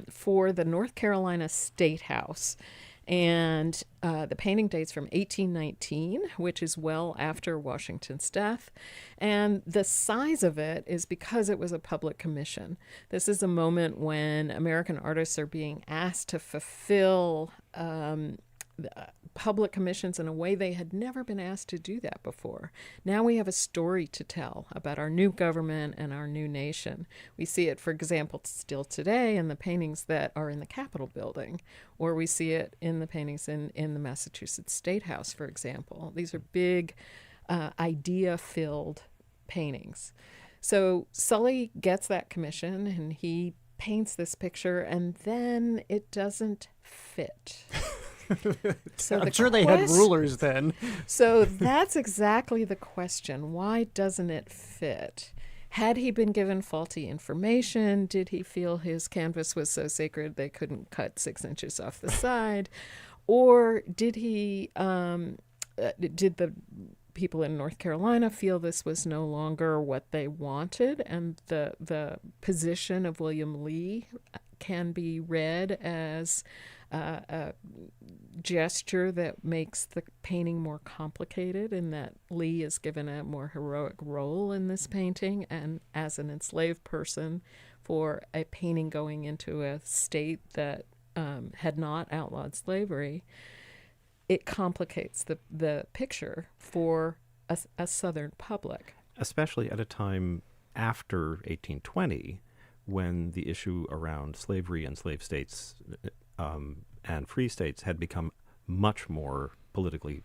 for the North Carolina State House. And the painting dates from 1819, which is well after Washington's death. And the size of it is because it was a public commission. This is a moment when American artists are being asked to fulfill public commissions in a way they had never been asked to do that before. Now we have a story to tell about our new government and our new nation. We see it, for example, still today in the paintings that are in the Capitol building, or we see it in the paintings in the Massachusetts State House, for example. These are big, idea-filled paintings. So Sully gets that commission and he paints this picture, and then it doesn't fit. So I'm sure they had rulers then. So that's exactly the question. Why doesn't it fit? Had he been given faulty information? Did he feel his canvas was so sacred they couldn't cut 6 inches off the side? Or did he, did the people in North Carolina feel this was no longer what they wanted, and the position of William Lee can be read as a gesture that makes the painting more complicated, and that Lee is given a more heroic role in this painting, and as an enslaved person for a painting going into a state that had not outlawed slavery, it complicates the picture for a Southern public. Especially at a time after 1820, when the issue around slavery and slave states and free states had become much more politically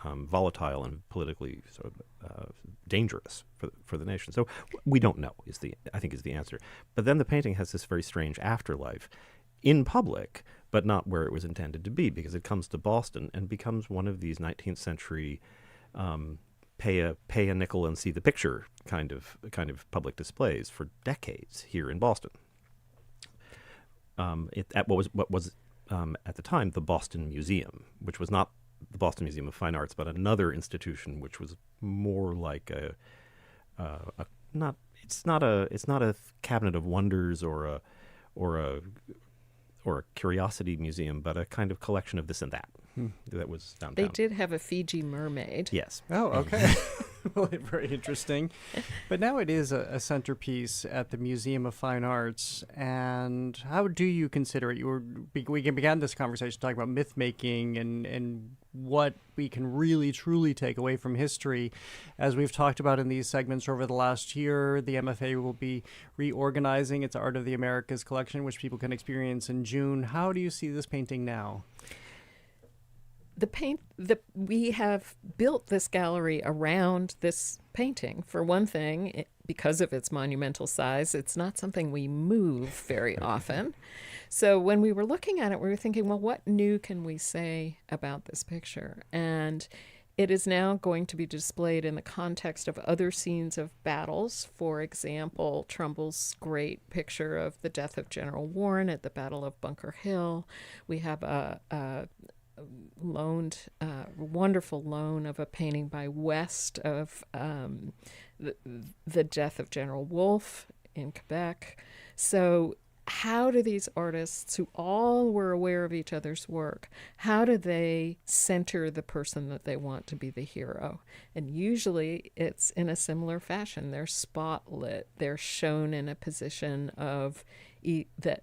volatile and politically sort of dangerous for the nation. So we don't know I think is the answer. But then the painting has this very strange afterlife in public, but not where it was intended to be, because it comes to Boston and becomes one of these 19th century pay a nickel and see the picture kind of public displays for decades here in Boston. At what was at the time the Boston Museum, which was not the Boston Museum of Fine Arts, but another institution which was more like it's not a cabinet of wonders or a curiosity museum, but a kind of collection of this and that. That was downtown. They did have a Fiji mermaid. Yes. Oh, okay. Well, very interesting. But now it is a centerpiece at the Museum of Fine Arts. And how do you consider it? We began this conversation talking about myth making and what we can really truly take away from history. As we've talked about in these segments over the last year, the MFA will be reorganizing its Art of the Americas collection, which people can experience in June. How do you see this painting now? We have built this gallery around this painting. For one thing, because of its monumental size, it's not something we move very often. So when we were looking at it, we were thinking, well, what new can we say about this picture? And it is now going to be displayed in the context of other scenes of battles. For example, Trumbull's great picture of the death of General Warren at the Battle of Bunker Hill. We have a wonderful loan of a painting by West of the death of General Wolfe in Quebec. So how do these artists, who all were aware of each other's work, how do they center the person that they want to be the hero? And usually it's in a similar fashion. They're spotlit. They're shown in a position of that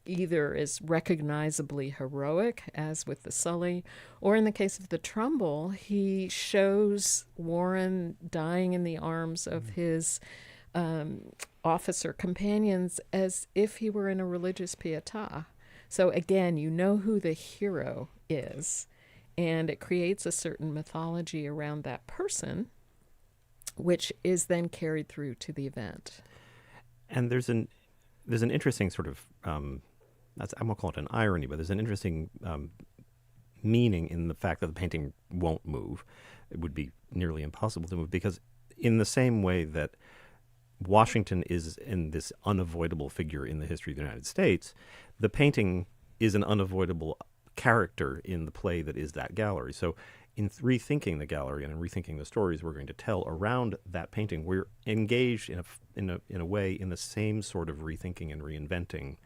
either is recognizably heroic, as with the Sully, or in the case of the Trumbull, he shows Warren dying in the arms of his officer companions as if he were in a religious pietà. So again, you know who the hero is, and it creates a certain mythology around that person, which is then carried through to the event. And there's an interesting sort of I won't call it an irony, but there's an interesting meaning in the fact that the painting won't move. It would be nearly impossible to move, because in the same way that Washington is in this unavoidable figure in the history of the United States, the painting is an unavoidable character in the play that is that gallery. So in rethinking the gallery and in rethinking the stories we're going to tell around that painting, we're engaged in a way in the same sort of rethinking and reinventing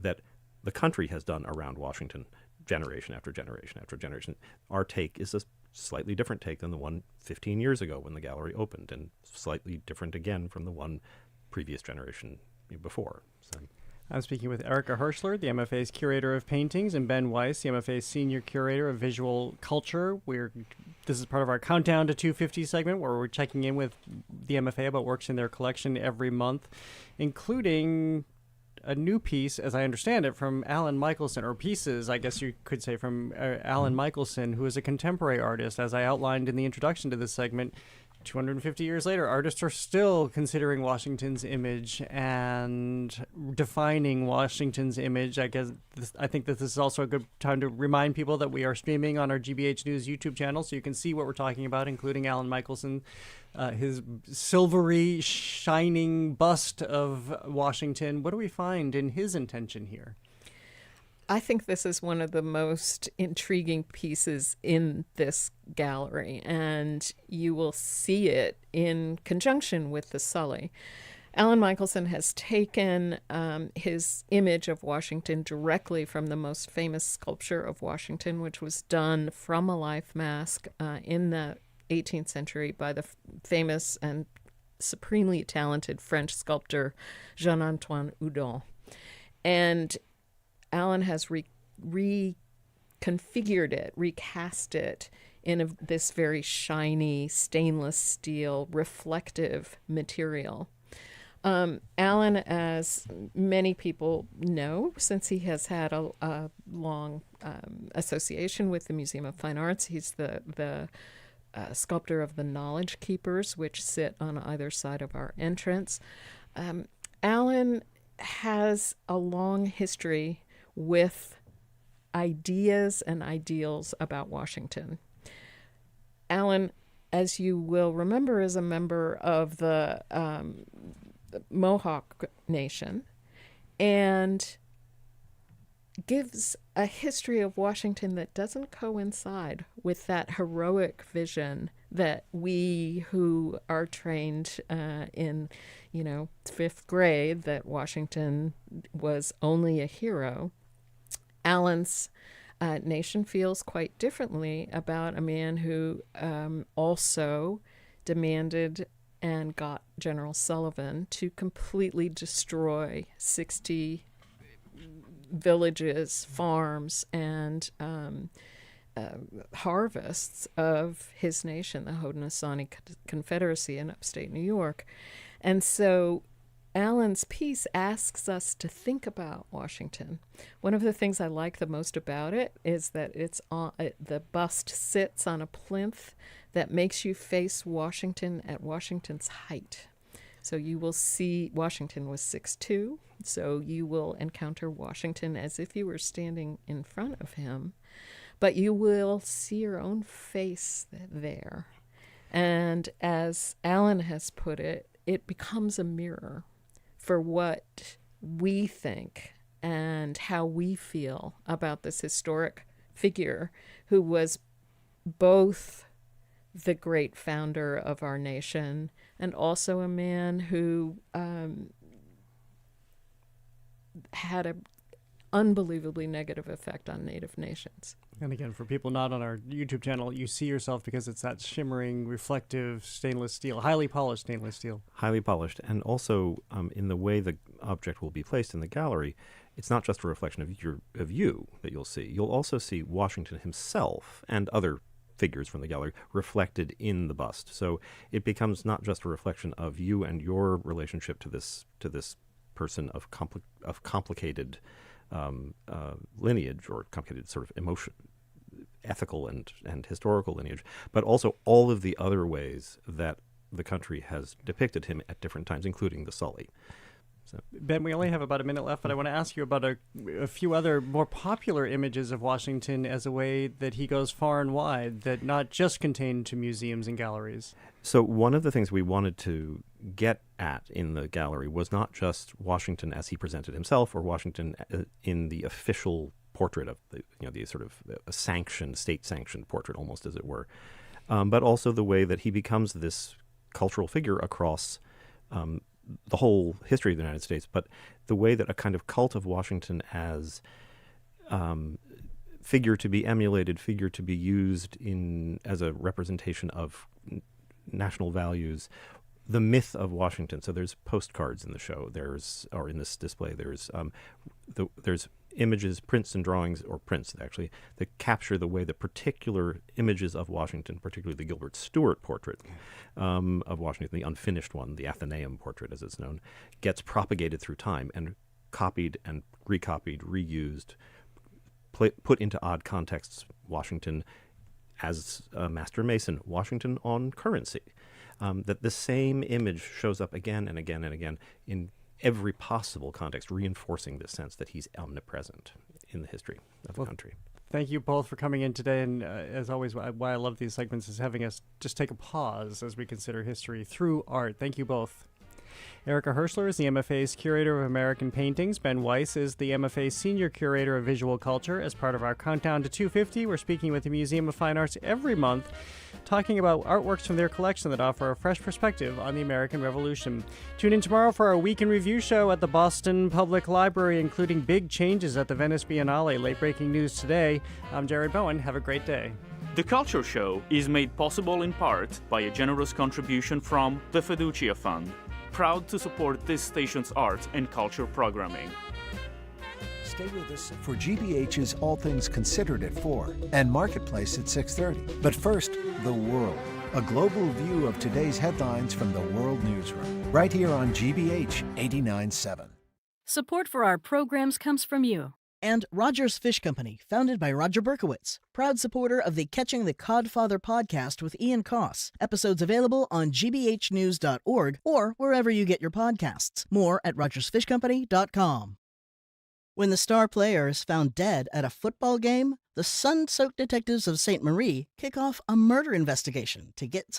that the country has done around Washington generation after generation after generation. Our take is a slightly different take than the one 15 years ago when the gallery opened, and slightly different again from the one previous generation before. So I'm speaking with Erica Hirschler, the MFA's Curator of Paintings, and Ben Weiss, the MFA's Senior Curator of Visual Culture. This is part of our Countdown to 250 segment, where we're checking in with the MFA about works in their collection every month, including a new piece, as I understand it, from Alan Michelson, or pieces, I guess you could say, from Alan Michelson, who is a contemporary artist. As I outlined in the introduction to this segment, 250 years later, artists are still considering Washington's image and defining Washington's image. I think that this is also a good time to remind people that we are streaming on our GBH News YouTube channel, so you can see what we're talking about, including Alan Michelson, his silvery, shining bust of Washington. What do we find in his intention here? I think this is one of the most intriguing pieces in this gallery, and you will see it in conjunction with the Sully. Alan Michelson has taken his image of Washington directly from the most famous sculpture of Washington, which was done from a life mask in the 18th century by the famous and supremely talented French sculptor Jean-Antoine Houdon. And Alan has reconfigured it, recast it in this very shiny, stainless steel, reflective material. Alan, as many people know, since he has had a long association with the Museum of Fine Arts, he's the sculptor of the Knowledge Keepers, which sit on either side of our entrance. Alan has a long history with ideas and ideals about Washington. Alan, as you will remember, is a member of the Mohawk Nation and gives a history of Washington that doesn't coincide with that heroic vision that we who are trained in, fifth grade, that Washington was only a hero. Alan's nation feels quite differently about a man who also demanded and got General Sullivan to completely destroy 60 villages, farms, and harvests of his nation, the Haudenosaunee Confederacy in upstate New York. And so Alan's piece asks us to think about Washington. One of the things I like the most about it is that the bust sits on a plinth that makes you face Washington at Washington's height. So you will see Washington was 6'2", so you will encounter Washington as if you were standing in front of him, but you will see your own face there. And as Alan has put it, it becomes a mirror for what we think and how we feel about this historic figure who was both the great founder of our nation and also a man who had an unbelievably negative effect on Native nations. And again, for people not on our YouTube channel, you see yourself because it's that shimmering, reflective stainless steel, highly polished stainless steel. Highly polished. And also, in the way the object will be placed in the gallery, it's not just a reflection of you that you'll see. You'll also see Washington himself and other figures from the gallery reflected in the bust. So it becomes not just a reflection of you and your relationship to this person of complicated lineage, or complicated sort of emotion, ethical and historical lineage, but also all of the other ways that the country has depicted him at different times, including the Sully. So, Ben, we only have about a minute left, but I want to ask you about a few other more popular images of Washington as a way that he goes far and wide, that not just contained to museums and galleries. So one of the things we wanted to get at in the gallery was not just Washington as he presented himself, or Washington in the official portrait of the sort of a sanctioned, state-sanctioned portrait, almost as it were, but also the way that he becomes this cultural figure across the whole history of the United States, but the way that a kind of cult of Washington as figure to be emulated, figure to be used as a representation of national values, the myth of Washington. So there's postcards in the show. Or in this display, there's images, prints and drawings, or prints actually, that capture the way the particular images of Washington, particularly the Gilbert Stuart portrait of Washington, the unfinished one, the Athenaeum portrait as it's known, gets propagated through time and copied and recopied, reused, put into odd contexts. Washington as a master mason, Washington on currency. That the same image shows up again and again and again in every possible context, reinforcing this sense that he's omnipresent in the history of the country. Thank you both for coming in today, and as always, why I love these segments is having us just take a pause as we consider history through art. Thank you both. Erica Hirschler is the MFA's Curator of American Paintings. Ben Weiss is the MFA's Senior Curator of Visual Culture. As part of our Countdown to 250, we're speaking with the Museum of Fine Arts every month, talking about artworks from their collection that offer a fresh perspective on the American Revolution. Tune in tomorrow for our Week in Review show at the Boston Public Library, including big changes at the Venice Biennale. Late-breaking news today. I'm Jared Bowen. Have a great day. The Culture Show is made possible in part by a generous contribution from the Fiducia Fund, proud to support this station's arts and culture programming. Stay with us for GBH's All Things Considered at 4 and Marketplace at 6:30. But first, the world. A global view of today's headlines from the World Newsroom, right here on GBH 89.7. Support for our programs comes from you. And Rogers Fish Company, founded by Roger Berkowitz, proud supporter of the Catching the Codfather podcast with Ian Koss. Episodes available on gbhnews.org or wherever you get your podcasts. More at rogersfishcompany.com. When the star player is found dead at a football game, the sun-soaked detectives of St. Marie kick off a murder investigation to get to